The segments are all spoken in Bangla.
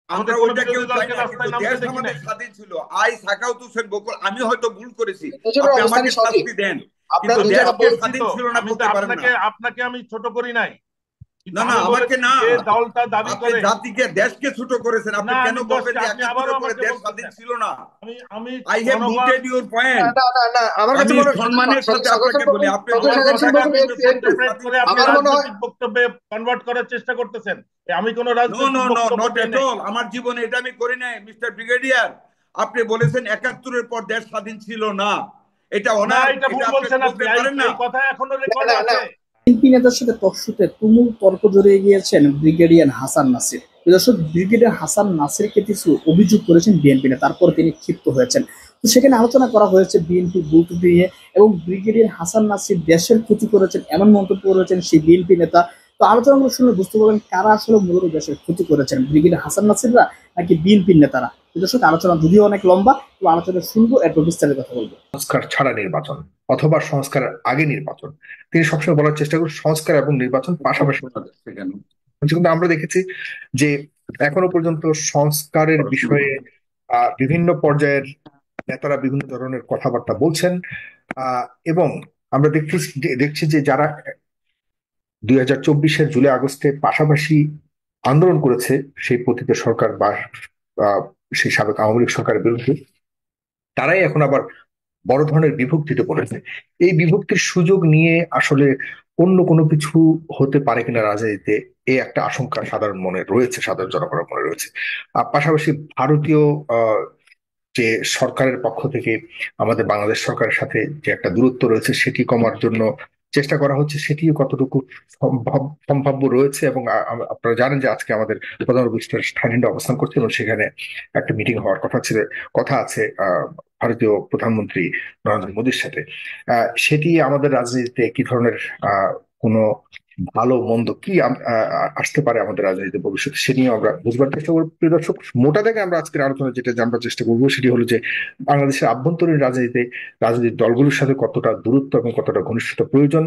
আমাদের আমরা কোনো ওইটা কেউ বিরোধী চাই দলকে না, কিন্তু রাস্তায় নামতে দেশ দেখি আমাদের নাই। স্বাধীন ছিল। আই সাখাওয়াত হোসেন বকুল, আমি হয়তো ভুল করেছি, দুজনের আপনি আমাকে অবস্থানই সঠিক। শাস্তি দেন, আপনারা কিন্তু না, দুজনের দেশকে বলছি স্বাধীন তো, ছিল না আমি তো বলতে পারেন না। আপনাকে আপনাকে আমি ছোট করি নাই, কিন্তু না না, আমি আমাকে বলেছি না, যে দলটা দাবি আপনি করে। জাতিকে দেশকে ছোট করেছেন। না, আপনি কেন আমি বলবেন দশটা, যে আপনি আবারও 71 পরে আমাকে দেশ স্বাধীন বলতেছেন। ছিল না? আমি আমি আই হ্যাভ জনগণ, নোটেড ইউর না পয়েন্ট। না না না, আমার কাছে আমি মনে হয় সম্মানের সাথে স্বাগত আপনাকে বলি, বকুল, আপনি ডক্টর আমার বলছেন স্বাগত কথাকে বকুল, আপনি একাত্তরের একটু পর একটু দেশ মিসইন্টারপ্রেট স্বাধীন করে ছিল আপনি আমার না। মনে হয় রাজনৈতিক বক্তব্যে কনভার্ট করার চেষ্টা করতেছেন। আমি কোনো নো নো রাজনৈতিক নো, বক্তব্য নট দিই এট নাই। অল, আমার জীবনে এটা আমি করি নাই মিস্টার ব্রিগেডিয়ার। আপনি বলেছেন একাত্তরের পর দেশ স্বাধীন ছিল না, এটা না, অনার, এটা এটা ভুল আপনি বলছেন আপনি। বলতে এই পারেন না। এই কথা এখনো না রেকর্ডে না না, আছে। বিএনপি নেতার সাথে টকশোতে তুমুল তর্ক জড়িয়ে গিয়েছেন ব্রিগেডিয়ার হাসান নাসির। দর্শক, ব্রিগেডিয়ার হাসান নাসিরকে কিছু অভিযোগ করেছেন বিএনপি নেতা, তারপর তিনি ক্ষিপ্ত হয়েছেন। তো সেখানে আলোচনা করা হয়েছে বিএনপি বুথ নিয়ে, এবং ব্রিগেডিয়ার হাসান নাসির দেশের ক্ষতি করেছেন এমন মন্তব্য করেছেন সেই বিএনপি নেতা। তো আলোচনাগুলো শুনে বুঝতে পারবেন কারা আসলে মূলত দেশের ক্ষতি করেছেন, ব্রিগেডিয়ার হাসান নাসিররা নাকি বিএনপির নেতারা। তো দর্শক, আলোচনা যদিও অনেক লম্বা, তো আলোচনা শুনবো, এরপর বিস্তারিত কথা বলবো। সংস্কার ছাড়া নির্বাচন অথবা সংস্কারের আগে নির্বাচন, তিনি সবসময় বলার চেষ্টা করেন সংস্কার এবং নির্বাচন পাশাপাশি শোনা যাচ্ছে কেন? কিন্তু আমরা দেখেছি যে এখনো পর্যন্ত সংস্কারের বিষয়ে বিভিন্ন পর্যায়ের নেতারা বিভিন্ন ধরনের কথাবার্তা বলছেন। এবং আমরা দেখছি যে যারা 2024-এর জুলাই আগস্টে পাশাপাশি আন্দোলন করেছে সেই পতিত সরকার বা আহ, সেই সাবেক আওয়ামী লীগ সরকারের বিরুদ্ধে, তারাই এখন আবার বড় ধরনের বিভক্তিতে পড়েছে। এই বিভক্তির সুযোগ নিয়ে আসলে অন্য কোনো কিছু হতে পারে কিনা রাজনীতিতে, এই একটা আশঙ্কা সাধারণ মনে রয়েছে, সাধারণ জনগণের মনে রয়েছে। পাশাপাশি ভারতীয় আহ, যে সরকারের পক্ষ থেকে আমাদের বাংলাদেশ সরকারের সাথে যে একটা দূরত্ব রয়েছে সেটি কমার জন্য চেষ্টা করা হচ্ছে, সেটিও কতটুকু সম্ভাব্য রয়েছে। এবং আপনারা জানেন যে আজকে আমাদের প্রধান উপদেষ্টা থাইল্যান্ডে অবস্থান করছে এবং সেখানে একটা মিটিং হওয়ার কথা আছে ভারতীয় প্রধানমন্ত্রী নরেন্দ্র মোদীর সাথে। সেটি আমাদের রাজনীতিতে কি ধরনের কোনো ভালো মন্দ কি আসতে পারে আমাদের রাজনীতিতে ভবিষ্যতে, সে নিয়ে আমরা বুঝবার চেষ্টা করবো। প্রিয় দর্শক, মোটা থেকে আমরা আজকের আলোচনা যেটা জানবার চেষ্টা করবো সেটি হলো যে বাংলাদেশের আভ্যন্তরীণ রাজনীতিতে রাজনৈতিক দলগুলোর সাথে কতটা দূরত্ব এবং কতটা ঘনিষ্ঠতা প্রয়োজন।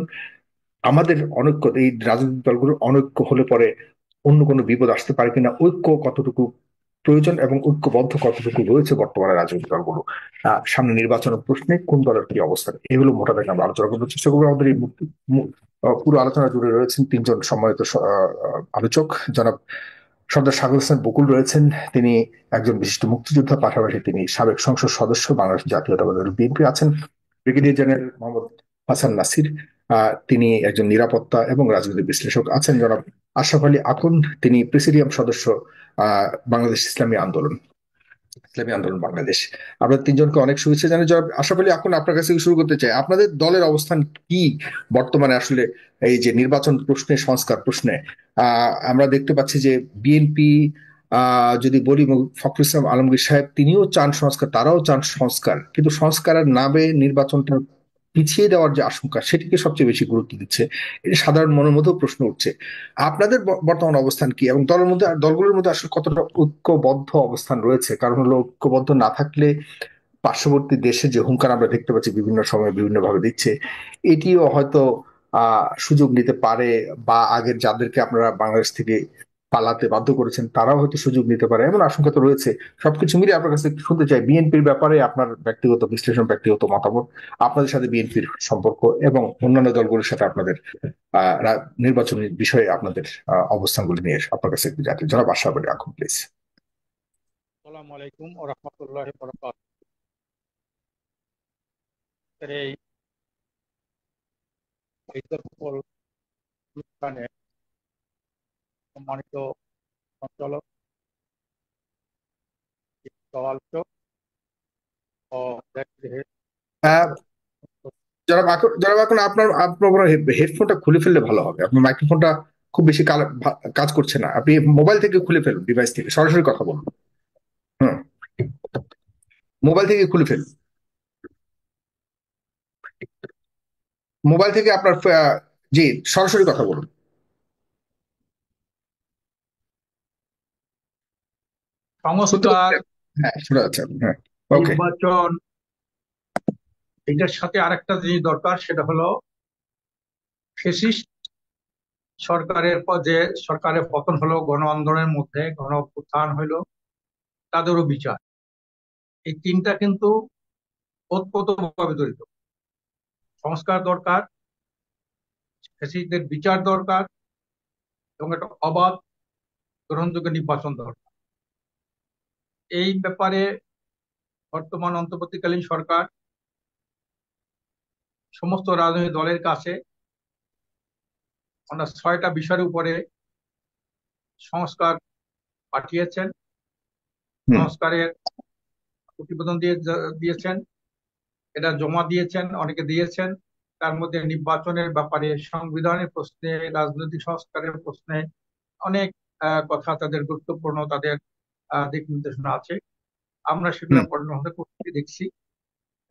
আমাদের অনৈক্য, এই রাজনৈতিক দলগুলোর অনৈক্য হলে পরে অন্য কোনো বিপদ আসতে পারে কিনা, ঐক্য কতটুকু প্রয়োজন এবং ঐক্যবদ্ধ কতটুকু রয়েছে বর্তমানে রাজনৈতিক দলগুলো, সামনে নির্বাচনের প্রশ্নে কোন দলের কি অবস্থান, এগুলো মোটা দাগে আমরা আলোচনা করার চেষ্টা করবো। আমাদের এই পুরো আলোচনা জুড়ে রয়েছেন তিনজন সম্মানিত আলোচক। জনাব সর্দার সাগর হোসেন বকুল রয়েছেন, তিনি একজন বিশিষ্ট মুক্তিযোদ্ধা, পাশাপাশি তিনি সাবেক সংসদ সদস্য, বাংলাদেশ জাতীয়তাবাদী দল বিএনপি আছেন। ব্রিগেডিয়ার জেনারেল মোহাম্মদ হাসান নাসির, তিনি একজন নিরাপত্তা এবং রাজনৈতিক বিশ্লেষক আছেন। জনাব আশরাফ আলী আকুন, তিনি প্রেসিডিয়াম সদস্য, বাংলাদেশ ইসলামী আন্দোলন বাংলাদেশ। আমরা তিনজনকে অনেক শুভেচ্ছা জানাই। জনাব আশরাফ আলী আকুন, আপনার কাছে শুরু করতে চাই, আপনাদের দলের অবস্থান কি বর্তমানে আসলে এই যে নির্বাচন প্রশ্নে, সংস্কার প্রশ্নে? আমরা দেখতে পাচ্ছি যে বিএনপি, যদি বলি ফখরুল ইসলাম আলমগীর সাহেব, তিনিও চান সংস্কার, তারাও চান সংস্কার, কিন্তু সংস্কারের নামে নির্বাচনটা পিছিয়ে দেওয়ার যে আশঙ্কা সেটিকে সবচেয়ে বেশি গুরুত্ব দিচ্ছে। এটা সাধারণ মনের মধ্যেও প্রশ্ন উঠছে। আপনাদের বর্তমান অবস্থান কি এবং দলগুলোর মধ্যে আসলে কতটা ঐক্যবদ্ধ অবস্থান রয়েছে? কারণ হলো ঐক্যবদ্ধ না থাকলে পার্শ্ববর্তী দেশে যে হুঙ্কার আমরা দেখতে পাচ্ছি বিভিন্ন সময় বিভিন্ন ভাবে দিচ্ছে, এটিও হয়তো সুযোগ নিতে পারে, বা আগের যাদেরকে আপনারা বাংলাদেশ থেকে পালাতে বাধ্য করেছেন তারাও হয়তো সুযোগ নিতে পারে, এমন আশঙ্কা তো রয়েছে। সবকিছু মিলিয়ে আপনার কাছে একটু শুনতে চাই বিএনপির ব্যাপারে আপনার ব্যক্তিগত বিশ্লেষণ, ব্যক্তিগত মতামত, আপনাদের সাথে বিএনপির সম্পর্ক এবং অন্যান্য দলগুলোর সাথে আপনাদের নির্বাচনী বিষয়ে আপনাদের অবস্থানগুলি নিয়ে আপনার কাছে একটু জানতে। জনাব আশরাফ আলী আকুন, প্লিজ। আসসালামু আলাইকুম ওয়া রাহমাতুল্লাহি ওয়া বারাকাতুহু। এই ঈদের উপর অনুষ্ঠানে সম্মানিত সঞ্চালক, আলোচক ও দেশ-বিদেশের আহ, জনাব আকুন, আপনার আপনার হেডফোনটা খুলে ফেললে ভালো হবে। আপনার মাইক্রোফোনটা খুব বেশি কাজ করছে না, আপনি মোবাইল থেকে খুলে ফেলুন, ডিভাইস থেকে সরাসরি কথা বলুন। হুম, মোবাইল থেকে খুলে ফেলুন, মোবাইল থেকে আপনার জি, সরাসরি কথা বলুন। শুনতে সংস্কার, পাচ্ছেন? হ্যাঁ, শোনা যাচ্ছে। হ্যাঁ, ওকে। নির্বাচন, এটার সাথে আরেকটা জিনিস দরকার, সেটা হলো ফ্যাসিস্ট সরকারের পর যে সরকারের পতন হলো, গণ আন্দোলনের মধ্যে গণ অভ্যুত্থান হলো, তাদেরও বিচার, এই তিনটা কিন্তু ওতপ্রোতভাবে জড়িত। সংস্কার দরকার, ফ্যাসিস্টদের বিচার দরকার, এবং একটা অবাধ গ্রহণযোগ্য নির্বাচন দরকার। এই ব্যাপারে বর্তমান অন্তর্বর্তীকালীন সরকার সমস্ত রাজনৈতিক দলের কাছে ওনার 6টা বিষয়ের উপরে সংস্কার পাঠিয়েছেন, হুম। সংস্কারের প্রতিবেদন দিয়েছেন, এটা জমা দিয়েছেন, অনেকে দিয়েছেন। তার মধ্যে নির্বাচনের ব্যাপারে, সংবিধানের প্রশ্নে, রাজনৈতিক সংস্কারের প্রশ্নে অনেক কথা তাদের গুরুত্বপূর্ণ, তাদের দিক নির্দেশনা আছে। আমরা সেগুলো হুম। পড়াশোনা করতে দেখছি।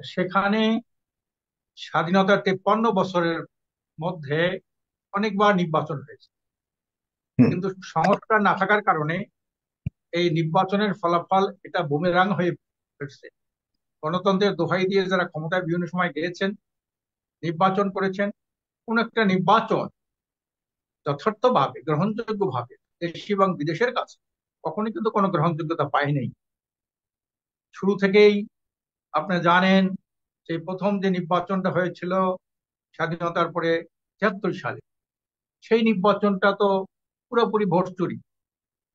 সেখানে স্বাধীনতার 53 বছরের মধ্যে অনেকবার নির্বাচন হয়েছে, হুম। কিন্তু সংস্কার না থাকার কারণে এই নির্বাচনের ফলাফল এটা বুমেরাং হয়ে ফিরছে। গণতন্ত্রের দোহাই দিয়ে যারা ক্ষমতায় বিভিন্ন সময় গিয়েছেন, নির্বাচন করেছেন, কোন একটা নির্বাচন যথার্থভাবে গ্রহণযোগ্যভাবে দেশি এবং বিদেশের কাছে কখনোই কিন্তু কোনো গ্রহণযোগ্যতা পায়নি। শুরু থেকেই আপনি জানেন যে প্রথম যে নির্বাচনটা হয়েছিল স্বাধীনতার পরে 73 সালে, সেই নির্বাচনটা তো পুরোপুরি ভোট চুরি।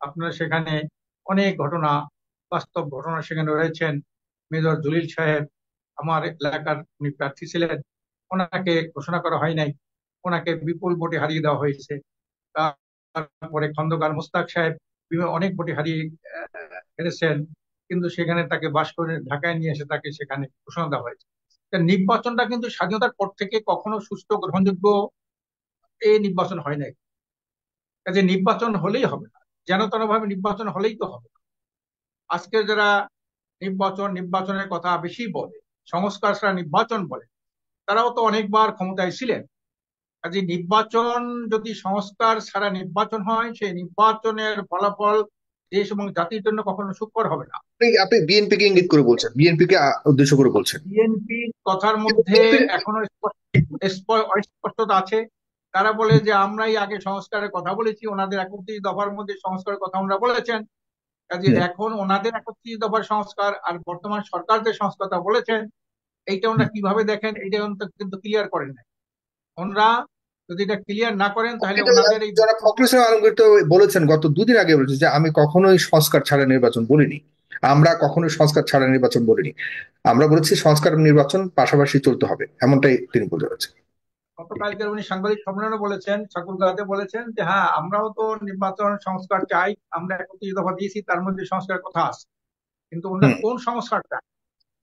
আপনার সেখানে অনেক ঘটনা, বাস্তব ঘটনা সেখানে রয়েছেন। মেজর জলিল সাহেব আমার এলাকার উনি প্রার্থী ছিলেন, ওনাকে ঘোষণা করা হয় নাই, ওনাকে বিপুল ভোটে হারিয়ে দেওয়া হয়েছে। তারপরে খন্দকার মোস্তাক সাহেব অনেক ভোটে হারিয়ে হেরেছেন, কিন্তু সেখানে তাকে বাস করে ঢাকায় নিয়ে এসে তাকে সেখানে ঘোষণা দেওয়া হয়েছে। নির্বাচনটা কিন্তু স্বাধীনতার পর থেকে কখনো সুষ্ঠু গ্রহণযোগ্য এই নির্বাচন হয় নাই। কাজে নির্বাচন হলেই হবে না, যেন তেন ভাবে নির্বাচন হলেই তো হবে না। আজকে যারা নির্বাচনের কথা বেশি বলে, সংস্কার ছাড়া নির্বাচন বলে, তারাও তো অনেকবার ক্ষমতায় ছিলেন। কাজে নির্বাচন যদি সংস্কার ছাড়া নির্বাচন হয়, সেই নির্বাচনের ফলাফল দেশ এবং জাতির জন্য কখনো সুখকর হবে না। আপনি বিএনপি কে ইঙ্গিত করে বলছেন, বিএনপি কে উদ্দেশ্য করে বলছেন। বিএনপি কথার মধ্যে এখনো অস্পষ্টতা আছে। তারা বলে যে আমরাই আগে সংস্কারের কথা বলেছি, ওনাদের 31 দফার মধ্যে সংস্কারের কথা আমরা বলেছেন। কাজে এখন ওনাদের 31 দফার সংস্কার আর বর্তমান সরকার যে সংস্কারটা বলেছেন, এইটা ওনারা কিভাবে দেখেন এইটা কিন্তু ক্লিয়ার করেন নাই। ওনারা যদি এটা ক্লিয়ার না করেন তাহলে ওনাদের এই যারা ফখরুল ইসলাম আলমগীর তো বলেছেন, গত দুদিন আগে বলেছেন যে আমি কখনোই সংস্কার ছাড়া নির্বাচন বলিনি, আমরা কখনোই সংস্কার ছাড়া নির্বাচন বলিনি, আমরা বলেছি সংস্কার নির্বাচন পাশাপাশি চলতে হবে, এমনটাই তিনি বলে যাচ্ছেন। গতকালকে উনি সাংবাদিক সম্মেলনে বলেছেন, ঠাকুরগাঁওতে বলেছেন যে হ্যাঁ আমরাও তো নির্বাচন সংস্কার চাই, আমরা 31 দফা দিয়েছি, তার মধ্যে সংস্কার কথা আছে, কিন্তু ওনারা কোন সংস্কার চান?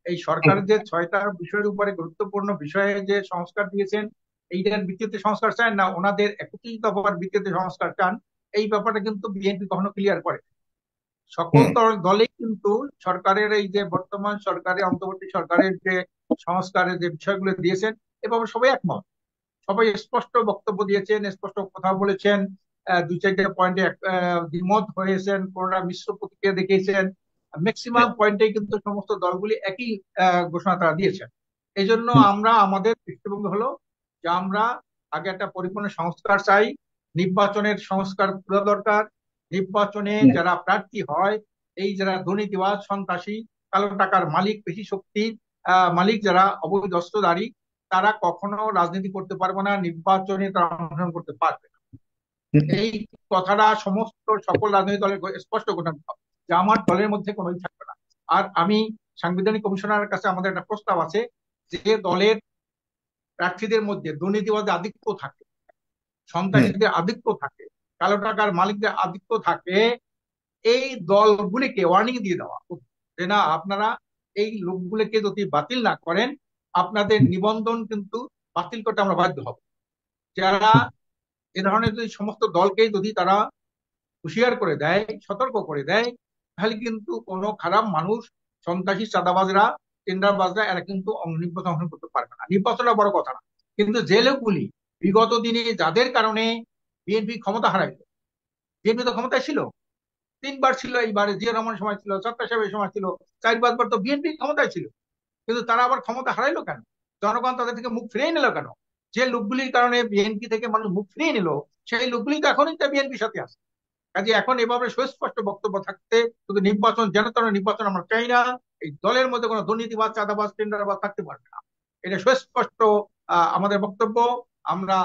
এই সরকারের যে 6টা বিষয়ের উপরে গুরুত্বপূর্ণ বিষয়ে যে সংস্কার দিয়েছেন, এইটার ভিত্তিতে সংস্কার চান না ওনাদের 31 দফার ভিত্তিতে সংস্কার চান, এই ব্যাপারটা কিন্তু বিএনপি কখনো ক্লিয়ার করে। সকল দলেই কিন্তু সরকারের এই যে বর্তমান সরকারের, অন্তর্বর্তী সরকারের যে সংস্কারের যে বিষয়গুলো দিয়েছেন, এভাবে সবাই একমত, সবাই স্পষ্ট বক্তব্য দিয়েছেন, স্পষ্ট কথা বলেছেন। 2-4টে পয়েন্টে দ্বিমত হয়েছেন, কোনটা মিশ্র প্রতিক্রিয়া দেখিয়েছেন। ম্যাক্সিমাম পয়েন্টে কিন্তু সমস্ত দলগুলি একই ঘোষণা তারা দিয়েছেন। এই জন্য আমরা আমাদের দৃষ্টিভঙ্গি হলো যে আমরা আগে একটা পরিপূর্ণ সংস্কার চাই, নির্বাচনের সংস্কার পুরো দরকার। নির্বাচনে যারা প্রার্থী হয়, এই যারা দুর্নীতিবাজ, সন্ত্রাসী, কালো টাকার মালিক, পেশি শক্তি মালিক, যারা অবৈধ অস্ত্রধারী, তারা কখনো রাজনীতি করতে পারবে না, নির্বাচনে তারা অংশগ্রহণ করতে পারবে না। এই কথাটা সকল রাজনৈতিক দলের স্পষ্ট ঘোষণা যে আমার দলের মধ্যে কোনোই থাকবে না। আর আমি সাংবিধানিক কমিশনারের কাছে আমাদের একটা প্রস্তাব আছে, যে দলের প্রার্থীদের মধ্যে দুর্নীতিবাদের আধিক্য থাকে, সন্ত্রাসীদের আধিক্য থাকে, কালো টাকার মালিকদের আধিক্য থাকে, এই দলগুলিকে ওয়ার্নিং দিয়ে দেওয়া যে না, আপনারা এই লোকগুলিকে যদি বাতিল না করেন, আপনাদের নিবন্ধন কিন্তু বাতিল করতে আমরা বাধ্য হব। যারা এ ধরনের যদি সমস্ত দলকে যদি তারা হুঁশিয়ার করে দেয়, সতর্ক করে দেয়, তাহলে কিন্তু কোনো খারাপ মানুষ, সন্ত্রাসী, চাঁদাবাজরা, টেন্ডারবাজরা এরা কিন্তু নির্বাচন অংশগ্রহণ করতে পারবে না। নির্বাচনটা বড় কথা না, কিন্তু যে লোকগুলি বিগত দিনে যাদের কারণে বিএনপি ক্ষমতা হারাইল, বিএনপি তো ক্ষমতায় ছিল, 3বার ছিল, এইবারে জিয়া রহমানের সময় ছিল, সরকার সাহেবের সময় ছিল, 4-5বার তো বিএনপি ক্ষমতায় ছিল, কিন্তু তারা আবার ক্ষমতা হারাইলো কেন? জনগণ তাদের থেকে মুখ ফিরিয়ে নিল কেন? যে লোকগুলির কারণে বিএনপি থেকে মানুষ মুখ ফিরিয়ে নিল, সেই লোকগুলি তো এখনই বিএনপির সাথে আছে। কাজে এখন এভাবে সুস্পষ্ট বক্তব্য থাকতে, শুধু নির্বাচন যেন তেন নির্বাচন আমরা চাই না, এই দলের মধ্যে কোনো দুর্নীতিবাজ, চাঁদাবাজ, টেন্ডারবাজ থাকতে পারবে না, এটা সুস্পষ্ট আমাদের বক্তব্য। আমরা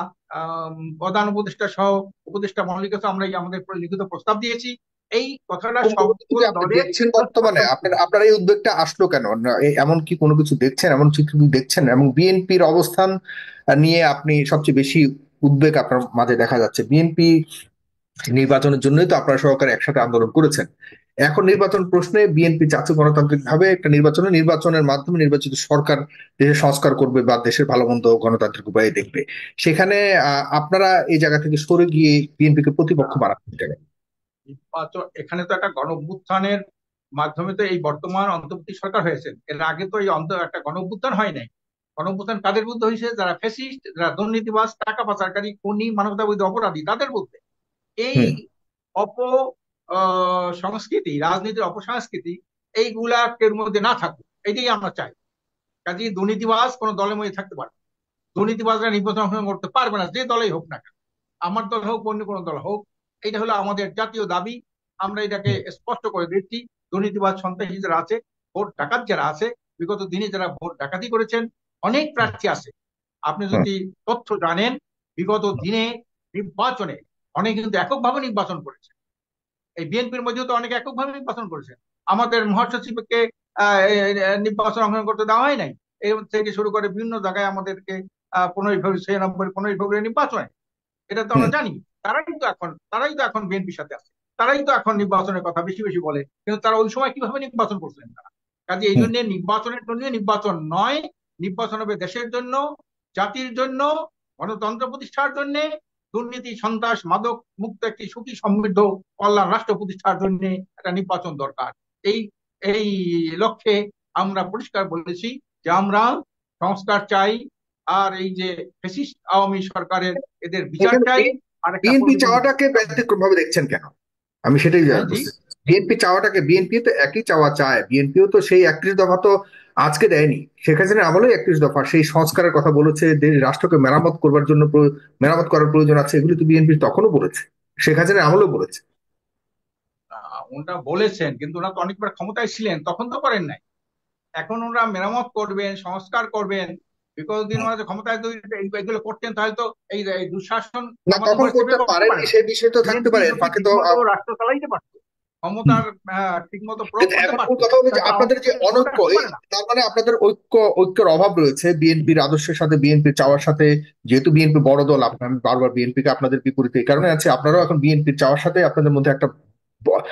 প্রধান উপদেষ্টা সহ উপদেষ্টা মহলের কাছে আমরা আমাদের লিখিত প্রস্তাব দিয়েছি। এই কথাটা সবগুলো আপনি দলের দেখছেন বর্তমানে আপনার এই উদ্বেগটা আসলো কেন? এমন কি কোনো কিছু দেখছেন, এমন চিত্র কি দেখছেন, এবং বিএনপির অবস্থান নিয়ে আপনি সবচেয়ে বেশি উদ্বেগ আপনার মাঝে দেখা যাচ্ছে? বিএনপি নির্বাচনের জন্যই তো আপনারা সরকার একসাথে আন্দোলন করেছেন। এখন নির্বাচন প্রশ্নে বিএনপি চাচ্ছে গণতান্ত্রিক ভাবে একটা নির্বাচনের মাধ্যমে নির্বাচিত সরকার দেশের সংস্কার করবে বা দেশের ভালো মন্দ গণতান্ত্রিক উপায়ে দেখবে। সেখানে আপনারা এই জায়গা থেকে সরে গিয়ে বিএনপিকে প্রতিপক্ষ বানাচ্ছেন কেন? নির্বাচন, এখানে তো একটা গণ অভ্যুত্থানের মাধ্যমে তো এই বর্তমান অন্তর্বর্তী সরকার হয়েছে। এর আগে তো এই একটা গণ অভ্যুত্থান হয় নাই। গণ অভ্যুত্থান কাদের বিরুদ্ধে হয়েছে? যারা ফ্যাসিস্ট, যারা দুর্নীতিবাজ, টাকা পাচারকারী, খুনি, মানবতাবিরোধী অপরাধী, তাদের বিরুদ্ধে। এই হুম। অপ সংস্কৃতি, রাজনীতির অপসংস্কৃতি, এইগুলার মধ্যে না থাকুক, এটাই আমরা চাই। কাজে দুর্নীতিবাজ কোনো দলের মধ্যে থাকতে পারে না। দুর্নীতিবাজরা নির্বাচন অংশগ্রহণ করতে পারবে না, যে দলেই হোক না কেন, আমার দল হোক অন্য কোনো দল হোক। এটা হলো আমাদের জাতীয় দাবি। আমরা এটাকে স্পষ্ট করে দিচ্ছি। দুর্নীতিবাজ, সন্ত্রাসী যারা আছে, ভোট ডাকাত যারা আছে, বিগত দিনে যারা ভোট ডাকাতি করেছেন, অনেক প্রার্থী আছে। আপনি যদি তথ্য জানেন, বিগত দিনে নির্বাচনে অনেকে কিন্তু এককভাবে নির্বাচন করেছে। এই বিএনপির মধ্যেও তো অনেকে এককভাবে নির্বাচন করেছেন। আমাদের মহাসচিবকে নির্বাচন অংশগ্রহণ করতে দেওয়া হয় নাই। এই থেকে শুরু করে বিভিন্ন জায়গায় আমাদেরকে 15 ফেব্রুয়ারি নির্বাচনে, এটা তো আমরা জানি। তারাই তো এখন বিএনপির সাথে আছে, তারাই তো এখন নির্বাচনের কথা বেশি বেশি বলে, কিন্তু তারা ওই সময় কিভাবে নির্বাচন করছিলেন তারা? কাজে এই জন্য নির্বাচনের জন্য নির্বাচন নয়, নির্বাচন হবে দেশের জন্য, জাতির জন্য, গণতন্ত্র প্রতিষ্ঠার জন্য, দুর্নীতি, সন্ত্রাস, মাদক মুক্ত একটি সুখী সমৃদ্ধ কল্যাণ রাষ্ট্র প্রতিষ্ঠার জন্য একটা নির্বাচন দরকার। এই এই লক্ষ্যে আমরা পরিষ্কার বলেছি যে আমরা সংস্কার চাই, আর এই যে ফ্যাসিস্ট আওয়ামী সরকারের এদের বিচার চাই। আর একটা বিএনপি চাওয়াটাকে ব্যতিক্রম ভাবে দেখছেন কেন? আমি সেটাই জি, বিএনপি তো একই চাওয়া চায়। বিএনপিও তো সেই 31 দফা তো আজকে দেয়নি, শেখ হাসিনার আমলেই 31 দফা সেই সংস্কারের কথা বলেছে, রাষ্ট্রকে মেরামত করবার জন্য মেরামত করার প্রয়োজন আছে, এগুলি তো বিএনপি তখনও বলেছে, শেখ হাসিনার আমলেও বলেছে। ওনারা বলেছেন, কিন্তু ওনারা তো অনেকবার ক্ষমতায় ছিলেন, তখন তো করেন নাই। এখন ওনারা মেরামত করবেন, সংস্কার করবেন। বিগত দিন ওনারা যে ক্ষমতায় যদি এগুলো করতেন, তাহলে তো এই দুঃশাসন না, আমাদের তখন করতে করতে পারেনি, পারে না। সেই বিষয় তো থাকতে বিএনপি পারে, যদি ফাঁকে তো ঠিকমতো রাষ্ট্র চালাইতে পারতো, ক্ষমতার ঠিকমতো প্রয়োগ কিন্তু করতে এখন মূল পারতো, কথা হলো যে তাহলে আপনাদের যে অনৈক্য, আসতে পারে না। তার মানে আপনাদের ঐক্যের অভাব রয়েছে বিএনপির আদর্শের সাথে, বিএনপির চাওয়ার সাথে। যেহেতু বিএনপি বড় দল, আমি বারবার বিএনপিকে আপনাদের বিপরীতে এই কারণে আছে, আপনারাও এখন বিএনপির চাওয়ার সাথে আপনাদের মধ্যে একটা ব-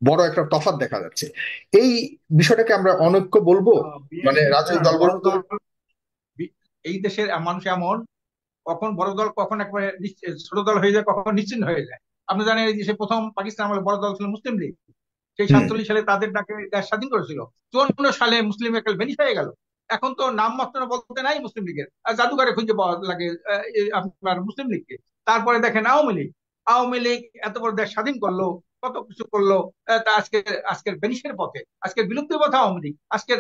বড় একটা তফাৎ দেখা যাচ্ছে। এই বিষয়টাকে আমরা অনৈক্য বলবো, মানে বিএনপি রাজনৈতিক বড় দলগুলো তো। দল, এই দেশের মানুষ এমন, কখন বড় দল কখন একবারে ছোট দল হয়ে যায়, কখন নিশ্চিন্ন হয়ে যায়। আপনি জানেন এই দেশে প্রথম পাকিস্তান আমলে বড় দল ছিল মুসলিম লীগ। সেই হুম। 47 সালে তাদের ডাকে দেশ স্বাধীন করেছিল। 54 সালে মুসলিম লীগ বেনিস হয়ে গেল। এখন তো নাম মাত্র বলতে নাই মুসলিম লীগের, আর জাদুঘরে খুঁজে পাওয়া লাগে আপনার মুসলিম লীগকে। তারপরে দেখেন আওয়ামী লীগ এত বড় দেশ স্বাধীন করলো, কত কিছু করলো, তা আজকের বেনিসের পথে, আজকের বিলুপ্তির পথে আওয়ামী লীগ। আজকের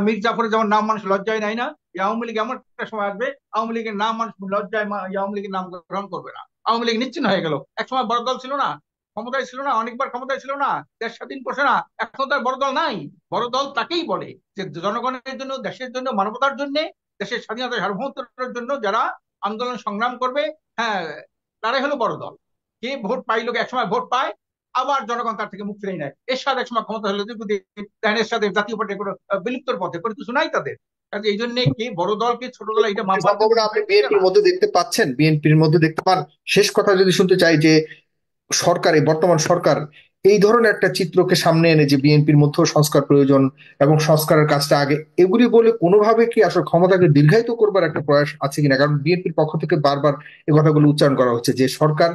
মীর জাফরের যেমন নাম মানুষ লজ্জায় নাই না, এই আওয়ামী লীগ এমন একটা সময় আসবে, আওয়ামী লীগের নাম মানুষ লজ্জায় আওয়ামী লীগের নাম গ্রহণ করবে না। আওয়ামী লীগ নিশ্চিন্ন হয়ে গেল। একসময় বড় দল ছিল না, ক্ষমতায় ছিল না, অনেকবার ক্ষমতায় ছিল না, দেশ স্বাধীন করছে না, এখন তার বড় দল নাই। বড় দল তাকেই বলে যে জনগণের জন্য, দেশের জন্য, মানবতার জন্য, দেশের স্বাধীনতা সার্বভৌমত্বের জন্য যারা আন্দোলন সংগ্রাম করবে, হ্যাঁ, তারাই হলো বড় দল। কে ভোট পাই, লোক একসময় ভোট পায়, আবার জনগণ তার থেকে মুখ ফিরিয়ে নেয়। এর সাথে একসময় ক্ষমতা হলে এর সাথে জাতীয় পার্টি কোনো বিলুপ্তর পথে, কোনো কিছু নাই তাদের কাছে। এই জন্য কে বড় দল কে ছোট দল, এটা মাপবার সম্ভাবনা আপনি বিএনপির মধ্যে দেখতে পাচ্ছেন, বিএনপির মধ্যে দেখতে পান? শেষ কথা যদি শুনতে চাই যে বর্তমান সরকার এই ধরনের একটা চিত্রকে সামনে এনে যে বিএনপির মধ্যেও সংস্কার প্রয়োজন এবং সংস্কারের কাজটা আগে, এগুলি বলে কোনোভাবে কি আসলে ক্ষমতাকে দীর্ঘায়িত করবার একটা প্রয়াস আছে কিনা? কারণ বিএনপির পক্ষ থেকে বারবার এই কথাগুলো উচ্চারণ করা হচ্ছে যে সরকার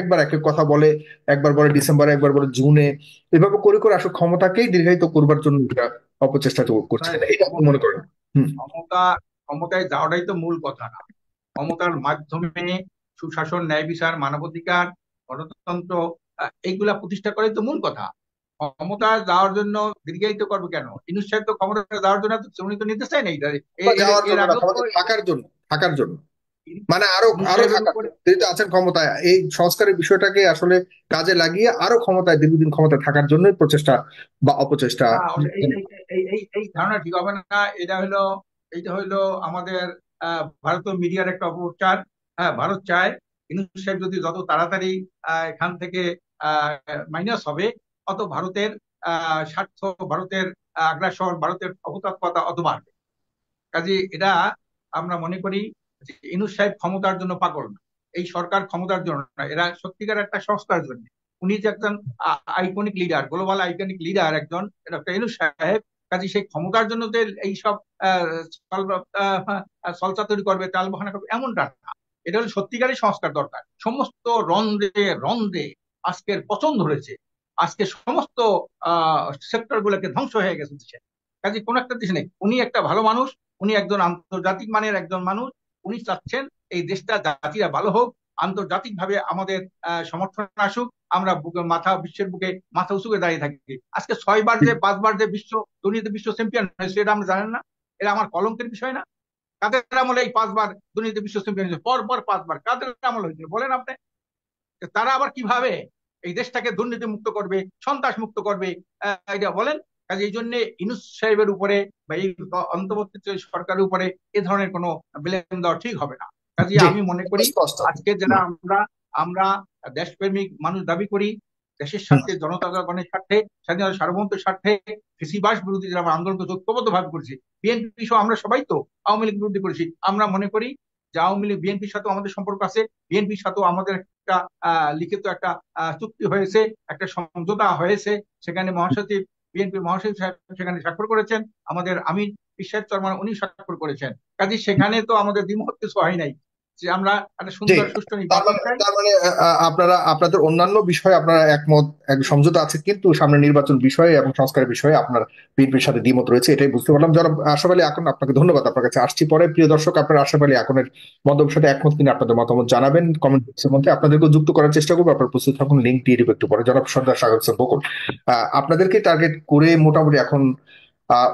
একবার এক এক কথা বলে, একবার বলে ডিসেম্বরে, একবার বলে জুনে, এভাবে করে করে আসলে ক্ষমতাকেই দীর্ঘায়িত করবার জন্য এটা অপচেষ্টা করছে কিনা, এটা আপনি মনে করেন? হম। ক্ষমতা ক্ষমতায় যাওয়াটাই তো মূল কথা না। ক্ষমতার মাধ্যমে সুশাসন, ন্যায় বিচার, মানবাধিকার, গণতন্ত্র, এইগুলা প্রতিষ্ঠা করাই তো মূল কথা। ক্ষমতা যাওয়ার জন্য দীর্ঘায়িত করবে কেন? ইউনূস সাহেব তো ক্ষমতা যাওয়ার জন্য উনি তো নিতে চায় না। যাওয়ার এর জন্য না, আগেও তো ক্ষমতা থাকার জন্য, থাকার জন্য। মানে আরো ইউনূস আরো সাহেবের থাকা, উপরে। তিনি তো আছেন ক্ষমতায়, এই সংস্কারের বিষয়টাকে আসলে কাজে লাগিয়ে আরো ক্ষমতায় দীর্ঘদিন ক্ষমতায় থাকার জন্যই প্রচেষ্টা বা অপচেষ্টা। না, এই ধারণা ঠিক হবে না। এটা হইলো আমাদের ভারতীয় মিডিয়ার একটা অপপ্রচার। হ্যাঁ, ভারত চায় ইউনূস সাহেব যদি যত তাড়াতাড়ি এখান থেকে মাইনাস হবে, অত ভারতের স্বার্থ, ভারতের আগ্রাসন, ভারতের অহুতাত্মতা অত বাড়বে। কাজে এটা আমরা মনে করি যে ইউনূস সাহেব ক্ষমতার জন্য পাগল না, এই সরকার ক্ষমতার জন্য না, এরা সত্যিকার একটা সংস্কার জন্য। উনি যে একজন iconic leader, global iconic leader একজন ডক্টর ইউনূস সাহেব। কাজে সেই ক্ষমতার জন্য যে এইসব সলসা তৈরি করবে, টাল বাহানা করবে, এমনটা না। এটা হলো সত্যিকারই সংস্কার দরকার। সমস্ত রন্ধ্রে রন্ধ্রে আজকের পচন ধরেছে, আজকে সমস্ত সেক্টর গুলোকে ধ্বংস হয়ে গেছে দেশে। কাজে কোন একটা দেশ নেই। উনি একটা ভালো মানুষ, উনি একজন আন্তর্জাতিক মানের একজন মানুষ। উনি চাচ্ছেন এই দেশটা, জাতিরা ভালো হোক, আন্তর্জাতিক ভাবে আমাদের সমর্থন আসুক, আমরা বিশ্বের বুকে মাথা উঁচু করে দাঁড়িয়ে থাকি। আজকে 6বার যে 5বার যে দুর্নীতি বিশ্ব চ্যাম্পিয়ন হয়েছে, এটা আমরা জানেন না? এটা আমার কলঙ্কের বিষয় না? কাদের আমলে এই 5বার দুর্নীতি বিশ্ব চ্যাম্পিয়ন হয়েছে? পর পর 5বার কাদের আমল হয়েছিল বলেন আপনি? তারা আবার কিভাবে এই দেশটাকে দুর্নীতি মুক্ত করবে, সন্ত্রাস মুক্ত করবে, এটা বলেন। কাজে এই জন্য ইউনূস সাহেবের উপরে বা এই অন্তর্বর্তী সরকারের উপরে এ ধরনের কোনো ব্লেম দেওয়া ঠিক হবে না। কাজে জি, আমি মনে করি স্পষ্ট। আজকে যারা আমরা আমরা দেশপ্রেমিক মানুষ দাবি করি, দেশের হুম, স্বার্থে, জনগণের স্বার্থে, স্বাধীনতা সার্বভৌমত্বের স্বার্থে, ফেসিবাস বিরোধী যারা আমরা আন্দোলনকে ঐক্যবদ্ধ ভাবে করেছি, বিএনপি সহ আমরা সবাই তো আওয়ামী লীগ বিরোধী করেছি। আমরা মনে করি যে আওয়ামী লীগ, বিএনপির সাথেও আমাদের সম্পর্ক আছে, বিএনপির সাথেও আমাদের একটা লিখিত একটা চুক্তি হয়েছে, একটা সমঝোতা হয়েছে। সেখানে মহাসচিব, বিএনপির মহাসচিব সাহেব সেখানে স্বাক্ষর করেছেন, আমাদের আমির বিশ্বাস চরমান উনি স্বাক্ষর করেছেন। কাজে সেখানে তো আমাদের দ্বিমত কিছু হয় নাই, যে আমরা একটা জি। সুন্দর সুষ্ঠু তার নির্বাচন মানে চাই। আপনারা আপনাদের অন্যান্য বিষয়ে আপনারা একমত, এক সমঝোতা আছে, কিন্তু সামনে নির্বাচন বিষয়ে এবং সংস্কারের বিষয়ে আপনার বিএনপির সাথে দ্বিমত রয়েছে, এটাই বুঝতে পারলাম। যারা আশরাফ আলী আকন, আপনাকে ধন্যবাদ, আপনার কাছে আসছি পরে। প্রিয় দর্শক, আপনারা আশরাফ আলী আকনের মন্তব্যের সাথে একমত কিনা আপনাদের মতামত জানাবেন কমেন্ট বক্সের মধ্যে। আপনাদেরকেও যুক্ত করার চেষ্টা করবো, আপনার প্রস্তুত থাকুন। লিঙ্ক দিয়ে দিব একটু পরে। যারা সর্দার স্বাগত বকুল, আপনাদেরকে টার্গেট করে মোটামুটি এখন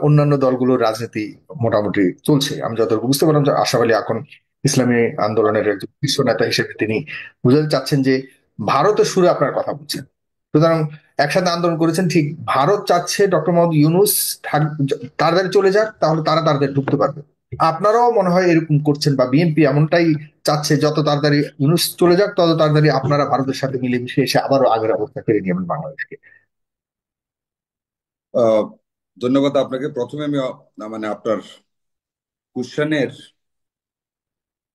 অন্যান্য দলগুলোর রাজনীতি মোটামুটি চলছে। আমি যতটুকু বুঝতে পারলাম যে আশরাফ আলী আকন ইসলামী আন্দোলনের একজন শীর্ষ নেতা হিসেবে তিনি বুঝাতে চাচ্ছেন যে ভারতের সুরে আপনার কথা বলছেন। সুতরাং একসাথে আন্দোলন করেছেন, ঠিক ভারত চাচ্ছে ডক্টর মোহাম্মদ ইউনূস তাড়াতাড়ি চলে যাক, তাহলে তারা তাড়াতাড়ি ঢুকতে পারবে। আপনারাও মনে হয় এরকম করছেন, বা বিএনপি এমনটাই চাচ্ছে, যত তাড়াতাড়ি ইউনূস চলে যাক তত তাড়াতাড়ি আপনারা ভারতের সাথে মিলেমিশে এসে আবারও আগের অবস্থা ফিরে নেবেন বাংলাদেশকে। ধন্যবাদ আপনাকে। প্রথমে আমি মানে আপনার কোশ্চেনের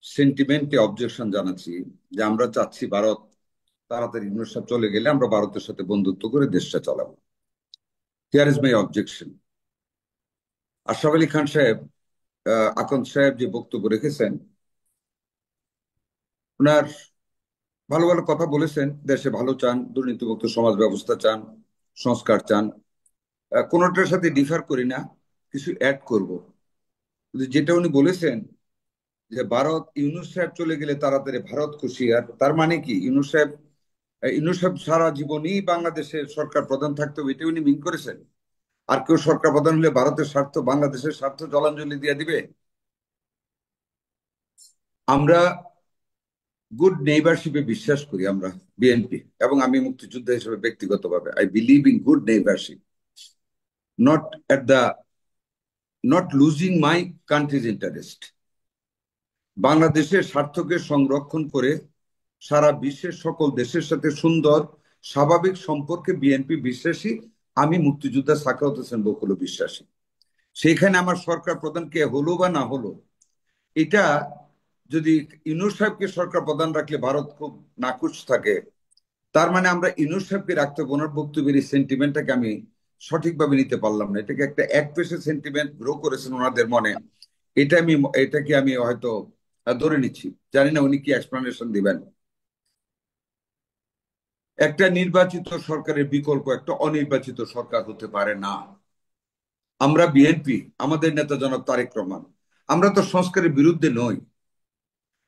সেন্টিমেন্টে অবজেকশন জানাচ্ছি, যে আমরা চাচ্ছি ভারত তাড়াতাড়ি ইউনূস সাহেব চলে গেলে আমরা ভারতের সাথে বন্ধুত্ব করে দেশটা চালাবো। Here is my objection. Ashraf Ali Khan সাহেব, আকন সাহেব যে বক্তব্য রেখেছেন, ওনার ভালো ভালো কথা বলেছেন, দেশে ভালো চান, দুর্নীতিমুক্ত সমাজ ব্যবস্থা চান, সংস্কার চান। কোনোটার সাথে ডিফার করি না, কিছু অ্যাড করব। যেটা উনি বলেছেন যে ভারত, ইউনূস সাহেব চলে গেলে তাড়াতাড়ি ভারত খুশি, আর তার মানে কি ইউনূস সাহেব সারা জীবনই বাংলাদেশের সরকার প্রধান থাকতে হবে, এটা উনি মিন করেছেন? আর কেউ সরকার প্রধান হলে ভারতের স্বার্থ, বাংলাদেশের স্বার্থ জলাঞ্জলি দিয়ে দিবে? আমরা গুড নেইবারশিপে বিশ্বাস করি, আমরা বিএনপি, এবং আমি মুক্তিযোদ্ধা হিসেবে ব্যক্তিগতভাবে I believe in good neighbourship, not at the not losing my country's interest. বাংলাদেশের স্বার্থকে সংরক্ষণ করে সারা বিশ্বের সকল দেশের সাথে সুন্দর স্বাভাবিক সম্পর্কে বিএনপি বিশ্বাসী, আমি মুক্তিযোদ্ধা সাখাওয়াত হোসেন বকুল বিশ্বাসী। সেখানে আমার সরকার প্রধান কে হলো বা না হলো, এটা যদি ইউনূস সাহেবকে সরকার প্রধান রাখলে ভারত খুব নাখুশ থাকে, তার মানে আমরা ইউনূস সাহেবকে রাখতে ওনার বক্তব্যের এই সেন্টিমেন্টটাকে আমি সঠিকভাবে নিতে পারলাম না। এটাকে একটা একপেশে সেন্টিমেন্ট গ্রো করেছেন ওনাদের মনে, এটাকে আমি হয়তো ধরে নিচ্ছি। জানি না উনি কি এক্সপ্লানেশন দিবেন। একটা নির্বাচিত সরকারের বিকল্প একটা অনির্বাচিত সরকার হতে পারে না। আমরা বিএনপি, আমাদের নেতা জনাব তারেক রহমান, আমরা তো সংস্কারের বিরুদ্ধে নই,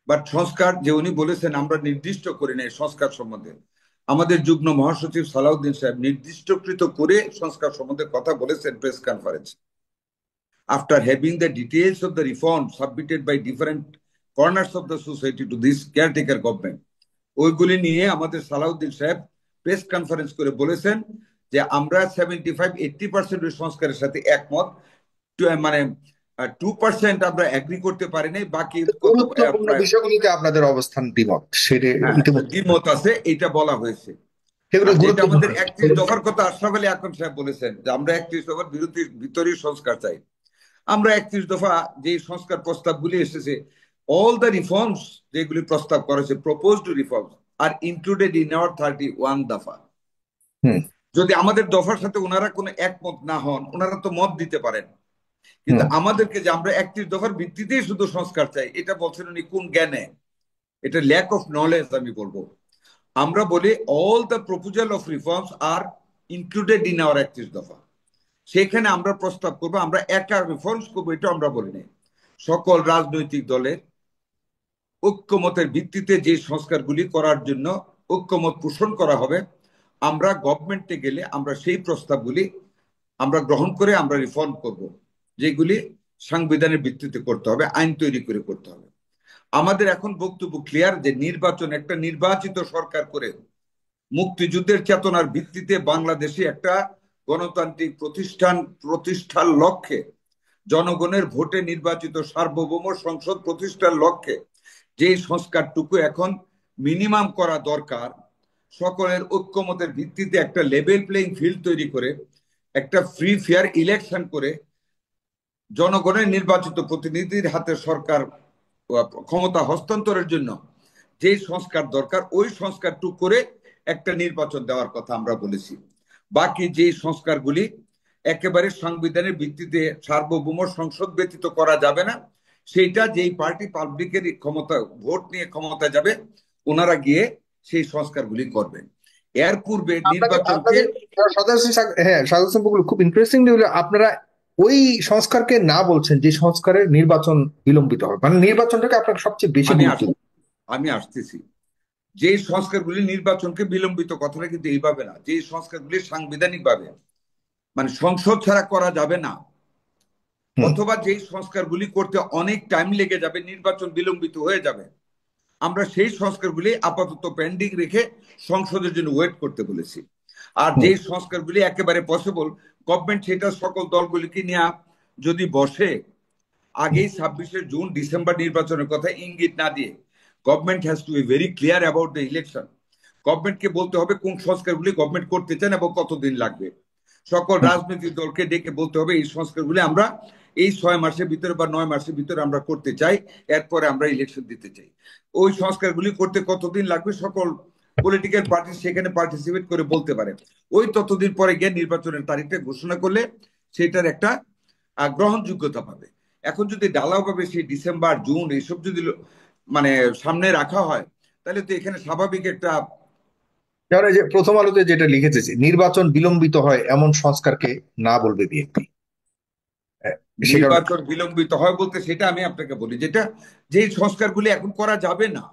বাট সংস্কার যে উনি বলেছেন আমরা নির্দিষ্ট করি না সংস্কার সম্বন্ধে। আমাদের যুগ্ম মহাসচিব সালাউদ্দিন সাহেব নির্দিষ্টকৃত করে সংস্কার সম্বন্ধে কথা বলেছেন press conference. After having the details of the reform submitted by different corners of the society to this caretaker government. ওইগুলি নিয়ে আমাদের সালাউদ্দিন সাহেব প্রেস কনফারেন্স করে বলেছেন যে আমরা 75-80% ওই সংস্কারের সাথে একমত, মানে 2% আমরা এগ্রি করতে পারি নাই, বাকি গুরুত্বপূর্ণ বিষয়গুলিতে আপনাদের অবস্থান দ্বিমত, সেটা ইতিমধ্যে দ্বিমত আছে, এটা বলা হয়েছে। সেগুলো যেটা গুরুত্বপূর্ণ। আমাদের 31 দফার কথা আশরাফ আলী আকরাম সাহেব বলেছেন যে আমরা 31 দফার ভিতরেই সংস্কার চাই। আমরা 31 দফা যে সংস্কার প্রস্তাবগুলি এসেছে, অল দ্য রিফর্মস যেগুলি প্রস্তাব করেছে, proposed reforms are included in our 31 দফা। যদি আমাদের দফার সাথে ওনারা কোনো একমত না হন, ওনারা তো মত দিতে পারেন, কিন্তু আমাদেরকে যে আমরা 31 দফার ভিত্তিতেই শুধু সংস্কার চাই, এটা বলছেন উনি কোন জ্ঞানে? এটা ল্যাক অফ নলেজ আমি বলবো। আমরা বলি all the proposal of reforms are included in our 31 দফা। সেখানে আমরা প্রস্তাব করবো, আমরা একা রিফর্মস করবো, এটা আমরা বলি নাই। সকল রাজনৈতিক দলের ঐক্যমতের ভিত্তিতে যে সংস্কারগুলি করার জন্য ঐক্যমত পোষণ করা হবে, আমরা গভর্নমেন্টে গেলে আমরা সেই প্রস্তাবগুলি আমরা গ্রহণ করে আমরা রিফর্ম করব, যেগুলি সাংবিধানের ভিত্তিতে করতে হবে, আইন তৈরি করে করতে হবে। আমাদের এখন বক্তব্য ক্লিয়ার যে নির্বাচন, একটা নির্বাচিত সরকার করে মুক্তিযুদ্ধের চেতনার ভিত্তিতে বাংলাদেশে একটা গণতান্ত্রিক প্রতিষ্ঠার লক্ষ্যে, জনগণের ভোটে নির্বাচিত সার্বভৌম সংসদ প্রতিষ্ঠার লক্ষ্যে যে সংস্কারটুকু এখন মিনিমাম করা দরকার, সকলের ঐক্যমতের ভিত্তিতে একটা লেভেল প্লেইং ফিল্ড তৈরি করে একটা ফ্রি ফেয়ার ইলেকশন করে জনগণের নির্বাচিত প্রতিনিধির হাতে সরকার ক্ষমতা হস্তান্তরের জন্য যে সংস্কার দরকার, ওই সংস্কারটুকু করে একটা নির্বাচন দেওয়ার কথা আমরা বলেছি। বাকি যে সংস্কারগুলি একেবারে সাংবিধানের ভিত্তিতে সার্বভৌম সংসদ ব্যতীত করা যাবে না, সেইটা যেই পার্টি পাবলিকের ক্ষমতা ভোট নিয়ে ক্ষমতা যাবে, ওনারা গিয়ে সেই সংস্কারগুলি করবেন। এর পূর্বে নির্বাচনকে খুব ইন্টারেস্টিংলি হলো আপনারা ওই সংস্কারকে না বলছেন যে সংস্কারের নির্বাচন বিলম্বিত হবে, মানে নির্বাচনটাকে আপনার সবচেয়ে বেশি আমি আসতেছি। যে সংস্কারগুলি নির্বাচনকে বিলম্বিত, কথাটা কিন্তু এইভাবে না, যে সংস্কারগুলি সাংবিধানিক ভাবে মানে সংসদ ছাড়া করা যাবে না, অথবা যে সংস্কারগুলি করতে অনেক টাইম লেগে যাবে, নির্বাচন বিলম্বিত হয়ে যাবে, আমরা সেই সংস্কারগুলি আপাতত পেন্ডিং রেখে সংসদের জন্য ওয়েট করতে বলেছি। আর যে সংস্কারগুলি একেবারে পসিবল, গভর্নমেন্ট সেটা সকল দলগুলিকে নিয়ে যদি বসে, আগেই 26শে জুন ডিসেম্বর নির্বাচনের কথা ইঙ্গিত না দিয়ে, government has to be very clear about the election. গভর্নমেন্টকে বলতে হবে কোন সংস্কারগুলি গভর্নমেন্ট করতে চান এবং কতদিন লাগবে। সকল রাজনৈতিক দলকে ডেকে বলতে হবে এই সংস্কারগুলি আমরা এই 6 মাসের ভিতরে বা 9 মাসের ভিতরে আমরা করতে চাই, এরপরে আমরা ইলেকশন দিতে চাই। ওই সংস্কারগুলি করতে কতদিন লাগবে সকল পলিটিক্যাল পার্টি সেখানে পার্টিসিপেট করে বলতে পারে। ওই ততদিন পরে গিয়ে নির্বাচনের তারিখটা ঘোষণা করলে সেটার একটা গ্রহণযোগ্যতা পাবে। এখন যদি ঢালাওভাবে সেই ডিসেম্বর জুন এইসব যদি মানে সামনে রাখা হয়, তাহলে তো এখানে স্বাভাবিক একটা, যে প্রথম আলোতে যেটা লিখেছে নির্বাচন বিলম্বিত হয় এমন সংস্কারকে না বলবে বিএনপি। নির্বাচন বিলম্বিত হয় বলতে সেটা আমি আপনাকে বলি, যেটা যে সংস্কারগুলি এখন করা যাবে না,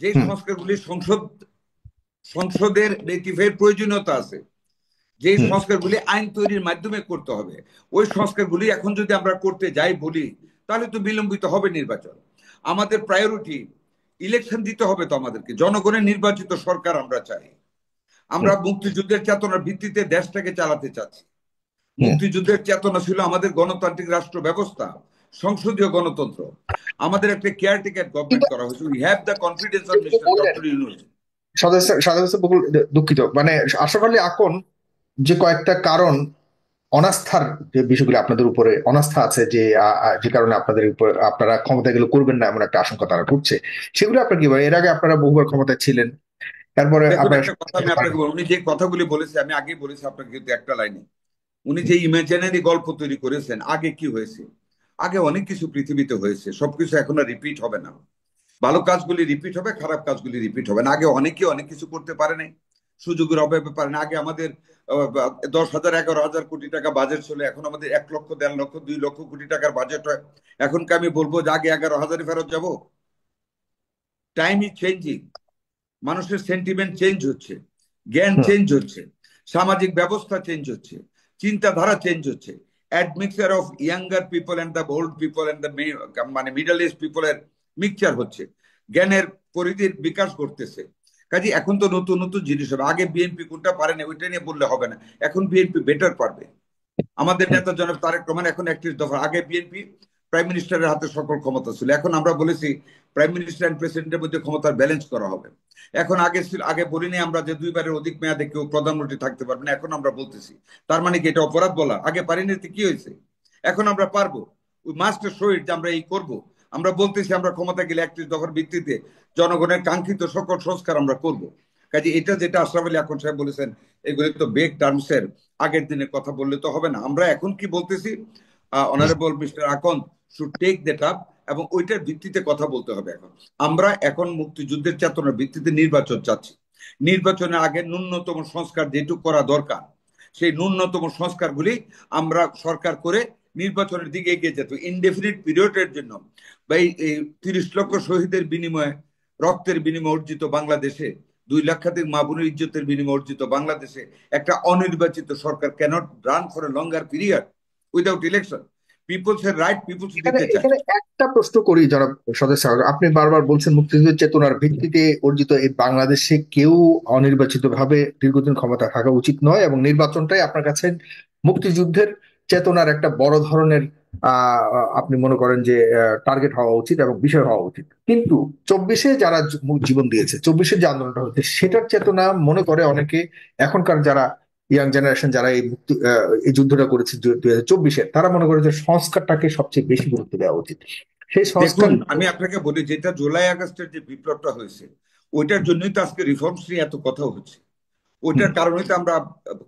যে সংস্কারগুলি সংসদের রেটিফাইয়ের প্রয়োজনীয়তা আছে, যে সংস্কারগুলি আইন তৈরির মাধ্যমে করতে হবে, ওই সংস্কারগুলি এখন যদি আমরা করতে যাই বলি, তাহলে তো বিলম্বিত হবে নির্বাচন। আমাদের প্রায়োরিটি ইলেকশন দিতে হবে, তো আমাদেরকে জনগণের নির্বাচিত সরকার আমরা চাই। আমরা মুক্তিযুদ্ধের চেতনার ভিত্তিতে দেশটাকে চালাতে চাচ্ছি। মুক্তিযুদ্ধের চেতনা ছিল আমাদের গণতান্ত্রিক রাষ্ট্র ব্যবস্থা, সংসদীয় গণতন্ত্র। আমাদের একটা কেয়ারটেকার গভর্নমেন্ট করা হয়েছে। We have the confidence of mister doctor Yunus. দুঃখিত, মানে আশরাফ আলী আকন যে কয়েকটা কারণ, অনাস্থার যে বিষয়গুলো আপনাদের উপরে অনাস্থা আছে, যে কারণে আপনাদের উপর আপনারা ক্ষমতা গুলো করবেন না এমন একটা আশঙ্কা তারা করছে, সেগুলো আপনার কি বলেন? এর আগে আপনারা বহুবার ক্ষমতায় ছিলেন, তারপরে উনি যে কথাগুলি বলেছে আমি আগেই বলেছি আপনাকে, কিন্তু একটা লাইনে উনি যে ইমাজিনারি গল্প তৈরি করেছেন, আগে কি হয়েছে, আগে অনেক কিছু পৃথিবীতে হয়েছে, সবকিছু এখন আর রিপিট হবে না। ভালো কাজগুলি রিপিট হবে, খারাপ কাজগুলি রিপিট হবে না। আগে অনেকে অনেক কিছু করতে পারে নাই, সুযোগের অভাবে পারে না। আগে আমাদের 10,000 11,000 কোটি টাকা বাজেট ছিল, এখন আমাদের 1 লক্ষ 1.5 লক্ষ 2 লক্ষ কোটি টাকার বাজেট হয়। এখনকে আমি বলবো যে আগে 11,000 ফেরত যাব? টাইম ইজ চেঞ্জিং, মানুষের সেন্টিমেন্ট চেঞ্জ হচ্ছে, জ্ঞান চেঞ্জ হচ্ছে, সামাজিক ব্যবস্থা চেঞ্জ হচ্ছে, চিন্তাধারা চেঞ্জ হচ্ছে। Admixture of younger people and the old people and the মানে মিডল এজ পিপলের মিক্সচার হচ্ছে, জ্ঞানের পরিধির বিকাশ করতেছে। কাজে এখন তো নতুন নতুন জিনিস হবে। আগে বিএনপি কোনটা পারে না ওইটা নিয়ে বললে হবে না, এখন বিএনপি বেটার পারবে। আমাদের নেতা জনাব তারেক রহমান এখন 31 দফা, আগে বিএনপি প্রাইম মিনিস্টারের হাতে সকল ক্ষমতা ছিল, এখন আমরা বলেছি প্রাইম মিনিস্টার এন্ড প্রেসিডেন্টের মধ্যে ক্ষমতার ব্যালেন্স করা হবে। এখন আগে বলিনি আমরা যে 2বারের অধিক মেয়াদে কেউ প্রধানমন্ত্রী থাকতে পারবে না, এখন আমরা বলতেছি। তার মানে কি এটা অপরাধ বলা? আগে পারিনি তো কি হয়েছে, এখন আমরা পারবো। উই মাস্ট শো ইট যে আমরা এই করব। আমরা বলতেছি আমরা ক্ষমতা গেলে 31 দফার ভিত্তিতে জনগণের কাঙ্ক্ষিত সকল সংস্কার আমরা করব। কাজে এটা যেটা আশরাফ আলী আকন সাহেব বলেছেন, এগুলি তো বেগ টার্মসের আগের দিনের কথা বললে তো হবে না। আমরা এখন কি বলতেছি, honourable mister Akon should take that up, এবং ওইটার ভিত্তিতে কথা বলতে হবে। আমরা এখন মুক্তিযুদ্ধের চেতনার ভিত্তিতে নির্বাচন চাচ্ছি। নির্বাচনের আগে ন্যূনতম সংস্কার যেটুকু করা দরকার, সেই ন্যূনতম সংস্কারগুলি আমরা সরকার করে নির্বাচনের দিকে এগিয়ে যেত ইনডেফিনিট পিরিয়ডের জন্য। বা এই 30 লক্ষ শহীদের বিনিময়ে, রক্তের বিনিময়ে অর্জিত বাংলাদেশে, 2 লক্ষাধিক মা বোনের ইজ্জতের বিনিময়ে অর্জিত বাংলাদেশে একটা অনির্বাচিত সরকার cannot run for a longer period without election. People's এর রাইট পিপলস দিতে চায়। এখানে একটা প্রশ্ন করি জনাব সদস্য, আপনি বারবার বলছেন মুক্তিযুদ্ধের চেতনার ভিত্তিতে অর্জিত এই বাংলাদেশে কেউ অনির্বাচিত ভাবে দীর্ঘদিন ক্ষমতা থাকা উচিত নয়, এবং নির্বাচনটাই আপনার কাছে মুক্তিযুদ্ধের চেতনার একটা বড় ধরনের আপনি মনে করেন যে টার্গেট হওয়া উচিত এবং বিষয় হওয়া উচিত। কিন্তু 24-এ যারা জীবন দিয়েছে, 24-এর যে আন্দোলনটা হচ্ছে সেটার চেতনা মনে করে অনেকে, এখনকার যারা ইয়াং জেনারেশন যারা এই যুদ্ধটা করেছে 2024-এ, তারা মনে করে যে সংস্কারটাকে সবচেয়ে বেশি গুরুত্ব দেওয়া উচিত। সেই সংস্কার আমি আপনাকে বলি, যেটা জুলাই আগস্টের যে বিপ্লবটা হয়েছে ওইটার জন্যই তো আজকে রিফর্মস নিয়ে এত কথা হচ্ছে। ওইটার কারণে তো আমরা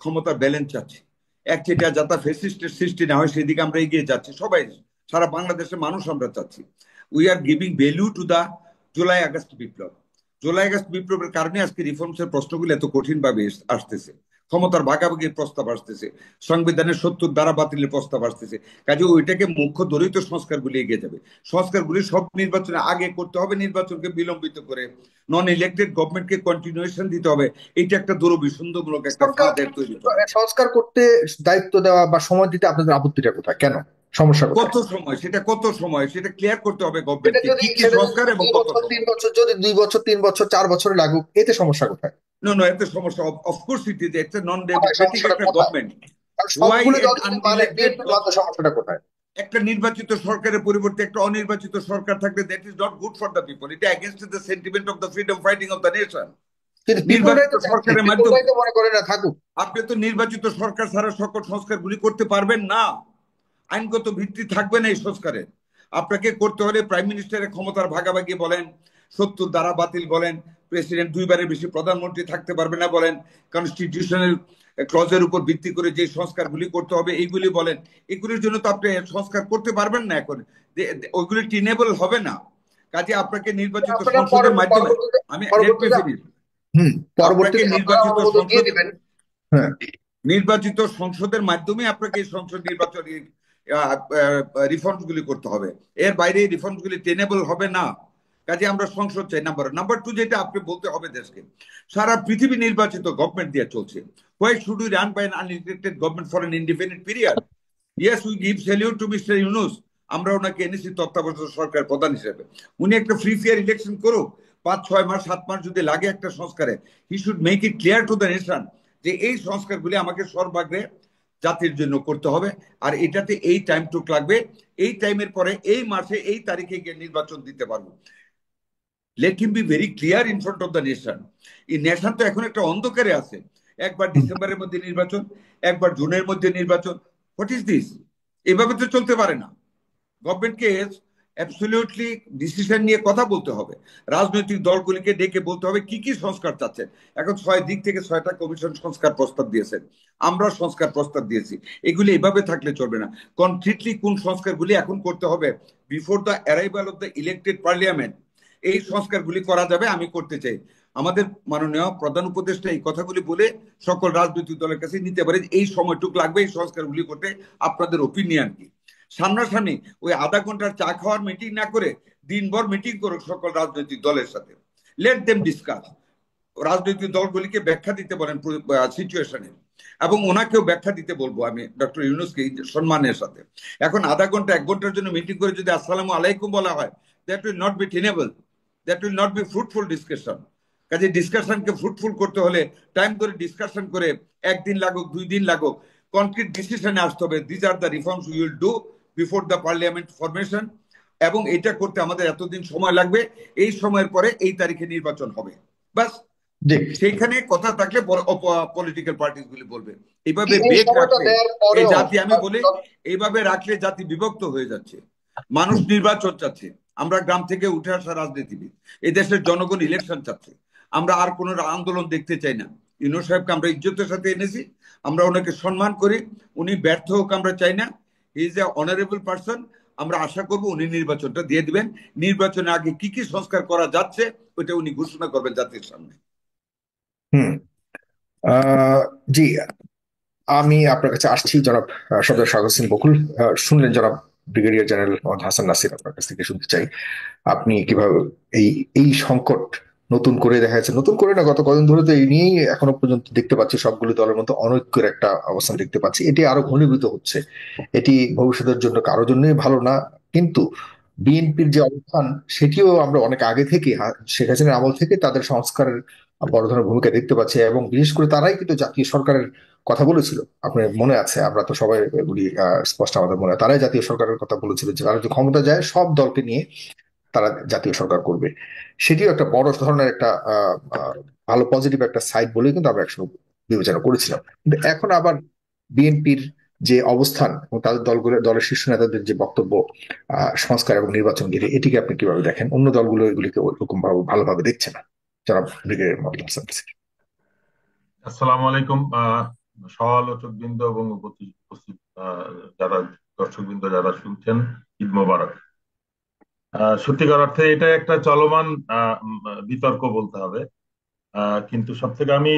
ক্ষমতার ব্যালেন্স চাচ্ছি। একচেটিয়া যাতে ফ্যাসিস্টের সৃষ্টি না হয় সেদিকে আমরা এগিয়ে যাচ্ছি, সবাই সারা বাংলাদেশের মানুষ আমরা চাচ্ছি। We are giving value to the July August বিপ্লব। জুলাই আগস্ট বিপ্লবের কারণে আজকে রিফর্মসের প্রশ্নগুলো এত কঠিন ভাবে আসতেছে, ক্ষমতার ভাগাভাগির প্রস্তাব আসতেছে, সংবিধানের 70 ধারা বাতিলের প্রস্তাব আসতেছে। কাজে ওইটাকে মুখ্য দরিত সংস্কারগুলি এগিয়ে যাবে। সংস্কারগুলি সব নির্বাচনে আগে করতে হবে, নির্বাচনকে বিলম্বিত করে নন ইলেক্টেড গভর্নমেন্টকে কন্টিনিউশন দিতে হবে। এটা একটা দুরভিসন্ধমূলক একটা ফাঁদের তৈরি করে। সংস্কার করতে দায়িত্ব দেওয়া বা সময় দিতে আপনাদের আপত্তিটা কোথায়, কেন, সমস্যা কত সময়, সেটা ক্লিয়ার করতে হবে গভর্নমেন্টকে, কি কি সংস্কার এবং কত সময়। 3 বছর, যদি 2 বছর, 3 বছর, 4 বছরে লাগুক, এতে সমস্যা কোথায়? নো এতে সমস্যা অফকোর্স ইট ইজ একটা নন ডেমোক্রেটিক একটা গভর্নমেন্ট। সমস্যাটা কোথায়? একটা নির্বাচিত সরকারের পরিবর্তে একটা অনির্বাচিত সরকার থাকলে that is not good for the people. এটা against the sentiment of the freedom fighting of the nation. নির্বাচিত সরকারের মাধ্যমে আপনি তো নির্বাচিত সরকার ছাড়া সকল সংস্কারগুলি করতে পারবেন না, আইনগত ভিত্তি থাকবে না এই সংস্কারের। আপনাকে করতে হলে প্রাইম মিনিস্টারের ক্ষমতার ভাগাভাগি বলেন, 70 ধারা বাতিল বলেন, প্রেসিডেন্ট 2বারের বেশি প্রধানমন্ত্রী থাকতে পারবে না বলেন, কনস্টিটিউশনাল ক্লজের উপর ভিত্তি করে যে সংস্কারগুলি করতে হবে এইগুলি বলেন, এগুলির জন্য তো আপনি সংস্কার করতে পারবেন না, এখন ওইগুলি টিনেবল হবে না। কাজে আপনাকে নির্বাচিত সংসদের মাধ্যমে নির্বাচিত সংসদের মাধ্যমে আপনাকে এই সংসদ নির্বাচন রিফর্মস গুলি করতে হবে। এর বাইরে রিফর্মস গুলি টেনেবল হবে না। কাজে আমরা সংসদ চাই। নাম্বার 2 যেটা আপনি বলতে হবে, দেশকে সারা পৃথিবী নির্বাচিত গভর্নমেন্ট দিয়ে চলছে। Why should we run by an unelected government for an indefinite period? Yes, we give salute to mister Yunus. আমরা ওনাকে এনেছি তত্ত্বাবধায়ক সরকার প্রধান হিসেবে। উনি একটা ফ্রি ফেয়ার ইলেকশন করুক, 5-6 মাস 7 মাস যদি লাগে একটা সংস্কারে, he should make it clear to the nation যে এই সংস্কারগুলি আমাকে সর্বাগ্রে জাতির জন্য করতে হবে, আর এটাতে এই টাইম টুক লাগবে, এই টাইমের পরে এই মাসে এই তারিখে গিয়ে নির্বাচন দিতে পারবো। Let him be very clear in front of the nation. এই নেশন তো এখন একটা অন্ধকারে আছে। একবার ডিসেম্বরের মধ্যে নির্বাচন, একবার জুনের মধ্যে নির্বাচন। What is this? এভাবে তো চলতে পারে না। গভর্নমেন্টকে অ্যাবসলিউটলি ডিসিশন নিয়ে কথা বলতে হবে, রাজনৈতিক দলগুলিকে ডেকে বলতে হবে কি কি সংস্কার চাচ্ছেন। এখন 6 দিক থেকে 6টা কমিশন সংস্কার প্রস্তাব দিয়েছেন, আমরা সংস্কার প্রস্তাব দিয়েছি। এগুলি এভাবে থাকলে চলবে না। কনক্রিটলি কোন সংস্কারগুলি এখন করতে হবে before the arrival of the elected parliament, এই সংস্কারগুলি করা যাবে, আমি করতে চাই। আমাদের মাননীয় প্রধান উপদেষ্টা এই কথাগুলি বলে সকল রাজনৈতিক দলের কাছে নিতে পারে এই সময়টুকু লাগবে এই সংস্কারগুলি করতে, আপনাদের ওপিনিয়ন কি? সামনাসামনি ওই আধা ঘন্টার চা খাওয়ার মিটিং না করে দিনভর মিটিং করুক সকল রাজনৈতিক দলের সাথে। Let them discuss. রাজনৈতিক দলগুলিকে ব্যাখ্যা দিতে বলেন সিচুয়েশনে। এবং ওনাকেও ব্যাখ্যা দিতে বলবো আমি ডক্টর ইউনূসকে সম্মানের সাথে। এখন আধা ঘন্টা 1 ঘন্টার জন্য মিটিং করে যদি আসসালামু আলাইকুম বলা হয়, that will not be tenable, that will not be fruitful discussion. কাজে ডিসকাশনকে ফ্রুটফুল করতে হলে টাইম করে ডিসকাশন করে 1 দিন লাগুক 2 দিন লাগুক কনক্রিট ডিসিশনে আসতে হবে। These are the reforms we will do before the parliament formation, এবং এটা করতে আমাদের এতদিন সময় লাগবে, এই সময়ের পরে এই তারিখে নির্বাচন হবে, বাস। জি, সেইখানে কথা থাকলে পলিটিক্যাল পার্টি গুলি বলবে। এইভাবে এই বেগ সময়টা রাখলে দেওয়ার এই পরেও জাতি, আমি বলি এইভাবে রাখলে জাতি বিভক্ত হয়ে যাচ্ছে। মানুষ নির্বাচন চাচ্ছে, আমরা গ্রাম থেকে উঠে আসা রাজনীতিবিদ, এই দেশের জনগণ ইলেকশন চাচ্ছে। আমরা আর কোন আন্দোলন দেখতে চাই না। ইউনূস সাহেবকে আমরা ইজ্জতের সাথে এনেছি, আমরা ওনাকে সম্মান করি, উনি ব্যর্থ হোক আমরা চাই না। He is a honourable person. আমরা আশা করব উনি নির্বাচনটা দিয়ে দিবেন। নির্বাচনের আগে কি কি সংস্কার করা যাচ্ছে ওইটা উনি ঘোষণা করবেন জাতির সামনে। হুম আহ, জি, আমি আপনার কাছে আসছি জনাব সদর সাগর সিং বকুল। শুনলেন জনাব ব্রিগেডিয়ার জেনারেল মোহাম্মদ হাসান নাসির, আপনার কাছ থেকে শুনতে চাই আপনি কিভাবে এই এই সংকট নতুন করে দেখা যাচ্ছে, নতুন করে না, গত কদিন ধরে তো এই নিয়েই এখনো পর্যন্ত দেখতে পাচ্ছি সবগুলো দলের মধ্যে অনৈক্যের একটা অবস্থান দেখতে পাচ্ছি। এটি আরো ঘনীভূত হচ্ছে, এটি ভবিষ্যতের জন্য কারোর জন্যই ভালো না। কিন্তু বিএনপির যে অবস্থান, সেটিও আমরা অনেক আগে থেকে শেখ হাসিনার আমল থেকে তাদের সংস্কারের বড় ধরনের ভূমিকা দেখতে পাচ্ছি, এবং বিশেষ করে তারাই কিন্তু জাতীয় সরকারের কথা বলেছিল। আপনার মনে আছে, আমরা তো সবাই এগুলি স্পষ্ট আমাদের মনে হয়, তারাই জাতীয় সরকারের কথা বলেছিল যে তারা যদি ক্ষমতা যায় সব দলকে নিয়ে তারা জাতীয় সরকার করবে। সেটিও একটা বড় ধরনের একটা ভালো পজিটিভ একটা সাইড বলে কিন্তু আমরা একসময় বিবেচনা করেছিলাম। কিন্তু এখন আবার বিএনপির যে অবস্থান এবং তাদের দলের শীর্ষ নেতাদের যে বক্তব্য সংস্কার এবং নির্বাচন ঘিরে, এটিকে আপনি কিভাবে দেখেন? অন্য দলগুলো এগুলিকে ওরকম ভাবে ভালোভাবে দেখছে না। জনাব ব্রিগেডিয়ার মোহাম্মদ হাসান নাসির। আসসালামু আলাইকুম সহ-আলোচক বৃন্দ এবং উপস্থিত যারা দর্শক বৃন্দ যারা শুনছেন, ঈদ মোবারক। সত্যিকার অর্থে এটা একটা চলমান বিতর্ক বলতে হবে। কিন্তু সব থেকে আমি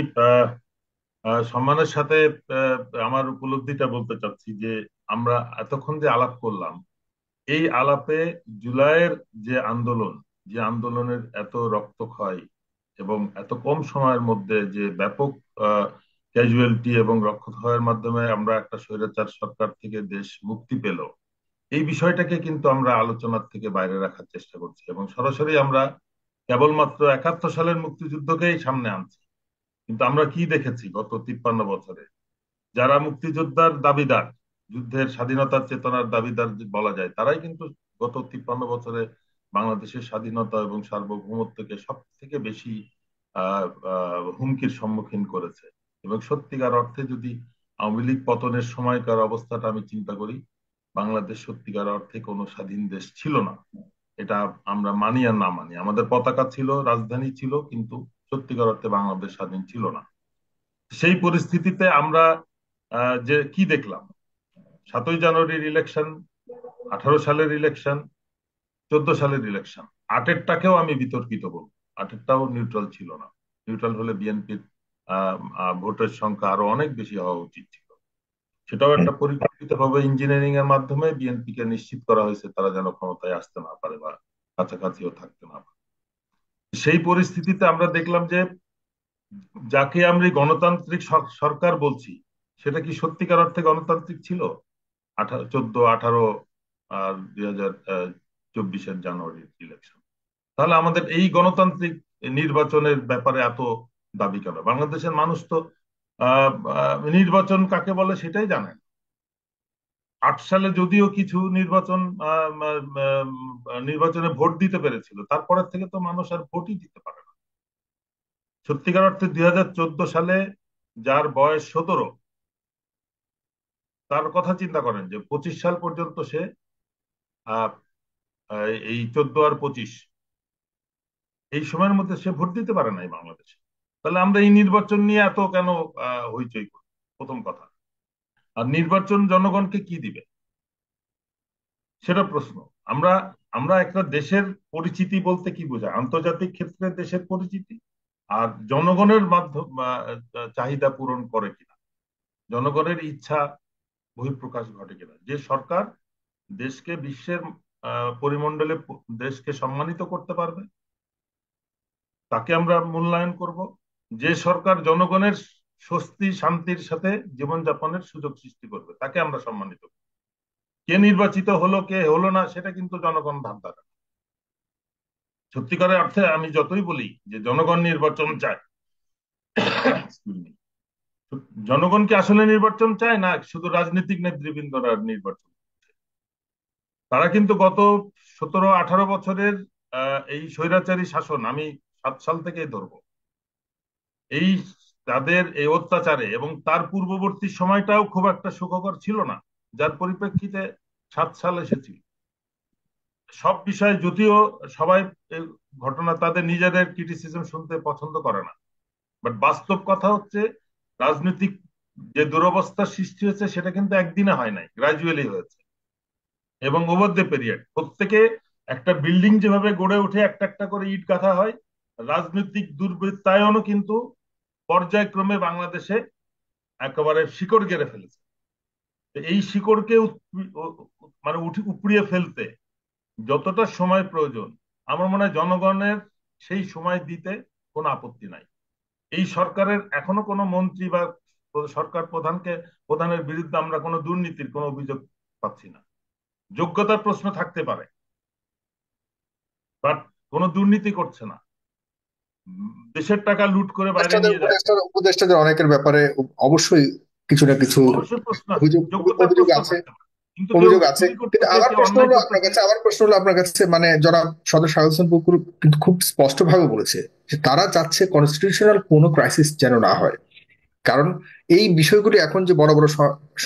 সম্মানের সাথে আহ, আমার উপলব্ধিটা বলতে চাচ্ছি যে আমরা এতক্ষণ যে আলাপ করলাম, এই আলাপে জুলাইয়ের যে আন্দোলন, যে আন্দোলনের এত রক্তক্ষয় এবং এত কম সময়ের মধ্যে যে ব্যাপক ক্যাজুয়ালিটি এবং রক্তক্ষয়ের মাধ্যমে আমরা একটা স্বৈরাচার সরকার থেকে দেশ মুক্তি পেল, এই বিষয়টাকে কিন্তু আমরা আলোচনার থেকে বাইরে রাখার চেষ্টা করছি এবং সরাসরি আমরা কেবলমাত্র 71 সালের মুক্তিযুদ্ধকেই সামনে আনছি। কিন্তু আমরা কি দেখেছি গত 53 বছরে? যারা মুক্তিযোদ্ধার দাবিদার, যুদ্ধের স্বাধীনতার চেতনার দাবিদার বলা যায়, তারাই কিন্তু গত 53 বছরে বাংলাদেশের স্বাধীনতা এবং সার্বভৌমত্বকে সব থেকে বেশি হুমকির সম্মুখীন করেছে। এবং সত্যিকার অর্থে যদি আওয়ামী লীগ পতনের সময়কার অবস্থাটা আমি চিন্তা করি, বাংলাদেশ সত্যিকার অর্থে কোনো স্বাধীন দেশ ছিল না। এটা আমরা মানি আর না মানি, আমাদের পতাকা ছিল, রাজধানী ছিল, কিন্তু সত্যিকার অর্থে বাংলাদেশ স্বাধীন ছিল না। সেই পরিস্থিতিতে আমরা যে কি দেখলাম, 7ই জানুয়ারির ইলেকশন, 18 সালের ইলেকশন, 14 সালের ইলেকশন, 8-এরটাকেও আমি বিতর্কিত বলবো। 8-এরটাও নিউট্রাল ছিল না। নিউট্রাল হলে বিএনপির ভোটের সংখ্যা আরো অনেক বেশি হওয়া উচিত ছিল। সেটাও একটা পরিকল্পিতভাবে ইঞ্জিনিয়ারিং এর মাধ্যমে বিএনপি কে নিশ্চিত করা হয়েছে তারা যেন ক্ষমতায় আসতে না পারে বা কাছাকাছিও থাকতে না পারে। সেই পরিস্থিতিতে আমরা দেখলাম যে যাকে আমরা গণতান্ত্রিক সরকার বলছি, সেটা কি সত্যিকার অর্থে গণতান্ত্রিক ছিল? 14, 18 আর 2024-এর জানুয়ারির ইলেকশন। তাহলে আমাদের এই গণতান্ত্রিক নির্বাচনের ব্যাপারে এত দাবি কেন? বাংলাদেশের মানুষ তো নির্বাচন কাকে বলে সেটাই জানেন। 8 সালে যদিও কিছু নির্বাচনে ভোট দিতে পেরেছিল, তারপরের থেকে তো মানুষ আর ভোটই দিতে পারে না। সত্যিকার অর্থে 2014 সালে যার বয়স 17, তার কথা চিন্তা করেন যে 25 সাল পর্যন্ত সে আহ, এই 14 আর 25 এই সময়ের মধ্যে সে ভোট দিতে পারে নাই বাংলাদেশে। তাহলে আমরা এই নির্বাচন নিয়ে এত কেন হইচই করি? প্রথম কথা। আর নির্বাচন জনগণকে কি দিবে সেটা প্রশ্ন। আমরা আমরা একটা দেশের পরিচিতি বলতে কি বোঝায়? আন্তর্জাতিক ক্ষেত্রে দেশের পরিচিতি, আর জনগণের মাধ্যম চাহিদা পূরণ করে কিনা, জনগণের ইচ্ছা বহিঃপ্রকাশ ঘটে কিনা। যে সরকার দেশকে বিশ্বের পরিমণ্ডলে দেশকে সম্মানিত করতে পারবে, তাকে আমরা মূল্যায়ন করব। যে সরকার জনগণের স্বস্তি শান্তির সাথে জীবনযাপনের সুযোগ সৃষ্টি করবে, তাকে আমরা সম্মানিত করব। কে নির্বাচিত হলো কে হলো না সেটা কিন্তু জনগণ ভাববে না। সত্যিকারের অর্থে আমি যতই বলি যে জনগণ নির্বাচন চায়, excuse me, জনগণ কি আসলে নির্বাচন চায় না শুধু রাজনৈতিক নেতৃবৃন্দরা নির্বাচন? তারা কিন্তু গত 17-18 বছরের এই স্বৈরাচারী শাসন, আমি 7 সাল থেকেই ধরবো, এই তাদের এই অত্যাচারে এবং তার পূর্ববর্তী সময়টাও খুব একটা সুখকর ছিল না, যার পরিপ্রেক্ষিতে 7 সাল এসেছিল। সব বিষয়ে যদিও সবাই এই ঘটনা তাদের নিজেদের ক্রিটিসিজম শুনতে পছন্দ করে না, বাট বাস্তব কথা হচ্ছে রাজনৈতিক যে দুরবস্থার সৃষ্টি হয়েছে সেটা কিন্তু একদিনে হয় নাই, গ্রাজুয়ালি হয়েছে। এবং ওভার দ্য পিরিয়ড প্রত্যেকে একটা বিল্ডিং যেভাবে গড়ে উঠে একটা একটা করে ইট গাঁথা হয়, রাজনৈতিক দুর্বৃত্তায়নও কিন্তু পর্যায়ক্রমে বাংলাদেশে একেবারে শিকড় গেড়ে ফেলেছে। এই শিকড়কে মানে উপড়িয়ে ফেলতে যতটা সময় প্রয়োজন, আমার মনে হয় জনগণের সেই সময় দিতে কোনো আপত্তি নাই। এই সরকারের এখনো কোনো মন্ত্রী বা সরকার প্রধানের বিরুদ্ধে আমরা কোনো দুর্নীতির কোনো অভিযোগ পাচ্ছি না। যোগ্যতার প্রশ্ন থাকতে পারে, বাট কোনো দুর্নীতি করছে না, দেশের টাকা লুট করে বাইরে উপদেষ্টাদের নিয়ে যাচ্ছে। উপদেষ্টাদের উপদেষ্টাদের অনেকের ব্যাপারে অবশ্যই কিছু না কিছু অবশ্যই প্রশ্ন আছে, অভিযোগ যোগ্যতার অভিযোগ প্রশ্ন আছে থাকতে পারে, কিন্তু কেউ অভিযোগ আছে চুরি কিন্তু করতেছে, কেউ অন্যায় করতেছে। আমার প্রশ্ন হলো আপনার কাছে, মানে জনাব সদস্য সাহেব হোসেন বকুল কিন্তু খুব স্পষ্ট ভাবে বলেছে যে তারা চাচ্ছে কনস্টিটিউশনাল কোনো ক্রাইসিস যেন না হয়। কারণ এই বিষয়গুলি এখন যে বড় বড়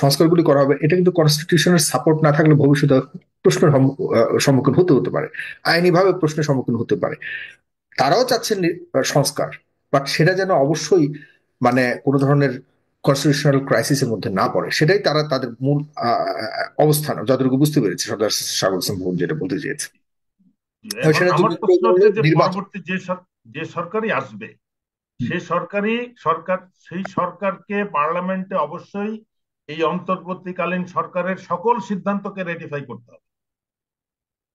সংস্কারগুলি করা হবে, এটা কিন্তু কনস্টিটিউশনের সাপোর্ট না থাকলে ভবিষ্যতে প্রশ্নের সম্মুখীন হতে পারে, আইনিভাবে প্রশ্নের সম্মুখীন হতে পারে। তারাও চাচ্ছেন সংস্কার, বাট সেটা যেন অবশ্যই মানে কোনো ধরনের কনস্টিটিউশনাল ক্রাইসিসের মধ্যে না পড়ে, সেটাই তারা তাদের মূল অবস্থান যতটুকু বুঝতে পেরেছে সর্দার সাগর হোসেন ভুল যেটা বলতে চেয়েছে। এবং এখন সেটার জন্য আমার প্রশ্ন প্রয়োজন হলো হচ্ছে যে নির্বাচন। পরবর্তী যে সরকারই আসবে, সে সরকার সেই সরকারকে পার্লামেন্টে অবশ্যই এই অন্তর্বর্তীকালীন সরকারের সকল সিদ্ধান্তকে রেটিফাই করতে হবে।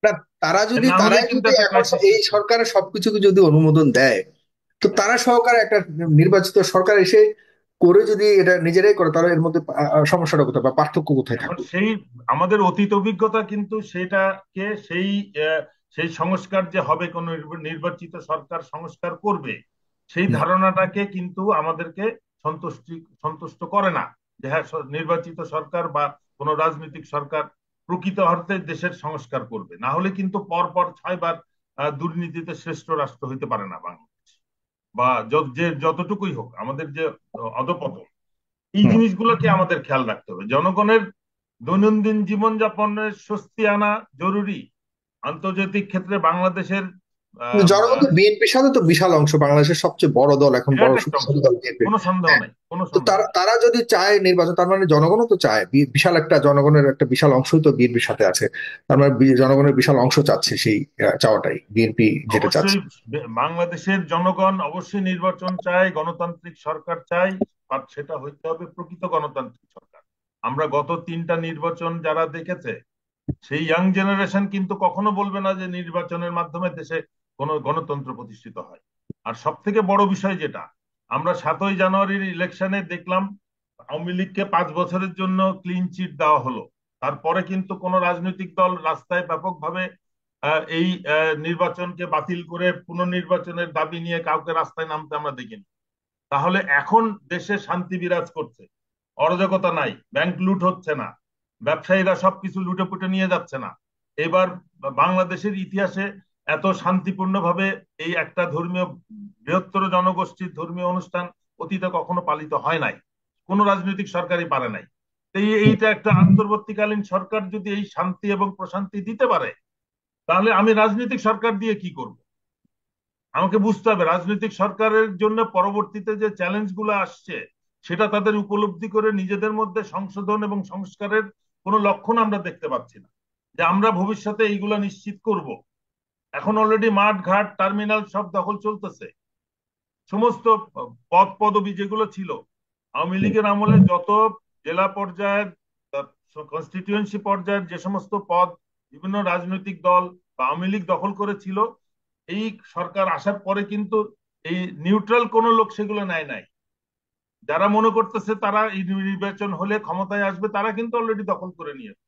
না, না হলে তারাই কিন্তু যদি একটা এখন ক্রাইসিস এই সৃষ্টি হবে। সরকারের সবকিছুকে যদি অনুমোদন দেয়, তো হ্যাঁ, তারা সহকারে একটা নির্বাচিত সরকার এসে করে যদি এটা নিজেরাই করে, তাহলে এর মধ্যে সমস্যাটা কোথায় বা পার্থক্য কোথায় এখন থাকবে? সেই আমাদের অতীত অভিজ্ঞতা কিন্তু সেটাকে সেই সংস্কার যে হবে, কোন নির্বাচিত সরকার সংস্কার করবে, সেই হুম। ধারণাটাকে কিন্তু আমাদেরকে সন্তুষ্ট করে না। যে হ্যাঁ, নির্বাচিত সরকার বা কোন রাজনৈতিক সরকার প্রকৃত অর্থে দেশের সংস্কার করবে, না হলে কিন্তু পর পর 6 বার দুর্নীতিতে শ্রেষ্ঠ রাষ্ট্র হইতে পারে না বাংলাদেশ, বা যে যতটুকুই হোক আমাদের যে অধপতন, এই হুম। জিনিসগুলোকে আমাদের খেয়াল রাখতে হবে। জনগণের দৈনন্দিন জীবনযাপনের স্বস্তি আনা জরুরি। আন্তর্জাতিক ক্ষেত্রে বাংলাদেশের কিন্তু জনগণ তো বিএনপির সাথে তো বিশাল অংশ, বাংলাদেশের সবচেয়ে বড় দল, এখন বিরাট বড় একটা অংশ, শক্তিশালী দল বিএনপি। কোনো সন্দেহ হ্যাঁ, নেই, কোনো তো সন্দেহ তারা নেই। তারা যদি চায় নির্বাচন, তার মানে জনগণও তো চায়, বিশাল একটা জনগণের একটা বিশাল অংশই তো বিএনপির সাথে আছে। তার মানে জনগণের বিশাল অংশ চাচ্ছে সেই চাওয়াটাই বিএনপি যেটা চাচ্ছে। অবশ্যই বাংলাদেশের জনগণ অবশ্যই নির্বাচন চায়, গণতান্ত্রিক সরকার চায়, বাট সেটা হইতে হবে প্রকৃত গণতান্ত্রিক সরকার। আমরা গত 3টা নির্বাচন যারা দেখেছে, সেই ইয়াং জেনারেশন কিন্তু কখনো বলবে না যে নির্বাচনের মাধ্যমে দেশে কোনো গণতন্ত্র প্রতিষ্ঠিত হয়। আর সব থেকে বড় বিষয় যেটা, আমরা 7ই জানুয়ারির ইলেকশনে দেখলাম আওয়ামী লীগকে 5 বছরের জন্য ক্লিন চিট দেওয়া হলো। তারপরে কিন্তু কোন রাজনৈতিক দল রাস্তায় ব্যাপকভাবে এই নির্বাচনকে বাতিল করে পুনর্নির্বাচনের দাবি নিয়ে কাউকে রাস্তায় নামতে আমরা দেখিনি। তাহলে এখন দেশে শান্তি বিরাজ করছে, অরাজকতা নাই, ব্যাংক লুট হচ্ছে না, ব্যবসায়ীরা সবকিছু লুটে পুটে নিয়ে যাচ্ছে না। এবার বাংলাদেশের ইতিহাসে এত শান্তিপূর্ণভাবে এই একটা ধর্মীয়, বৃহত্তর জনগোষ্ঠীর ধর্মীয় অনুষ্ঠান অতীতে কখনো পালিত হয় নাই, কোন রাজনৈতিক সরকারই পারে নাই। এইটা একটা অন্তর্বর্তীকালীন সরকার যদি এই শান্তি এবং প্রশান্তি দিতে পারে, তাহলে আমি রাজনৈতিক সরকার দিয়ে কি করব? আমাকে বুঝতে হবে রাজনৈতিক সরকারের জন্য পরবর্তীতে যে চ্যালেঞ্জ গুলো আসছে, সেটা তাদের উপলব্ধি করে নিজেদের মধ্যে সংশোধন এবং সংস্কারের কোনো লক্ষণ আমরা দেখতে পাচ্ছি না, যে আমরা ভবিষ্যতে এইগুলা নিশ্চিত করব। এখন অলরেডি মাঠ ঘাট টার্মিনাল সব দখল চলতেছে। সমস্ত পদ পদবি যেগুলো ছিল আওয়ামী লীগের আমলে, যত জেলা পর্যায়ের, কনস্টিটিউয়েন্সি পর্যায়ের যে সমস্ত পদ বিভিন্ন রাজনৈতিক দল বা আওয়ামী লীগ দখল করেছিল, এই সরকার আসার পরে কিন্তু এই নিউট্রাল কোন লোক সেগুলো নেয় নাই। যারা মনে করতেছে তারা এই নির্বাচন হলে ক্ষমতায় আসবে, তারা কিন্তু অলরেডি দখল করে নিয়েছে।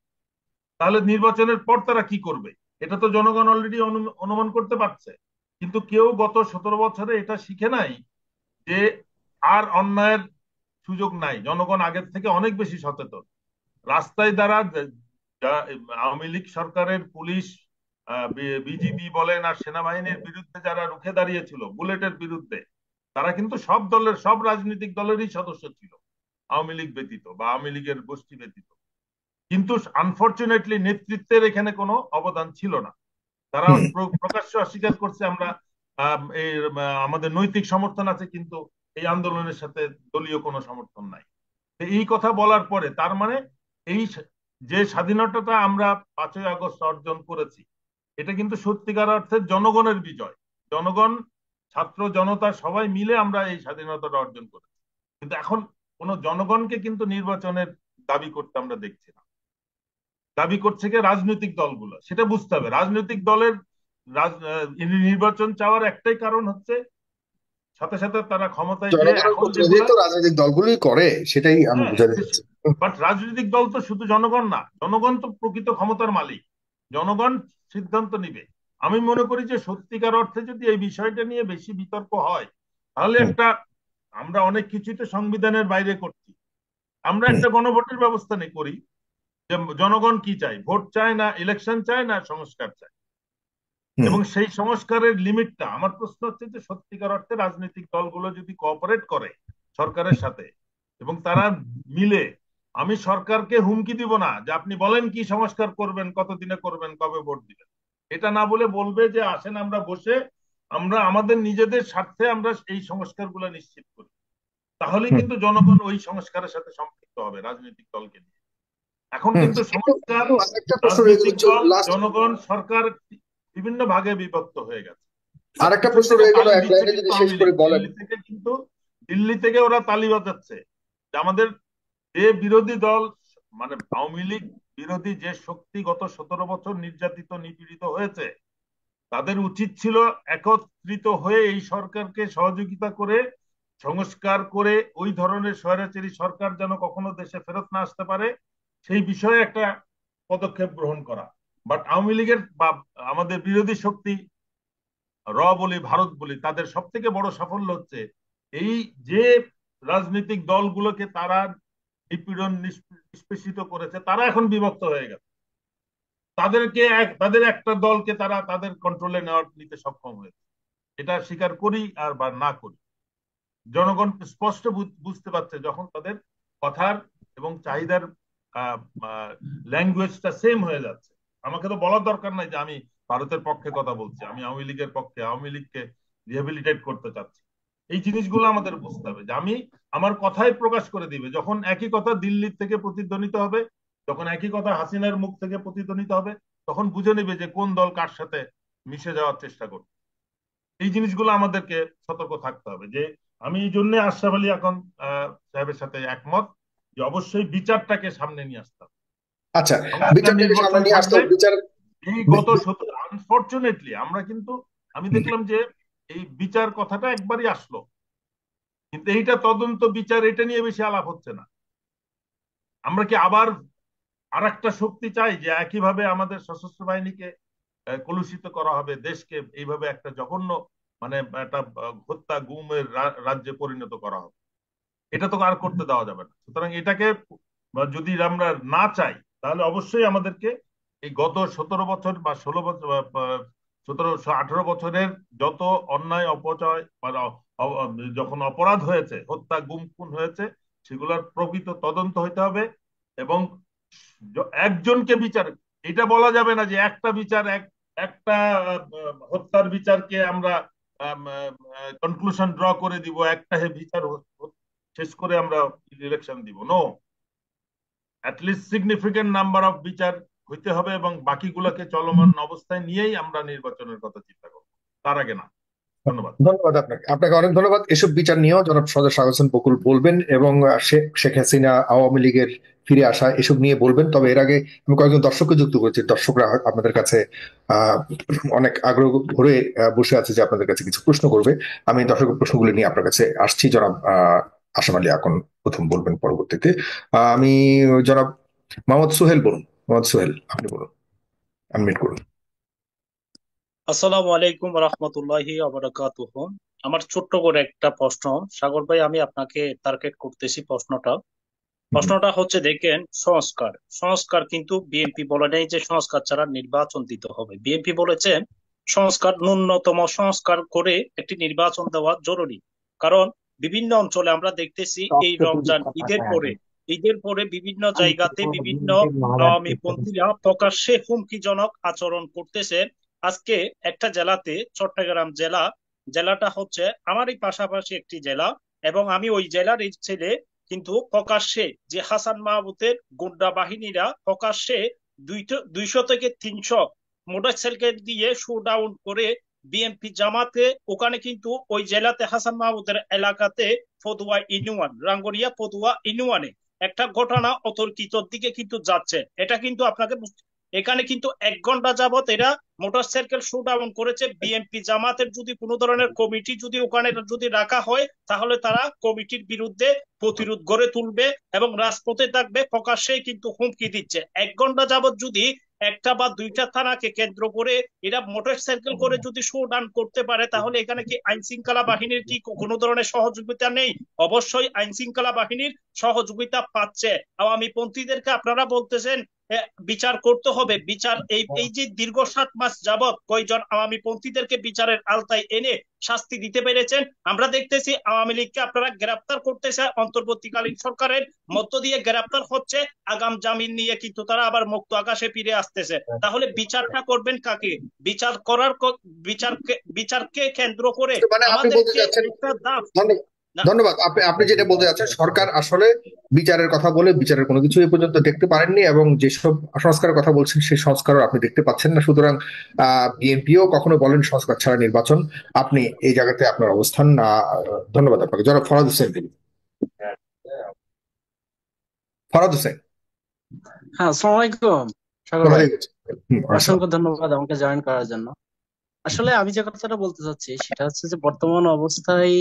তাহলে নির্বাচনের পর তারা কি করবে, এটা তো জনগণ অলরেডি অনুমান করতে পারছে। কিন্তু কেউ গত 17 বছরে এটা শিখে নাই যে আর অন্যায়ের সুযোগ নাই। জনগণ আগের থেকে অনেক বেশি সচেতন। রাস্তায় দ্বারা আওয়ামী লীগ সরকারের পুলিশ, বিজিবি বলেন আর সেনাবাহিনীর বিরুদ্ধে যারা রুখে দাঁড়িয়েছিল বুলেটের বিরুদ্ধে, তারা কিন্তু সব দলের, সব রাজনৈতিক দলেরই সদস্য ছিল, আওয়ামী লীগ ব্যতীত বা আওয়ামী লীগের গোষ্ঠী ব্যতীত। কিন্তু আনফরচুনেটলি নেতৃত্বের এখানে কোনো অবদান ছিল না। তারা হুম প্রকাশ্যে অস্বীকার করছে আমরা আমাদের নৈতিক সমর্থন আছে, কিন্তু এই আন্দোলনের সাথে দলীয় কোনো সমর্থন নাই। এই কথা বলার পরে তার মানে এই যে স্বাধীনতাটা আমরা 5ই আগস্ট অর্জন করেছি, এটা কিন্তু সত্যিকার অর্থে জনগণের বিজয়। জনগণ, ছাত্র জনতা সবাই মিলে আমরা এই স্বাধীনতাটা অর্জন করেছি। কিন্তু এখন কোন জনগণকে কিন্তু নির্বাচনের দাবি করতে আমরা দেখছি না। দাবি করছে কি রাজনৈতিক দলগুলো, সেটা বুঝতে হবে। রাজনৈতিক দলের নির্বাচন চাওয়ার একটাই কারণ হচ্ছে সাথে সাথে তারা ক্ষমতায় যে জনগণের এখন প্রতিনিধি যেগুলা, তো রাজনৈতিক দলগুলোই করে, সেটাই আমি হ্যাঁ, বোঝাতে চাচ্ছি। বাট রাজনৈতিক দল তো শুধু জনগণ না, জনগণ তো প্রকৃত ক্ষমতার মালিক। জনগণ সিদ্ধান্ত নিবে। আমি মনে করি যে সত্যিকার অর্থে যদি এই বিষয়টা নিয়ে বেশি বিতর্ক হয়, তাহলে হুম একটা, আমরা অনেক কিছুই তো সংবিধানের বাইরে করছি। আমরা হুম একটা গণভোটের ব্যবস্থা নিয়ে করি যে জনগণ কি চায়, ভোট চায় না ইলেকশন চায় না সংস্কার চায়, হুম এবং সেই সংস্কারের লিমিটটা, আমার প্রশ্ন হচ্ছে যে সত্যিকার অর্থে রাজনৈতিক দলগুলো যদি কোঅপারেট করে সরকারের সাথে এবং তারা মিলে, আমি সরকারকে হুমকি দিব না যে আপনি বলেন কি সংস্কার করবেন, কতদিনে করবেন, কবে ভোট দিবেন, এটা না বলে বলবে যে আসেন আমরা বসে আমরা আমাদের নিজেদের স্বার্থে আমরা এই সংস্কারগুলো নিশ্চিত করি, তাহলে হুম কিন্তু জনগণ ওই সংস্কারের সাথে সম্পৃক্ত হবে রাজনৈতিক দলকে নিয়ে। এখন হুম কিন্তু সংস্কার, আরেকটা প্রশ্ন রয়ে গেল, রাজনৈতিক দল, লাস্ট জনগণ, সরকার বিভিন্ন ভাগে বিভক্ত হয়ে গেছে। আরেকটা পিছন প্রশ্ন থেকে রয়ে গেল, তালি এক দিচ্ছে লাইনে যদি কিন্তু শেষ আওয়ামী করে লীগ, বলেন। দিল্লি থেকে কিন্তু, দিল্লি থেকে ওরা তালি বাজাচ্ছে যে আমাদের যে বিরোধী দল, মানে আওয়ামী লীগ বিরোধী যে শক্তি গত 17 বছর নির্যাতিত নিপীড়িত হয়েছে, তাদের উচিত ছিল একত্রিত হয়ে এই সরকারকে সহযোগিতা করে সংস্কার করে ওই ধরনের স্বৈরাচারী সরকার যেন কখনো দেশে ফেরত না আসতে পারে, সেই বিষয়ে একটা পদক্ষেপ গ্রহণ করা। বাট আওয়ামী লীগের বা আমাদের বিরোধী শক্তি বলি, ভারত বলি, তাদের সব থেকে বড় সাফল্য হচ্ছে এই যে রাজনৈতিক দলগুলোকে তারা নিপীড়ন নিষ্পেষিত করেছে, তারা এখন বিভক্ত হয়ে গেছে। তাদের একটা দলকে তারা তাদের কন্ট্রোলে নিতে সক্ষম হয়েছে। এটা স্বীকার করি আর বা না করি, জনগণ স্পষ্ট বুঝতে পারছে যখন তাদের কথার এবং চাহিদার ল্যাঙ্গুয়েজটা সেম হয়ে যাচ্ছে। আমাকে তো বলার দরকার নাই যে আমি ভারতের পক্ষে কথা বলছি, আমি আওয়ামী লীগের পক্ষে, আওয়ামী লীগকে রিহেবিলিটেট করতে চাচ্ছি। এই জিনিসগুলো আমাদের বুঝতে হবে যে আমি আমার কথাই প্রকাশ করে দিবে যখন একই কথা দিল্লির থেকে প্রতিধ্বনিত হবে, যখন একই কথা হাসিনার মুখ থেকে প্রতিধ্বনিত হবে, তখন বুঝে নেবে যে কোন দল কার সাথে মিশে যাওয়ার চেষ্টা করছে। এই জিনিসগুলো আমাদেরকে সতর্ক থাকতে হবে। যে আমি এই জন্য আশরাফ আলী এখন সাহেবের সাথে একমত যে অবশ্যই বিচারটাকে সামনে নিয়ে আসতে হবে। আচ্ছা, সংস্কার বিচারটাকে সামনে নির্বাচন নিয়ে আসতে থাকলে হবে। বিচার এই গত আনফরচুনেটলি আমরা কিন্তু, আমি দেখলাম যে এই বিচার কথাটা একবারই আসলো, কিন্তু এইটা তদন্ত বিচার এটা নিয়ে বেশি আলাপ হচ্ছে না। আমরা কি আবার আর একটা শক্তি চাই যে একইভাবে আমাদের সশস্ত্র বাহিনীকে কলুষিত করা হবে, দেশকে এইভাবে একটা জঘন্য, মানে একটা হত্যা গুমের রাজ্যে পরিণত করা হবে? এটা তো আর করতে দেওয়া যাবে না। সুতরাং এটাকে যদি আমরা না চাই, তাহলে অবশ্যই আমাদেরকে এই গত 17 বছর বা 16 বছর 17-18 বছরের যত অন্যায় অপচয় মানে যখন অপরাধ হয়েছে, হত্যা গুম খুন হয়েছে, সেগুলোর প্রকৃত তদন্ত হইতে হবে। এবং একজনকে বিচার, এটা বলা যাবে না যে একটা বিচার, একটা হত্যার বিচারকে আমরা কনক্লুশন ড্র করে দিব, একটা বিচার শেষ করে আমরা ইলেকশন দিব। No, at least significant number of বিচার হইতে হবে এবং বাকিগুলোকে চলমান অবস্থায় নিয়েই আমরা নির্বাচনের কথা চিন্তা করব, তার আগে না। ধন্যবাদ। ধন্যবাদ আপনাকে, আপনাকে অনেক ধন্যবাদ। এসব বিচার নিয়েও জনাব সদর শাহ হোসেন বকুল বলবেন এবং শেখ হাসিনা আওয়ামী লীগের ফিরে আসা এসব নিয়ে বলবেন। তবে এর আগে আমি কয়েকজন দর্শককে যুক্ত করেছি। দর্শকরা আপনাদের কাছে আহ অনেক আগ্রহ ভরে বসে আছে যে আপনাদের কাছে কিছু প্রশ্ন করবে। আমি দর্শকের প্রশ্নগুলি নিয়ে আপনার কাছে আসছি। জনাব আসাম আলী এখন প্রথম বলবেন, পরবর্তীতে আমি জনাব মোহাম্মদ সোহেল বলুন। মোহাম্মদ সোহেল, আপনি বলুন, আনমিউট করুন। আসসালামু আলাইকুম রহমতুল্লাহি আবরাকাতুহু। আমার ছোট্ট করে একটা প্রশ্ন, সাগর ভাই, আমি আপনাকে টার্গেট করতেছি প্রশ্নটা। হুম, প্রশ্নটা হচ্ছে, দেখেন, সংস্কার সংস্কার কিন্তু বিএনপি বলে নাই যে সংস্কার ছাড়া নির্বাচন দিতে হবে। বিএনপি বলেছে সংস্কার, ন্যূনতম সংস্কার করে একটি নির্বাচন দেওয়া জরুরি। কারণ বিভিন্ন অঞ্চলে আমরা দেখতেছি এই রমজান ঈদের পরে বিভিন্ন জায়গাতে বিভিন্ন আওয়ামী পন্থীরা প্রকাশ্যে হুমকিজনক আচরণ করতেছে। আজকে একটা জেলাতে, চট্টগ্রাম জেলাটা হচ্ছে আমারই পাশাপাশি একটি জেলা, এবং আমি ওই জেলার ছেলে। কিন্তু প্রকাশ্যে যে হাসান মাহমুদের গুন্ডা বাহিনীরা প্রকাশ্যে 200 থেকে 300 মোটরসাইকেল দিয়ে শোডাউন করে বিএনপি জামাতে, ওখানে কিন্তু ওই জেলাতে হাসান মাহমুদের এলাকাতে পদুয়া ইউনিয়ন, রাঙ্গুনিয়া পদুয়া ইউনিয়নে একটা ঘটনা অতর্কিতর দিকে কিন্তু যাচ্ছে। এটা কিন্তু আপনাকে এখানে কিন্তু 1 ঘন্টা যাবত এরা মোটরসাইকেল শোডাউন করেছে। বিএনপি জামাতের যদি কোনো ধরনের কমিটি যদি ওখানে যদি রাখা হয়, তাহলে তারা কমিটির বিরুদ্ধে প্রতিরোধ গড়ে তুলবে এবং রাজপথে থাকবে। প্রকাশ্যেই কিন্তু হুমকি দিচ্ছে। 1 ঘন্টা যাবত যদি একটা বা দুইটা থানাকে কেন্দ্র করে এরা মোটরসাইকেল করে যদি শোডাউন করতে পারে, তাহলে এখানে কি আইন শৃঙ্খলা বাহিনীর কি কোনো ধরনের সহযোগিতা নেই? অবশ্যই আইন শৃঙ্খলা বাহিনীর সহযোগিতা পাচ্ছে। আওয়ামী পন্থীদেরকে আপনারা বলতেছেন বিচার করতে হবে। বিচার, এই যে দীর্ঘ 7 মাস যাবত কয়জন আওয়ামী পন্থীদেরকে বিচারের আওতায় এনে শাস্তি দিতে পেরেছেন? আমরা দেখতেছি আওয়ামী লীগকে আপনারা গ্রেপ্তার করতেছে, অন্তর্বর্তীকালীন সরকারের মধ্য দিয়ে গ্রেপ্তার হচ্ছে, আগাম জামিন নিয়ে কিন্তু তারা আবার মুক্ত আকাশে ফিরে আসতেছে। তাহলে বিচারটা করবেন কাকে? বিচারকে কেন্দ্র করে মানে আপনি বলতে আমাদেরকে চাচ্ছেন, একটা দাব ধন্যবাদ, না। ধন্যবাদ। আপনি আপনি যেটা বলতে চাচ্ছেন, সরকার আসলে বিচারের কথা বলে বিচারের কোনো কিছু এ পর্যন্ত দেখতে পারেননি, এবং যেসব সংস্কারের কথা বলছেন সেই সংস্কারও আপনি দেখতে পাচ্ছেন না। সুতরাং বিএনপিও কখনো বলেন সংস্কার ছাড়া নির্বাচন। আপনি এই জায়গাতে আপনার অবস্থান। ধন্যবাদ আপনাকে। জনাব ফরাদ হোসেন বলুন। ফরাদ হোসেন, হ্যাঁ, আসসালামু আলাইকুম সাগর কথা ভাই। দিয়ে গেছে। আসসালাম। অসংখ্য ধন্যবাদ আমাকে জয়েন করার জন্য। আসলে আমি যে কথাটা বলতে চাচ্ছি সেটা হচ্ছে যে বর্তমান অবস্থায়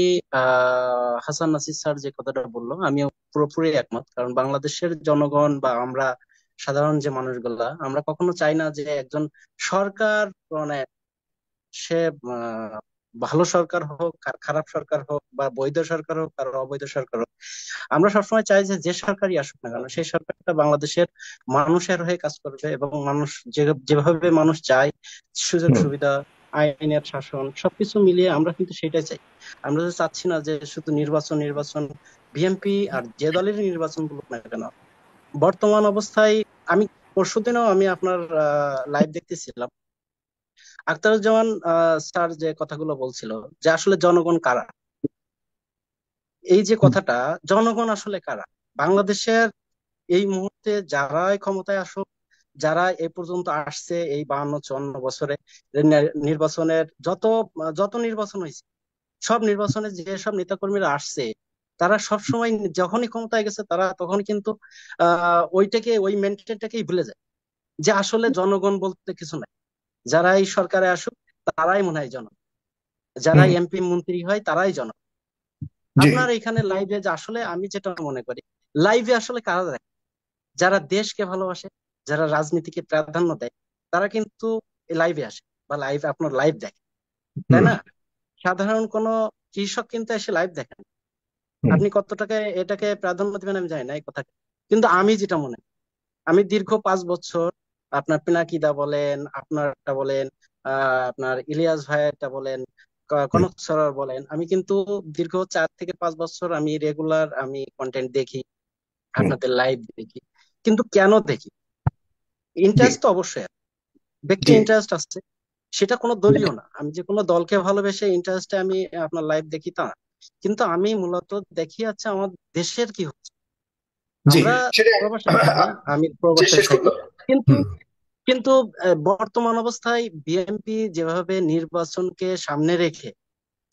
হাসান নাসির স্যার যে কথাটা বললো, আমিও পুরোপুরি একমত। কারণ বাংলাদেশের জনগণ বা আমরা সাধারণ যে মানুষগুলা, আমরা কখনো চাই না যে একজন সরকার, মানে সে ভালো সরকার হোক আর খারাপ সরকার হোক, বা বৈধ সরকার হোক আর অবৈধ সরকার হোক, আমরা সবসময় চাই যে যে সরকারই আসুক না কেন সেই সরকারটা বাংলাদেশের মানুষের হয়ে কাজ করবে, এবং মানুষ যেভাবে মানুষ চায়, সুযোগ হুম, সুবিধা, আইনের শাসন সবকিছু মিলিয়ে আমরা কিন্তু সেটাই চাই। আমরা তো চাচ্ছি না যে শুধু নির্বাচন নির্বাচন, বিএনপি আর যে দলেরই নির্বাচন বলুক না কেন। বর্তমান অবস্থায় আমি পরশুদিনও আমি আপনার লাইভ দেখতেছিলাম, আখতারুজ্জামান স্যার যে কথাগুলো বলছিল যে আসলে জনগণ কারা, এই যে হুম, কথাটা, জনগণ আসলে কারা বাংলাদেশের এই মুহূর্তে যারাই ক্ষমতায় আসুক, যারা এ পর্যন্ত আসছে এই 52-54 বছরে, নির্বাচনের যত যত নির্বাচন হয়েছে, সব নির্বাচনে যেসব নেতাকর্মীরা আসছে, তারা সব সময় যখনই ক্ষমতায় গেছে তারা তখন কিন্তু ওই মেন্টালটাকেই ভুলে যায় যে আসলে জনগণ বলতে কিছু নাই। যারা এই সরকারে আসুক তারাই মনে হয় জনগণ, যারা হুম, এমপি মন্ত্রী হয় তারাই জনগণ। জি, আপনার এখানে লাইভে যে আসলে আমি যেটা মনে করি, লাইভে আসলে কারা দেখে? যারা দেশকে ভালোবাসে, যারা রাজনীতিকে প্রাধান্য দেয়, তারা কিন্তু লাইভে আসে বা আপনার লাইভ দেখে, তাই হুম, না? সাধারণ কোনো কৃষক কিন্তু এসে লাইভ দেখেন। হুম, আপনি কত টাকা এটাকে প্রাধান্য দিবেন আমি জানি না এই কথাকে, কিন্তু আমি যেটা মনে করি, আমি দীর্ঘ 5 বছর আপনার পিনাকিদা বলেন, আপনারটা বলেন, আপনার ইলিয়াস ভাইয়েরটা বলেন, হুম, কনক সরোয়ার বলেন, আমি কিন্তু দীর্ঘ 4 থেকে 5 বছর আমি রেগুলার আমি কন্টেন্ট দেখি, হুম, আপনাদের লাইভ দেখি। কিন্তু কেন দেখি? জি, ইন্টারেস্ট তো অবশ্যই আছে, ব্যক্তি জি, ইন্টারেস্ট আছে, সেটা কোনো দলীয় না। আমি যে কোনো দলকে ভালোবেসে ইন্টারেস্টে আমি আপনার লাইভ দেখি তা না। কিন্তু আমি মূলত দেখি হচ্ছে আমার দেশের কি হচ্ছে। জি, আমরা সেটা প্রবাসে থাকি, আমি প্রবাসে শেষ করতে থাকি, হবে। কিন্তু হুম, কিন্তু বর্তমান অবস্থায় বিএনপি যেভাবে নির্বাচনকে সামনে রেখে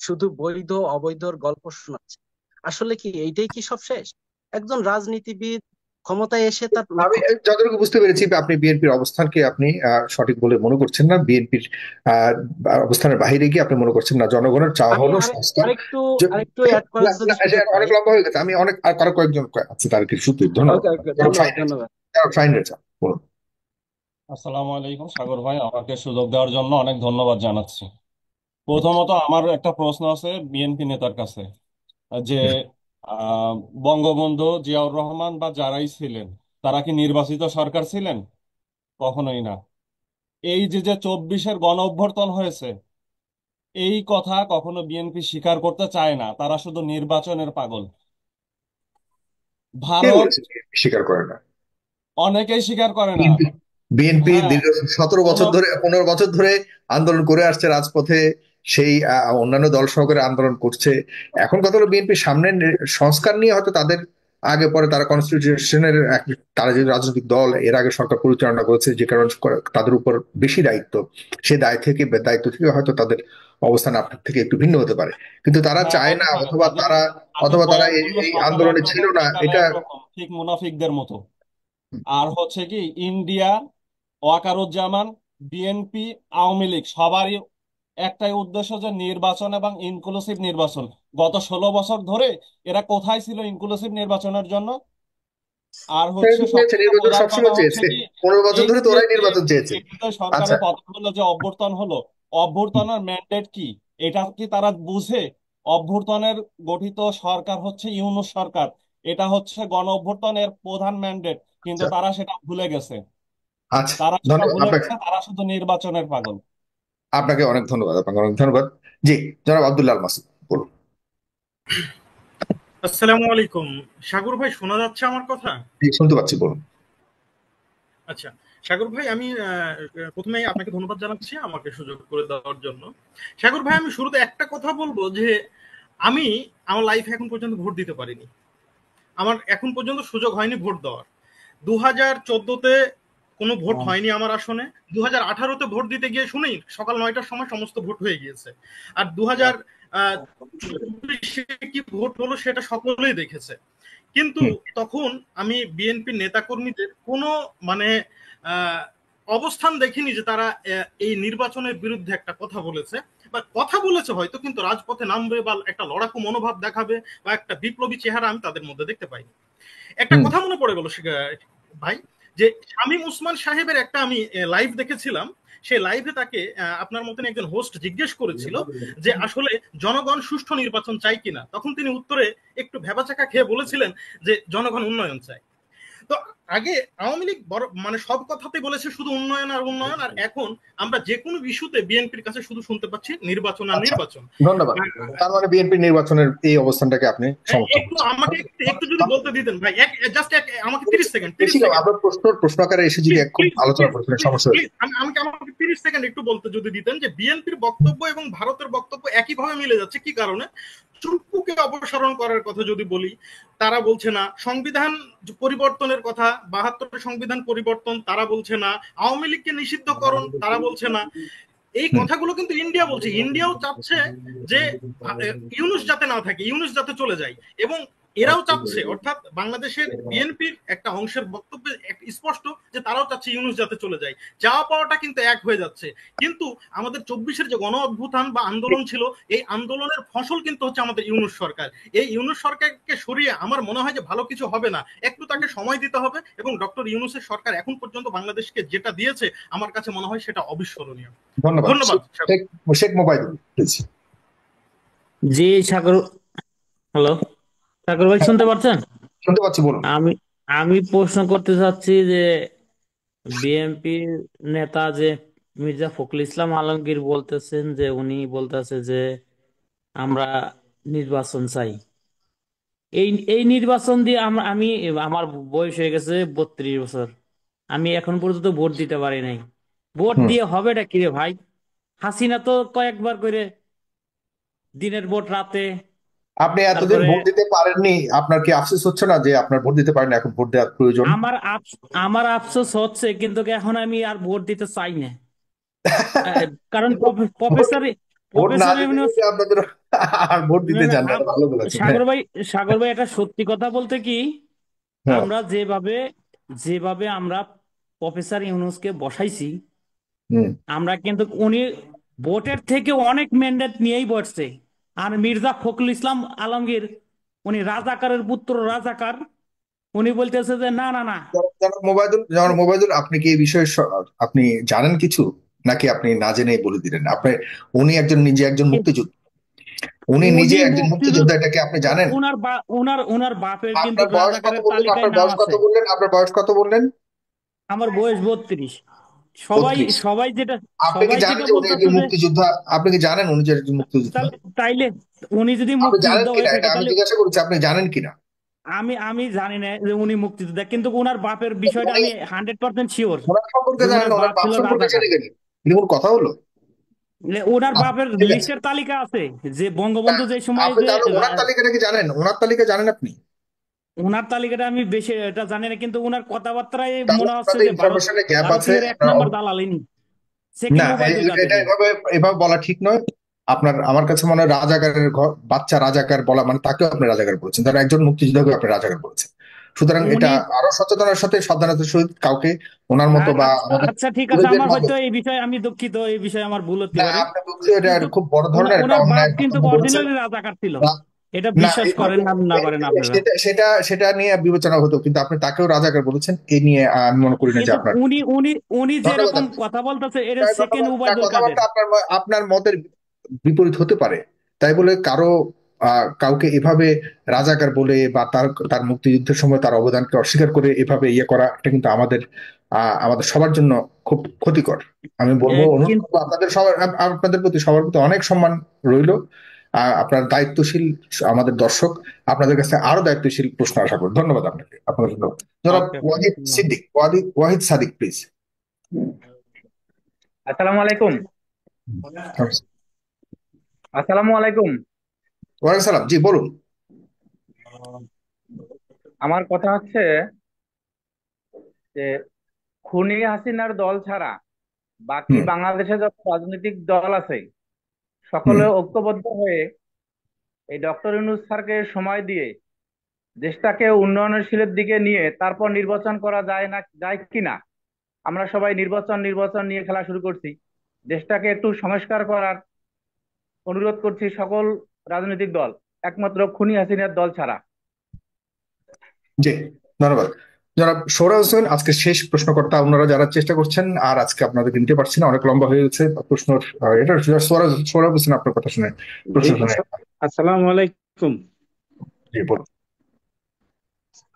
শুধু বৈধ অবৈধর গল্প শোনাচ্ছে, আসলে কি এইটাই কি সব শেষ? একজন রাজনীতিবিদ ক্ষমতায় এসে তার আমি লক্ষ্য। যতটুকু বুঝতে পেরেছি আপনি বিএনপির অবস্থানকে আপনি সঠিক বলে মনে করছেন না, বিএনপির অবস্থানের বাইরে গিয়ে আপনি মনে করছেন না জনগণের চাওয়া আমি হলো সংস্কার। আরেকটু যে- আরেকটু অ্যাড না, করার যদি না, এটা সুযোগ পাই। অনেক লম্বা হয়ে গেছে, আমি অনেক আর কারো কয়েকজন আছে তার কিছু উত্তর। ধন্যবাদ। ওকে ওকে, জনাব ধন্যবাদ শাহিন রেজা, ধন্যবাদ। জনাব শাহিন রেজা বলুন। আসসালামু আলাইকুম সাগর ভাই, আমাকে সুযোগ দেওয়ার জন্য অনেক ধন্যবাদ জানাচ্ছি। প্রথমত আমার একটা প্রশ্ন আছে বিএনপি নেতার কাছে, যে আহ, বঙ্গবন্ধু জিয়াউর রহমান বা যারাই ছিলেন তারা কি নির্বাচিত সরকার ছিলেন? কখনোই না। এই যে যে 24-এর গণ অভ্যর্থন হয়েছে, এই কথা কখনো বিএনপি স্বীকার করতে চায় না, তারা শুধু নির্বাচনের পাগল। কে ভারত বলেছে স্বীকার করে না? অনেকেই স্বীকার করে না। বিএনপি বিএনপি হ্যাঁ, দীর্ঘ 17 বছর কোনো ধরে, 15 বছর ধরে আন্দোলন করে আসছে রাজপথে। সেই অন্যান্য দল সহকারে আন্দোলন করছে। এখন কথা হলো বিএনপির সামনে সংস্কার নিয়ে হয়তো তাদের আগে পরে তারা কনস্টিটিউশনের, তারা যে রাজনৈতিক দল এর আগে সরকার পরিচালনা করেছে, যে কারণে তাদের উপর বেশি দায়িত্ব, সেই দায়িত্ব থেকে হয়তো তাদের অবস্থান আপনার থেকে একটু ভিন্ন হতে পারে, কিন্তু তারা হ্যাঁ, চায় হতে না, পারে। অথবা তাদের তারা তাদের অথবা তারা এই বয়ানগুলো এই শতভাগ আন্দোলনে ছিল যখন না, ঠিকানা এটা। একরকম, ঠিক মুনাফিকদের মতো। আর হচ্ছে কি, ইন্ডিয়া, ওয়াকারুজ্জামান, বিএনপি, আওয়ামী লীগ সবারই একটাই উদ্দেশ্য, যে নির্বাচন এবং ইনক্লুসিভ নির্বাচন। গত 16 বছর ধরে এরা কোথায় ছিল ইনক্লুসিভ নির্বাচনের জন্য? আর হচ্ছে চেয়েছে, সবথেকে নির্বাচন প্রধান কথা সবসময় হচ্ছে চেয়েছে। কি, 15 বছর এই ধরে তো যে ওরাই যে নির্বাচন চেয়েছে। এই যে আচ্ছা। সরকারের পতন হলো, যে অভ্যুত্থান হলো, অভ্যুত্থানের ম্যান্ডেট কি? এটা কি তারা বুঝে? অভ্যুত্থানের গঠিত সরকার হচ্ছে ইউনূস সরকার, এটা হচ্ছে গণ অভ্যুত্থানের প্রধান ম্যান্ডেট, কিন্তু আচ্ছা। তারা সেটা ভুলে গেছে। আচ্ছা, তারা সেটা ধন্যবাদ ভুলে আপনাকে। গেছে, তারা শুধু নির্বাচনের পাগল। আপনাকে অনেক ধন্যবাদ, আপনাকে অনেক ধন্যবাদ। জি, জনাব আব্দুল্লাহ আল মাসুদ বলুন। আসসালামু আলাইকুম। সাগর ভাই, শোনা যাচ্ছে আমার কথা? জি, শুনতে পাচ্ছি, বলুন। আচ্ছা, সাগর ভাই, আমি প্রথমেই আপনাকে ধন্যবাদ জানাচ্ছি আমাকে সুযোগ করে দেওয়ার জন্য। সাগর ভাই, আমি শুরুতে একটা কথা বলবো যে আমি আমার লাইফে এখন পর্যন্ত ভোট দিতে পারিনি। আমার এখন পর্যন্ত সুযোগ হয়নি ভোট দেওয়ার। 2014-তে কোনো ভোট হয়নি আমার আসনে। 2018-তে ভোট দিতে গিয়ে শুনেই সকাল 9টার সময় সমস্ত ভোট হয়ে গিয়েছে। আর 2024-এ কি ভোট হলো সেটা সকলেই দেখেছে। কিন্তু তখন আমি বিএনপি নেতাকর্মীদের কোনো মানে আহ, অবস্থান দেখিনি যে তারা এই নির্বাচনের বিরুদ্ধে একটা কথা বলেছে, বা কথা বলেছে হয়তো, কিন্তু রাজপথে নামবে বা একটা লড়াকু মনোভাব দেখাবে বা একটা বিপ্লবী চেহারা আমি তাদের মধ্যে দেখতে পাইনি। একটা কথা মনে পড়ে গেল ভাই, যে শামীম ওসমান সাহেবের একটা আমি লাইভ দেখেছিলাম। সেই লাইভে তাকে আপনার মতন একজন হোস্ট জিজ্ঞেস করেছিল যে আসলে জনগণ সুষ্ঠু নির্বাচন চাই কিনা। তখন তিনি উত্তরে একটু ভেবাচাকা খেয়ে বলেছিলেন যে জনগণ উন্নয়ন চায়। তো আগে আওয়ামী লীগ মানে সব কথাতেই বলেছে শুধু উন্নয়ন আর উন্নয়ন, আর এখন আমরা যে কোনো ইস্যুতে বিএনপির কাছে শুধু শুনতে পাচ্ছি নির্বাচন আর আচ্ছা, নির্বাচন। ধন্যবাদ। তার মানে বিএনপি নির্বাচনের এই অবস্থানটাকে আপনি সমর্থন একটু করছেন? আমাকে একটু যদি বলতে দিতেন ভাই, জাস্ট আমাকে 30 সেকেন্ড, 30 বেশি না, সেকেন্ড আপনার প্রশ্ন আকারে এসে যদি প্লিজ খুব প্লিজ আলোচনা প্লিজ করতে প্লিজ সমস্যা হচ্ছে। প্লিজ আমাকে আমাকে 30 সেকেন্ড একটু বলতে যদি দিতেন যে বিএনপির বক্তব্য এবং ভারতের বক্তব্য একইভাবে মিলে যাচ্ছে কি কারণে। চুপ্পুকে অপসারণ করার কথা যদি বলি, তারা বলছে না। সংবিধান পরিবর্তনের কথা, 72 সংবিধান পরিবর্তন, তারা বলছে না। আওয়ামী লীগকে নিষিদ্ধকরণ, তারা বলছে না। এই কথাগুলো কিন্তু ইন্ডিয়া বলছে। ইন্ডিয়াও চাচ্ছে যে ইউনূস যাতে না থাকে, ইউনূস যাতে চলে যায়, এবং এরাও চাচ্ছে, অর্থাৎ বাংলাদেশের বিএনপির একটা অংশের বক্তব্যে স্পষ্ট যে তারাও চাচ্ছে ইউনূস যাতে চলে যায়। যাওয়া পাওয়াটা কিন্তু এক হয়ে যাচ্ছে। কিন্তু আমাদের 24-এর যে গণ অভ্যুত্থান বা আন্দোলন ছিল, এই আন্দোলনের ফসল কিন্তু হচ্ছে আমাদের ইউনূস সরকার। এই ইউনূস সরকারকে সরিয়ে আমার মনে হয় যে ভালো কিছু হবে না। একটু তাকে সময় দিতে হবে, এবং ডক্টর ইউনূসের সরকার এখন পর্যন্ত বাংলাদেশকে যেটা দিয়েছে আমার কাছে মনে হয় সেটা অবিস্মরণীয়। ধন্যবাদ। ধন্যবাদ। শেখ মোবাইদ প্লিজ। জি সাগর, হ্যালো সাগর ভাই, শুনতে পাচ্ছেন? শুনতে পাচ্ছি, বলুন। আমি আমি প্রশ্ন করতে চাচ্ছি যে বিএনপি নেতা যে মির্জা ফখরুল ইসলাম আলমগীর বলতেছেন, যে উনি বলতেছে যে আমরা নির্বাচন চাই। এই এই নির্বাচন দিয়ে আমি আমার বয়স হয়ে গেছে 32 বছর, আমি এখন পর্যন্ত ভোট দিতে পারি নাই। ভোট দিয়ে হবেটা কি রে ভাই? হাসিনা তো কয়েকবার করে দিনের ভোট রাতে, আপনি এতদিন তারপরে ভোট দিতে পারেননি, আপনার কি আফসোস হচ্ছে না যে আপনার ভোট দিতে পারেন, এখন ভোট দেওয়ার প্রয়োজন? আমার আফসোস হচ্ছে, কিন্তু এখন আমি আর ভোট দিতে চাই না। কারণ ভোট প্রফেসর ভোট না প্রফেসর দিতে ইউনূস, যদি আপনাদের আর ভোট না দিতে না, চান না, ভালো বলেছেন। সাগর ভাই, সাগর ভাই, এটা সত্যি কথা বলতে কি, হ্যাঁ। আমরা যেভাবে যেভাবে আমরা প্রফেসর ইউনূসকে বসাইছি, হুম। আমরা কিন্তু উনি ভোটের থেকে অনেক ম্যান্ডেট নিয়েই বসছে। আর মির্জা ফখরুল ইসলাম আলমগীর, উনি রাজাকারের পুত্র, রাজাকার। উনি বলতেছে যে না না না। জনাব মোবাইদুল, আপনি কি এই বিষয়ে আপনি জানেন কিছু, নাকি আপনি না জেনেই বলে দিলেন? উনি নিজে একজন মুক্তিযোদ্ধা, উনি নিজে উনি একজন মুক্তিযোদ্ধা, এটাকে আপনি জানেন? উনার বাপের কিন্তু আপনার বয়স কত রাজাকারের বললেন? তালিকায় আপনার নাম বয়স কত আছে। বললেন? আপনার বয়স কত বললেন? আমার বয়স 32। সবাই 32। সবাই যেটা আপনি কি সবাই জানেন যেটা যে উনি বলতেছে একজন যে মুক্তিযোদ্ধা? আপনি কি জানেন উনি যে একজন মুক্তিযোদ্ধা? তাইলে উনি যদি আপনি জানেন মুক্তিযোদ্ধা কিনা, হয়ে এটা থাকে আমি তাহলে জিজ্ঞাসা করছি, আপনি জানেন কিনা? আমি জানি না যে উনি মুক্তিযোদ্ধা, কিন্তু ওনার বাপের বিষয়টা উনি আমি 100% শিওর ওনার সম্পর্কে যে জানেন ওনার না, ওনার বাপ বাপ ছিল সম্পর্কে রাজাকার। জেনে গেলেন, এটা কোনো কথা হলো? ওনার বাপের ঠিক আছে, লিস্টের তালিকা আছে, যে তা বঙ্গবন্ধু যে সময় আপনি যে তাহলে ওনার তালিকাটা কি জানেন? ওনার তালিকা জানেন আপনি? ওনার তালিকাটা আমি বেশি এটা জানি না, কিন্তু ওনার কথাবার্তায় তাহলে মনে হচ্ছে আপনাদের যে ইনফরমেশনে গ্যাপ আছে। ভারতীয় এক নম্বর দালালিনী, না, সেকেন্ড ওবায়দুল এটা কাদের। এভাবে এভাবে বলা ঠিক নয়। আমার কাছে মনে হয় রাজাকারের বাচ্চা রাজাকার বলা মানে তাকেও আপনি রাজাকার বলেছেন, তার একজন মুক্তিযোদ্ধাকে আপনি রাজাকার বলেছেন। সুতরাং এটা উনি আরো সচেতনার সাথে, সাবধানতার সহিত কাউকে ওনার মতো বা আমাদের আচ্ছা ঠিক আছে, পূর্বের আমার মতো। হয়তো এই বিষয়ে আমি দুঃখিত, এই বিষয়ে আমার ভুল হতে না, পারে। আপনি বলছেন এটা কিন্তু খুব বড় ধরনের একটা ওনার বাপ অন্যায় কিন্তু বক্তব্য বলেছেন। অরিজিনালি রাজাকার ছিল। এটা না, বিশ্বাস করেন আর না করেন আপনারা। সেটা সেটা সেটা সেটা নিয়ে বিবেচনা হতো, কিন্তু আপনি তাকেও রাজাকার বলেছেন, এ নিয়ে আমি মনে করি না যে কিন্তু আপনার। উনি উনি উনি ধন্যবাদ যেরকম আপনাকে। কথা বলতেছে, এটা তার সেকেন্ড ওবায়দুল কাদের। কথাবার্তা আপনার আপনার মতের বিপরীত হতে পারে, তাই বলে কাউকে এভাবে রাজাকার বলে বা তার তার মুক্তিযুদ্ধের সময় তার অবদানকে অস্বীকার করে এভাবে ইয়ে করা, এটা কিন্তু আমাদের সবার জন্য খুব ক্ষতিকর। আমি বলবো, অনুরোধ কিন্তু করবো আপনাদের প্রতি, সবার প্রতি অনেক সম্মান রইল। আপনার দায়িত্বশীল আমাদের দর্শক, আপনাদের কাছে আরো দায়িত্বশীল প্রশ্ন আশা করি। ধন্যবাদ আপনাকে, আপনাদের ধন্যবাদ। জনাব ওকে। ওয়াহিদ সিদ্দিক, ওয়াহিদ সাদিক, প্লিজ। আসসালামু আলাইকুম। আসসালামু আলাইকুম। ওয়ালাইকুম সালাম, জি বলুন। আমার কথা হচ্ছে যে খুনি হাসিনার দল ছাড়া বাকি হুম। বাংলাদেশে যত রাজনৈতিক দল আছে হুম। সকলে ঐক্যবদ্ধ হয়ে এই ডক্টর ইউনূস স্যারকে সময় দিয়ে দেশটাকে উন্নয়নশীলের দিকে নিয়ে তারপর নির্বাচন করা যায় কিনা। আমরা সবাই নির্বাচন নির্বাচন নিয়ে খেলা শুরু করছি। দেশটাকে একটু সংস্কার করার অনুরোধ করছি সকল রাজনৈতিক দল, একমাত্র খুনি হাসিনার দল ছাড়া। জি, ধন্যবাদ। জনাব সোহরাব হোসেন আজকে শেষ প্রশ্নকর্তা, ওনারা যারা চেষ্টা করছেন, আর আজকে আপনাদেরকে নিতে পারছি না, অনেক লম্বা হয়ে গেছে প্রশ্ন। এটা সোহরাব হোসেন, আপনার কথা শুনে, প্রশ্ন শুনে। আসসালামু আলাইকুম। জি বলুন।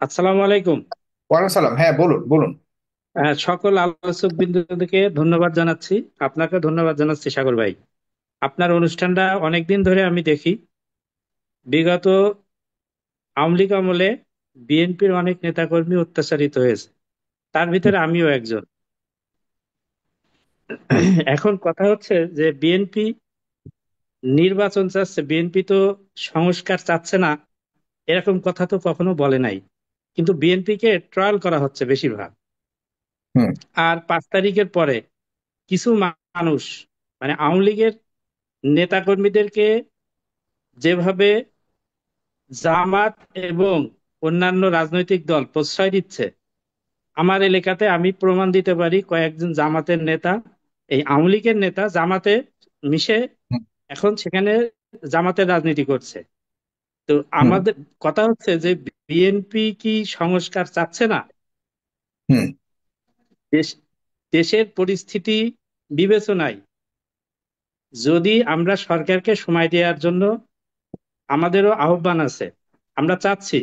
আসসালামু আলাইকুম। ওয়ালাইকুম সালাম, হ্যাঁ বলুন বলুন। সকল আলোচক বিন্দুকে ধন্যবাদ জানাচ্ছি। আপনাকে ধন্যবাদ জানাচ্ছি সাগর ভাই। আপনার অনুষ্ঠানটা অনেকদিন ধরে আমি দেখি। বিগত আওয়ামী লীগ আমলে বিএনপির অনেক নেতাকর্মী অত্যাচারিত হয়েছে, তার ভিতরে আমিও একজন। এখন কথা হচ্ছে যে বিএনপি নির্বাচন চাচ্ছে, বিএনপি তো সংস্কার চাচ্ছে না, এরকম কথা তো কখনো বলে নাই। কিন্তু বিএনপি কে ট্রায়াল করা হচ্ছে বেশিরভাগ। আর 5 তারিখের পরে কিছু মানুষ, মানে আওয়ামী লীগের নেতাকর্মীদেরকে যেভাবে জামাত এবং অন্যান্য রাজনৈতিক দল প্রশ্রয় দিচ্ছে, আমার এলাকাতে আমি প্রমাণ দিতে পারি কয়েকজন জামাতের নেতা, এই আওয়ামী লীগের নেতা জামাতে মিশে এখন সেখানে জামাতের রাজনীতি করছে। তো আমাদের কথা হচ্ছে যে বিএনপি কি সংস্কার চাচ্ছে না? দেশের পরিস্থিতি বিবেচনায় যদি আমরা সরকারকে সময় দেওয়ার জন্য, আমাদেরও আহ্বান আছে, আমরা চাচ্ছি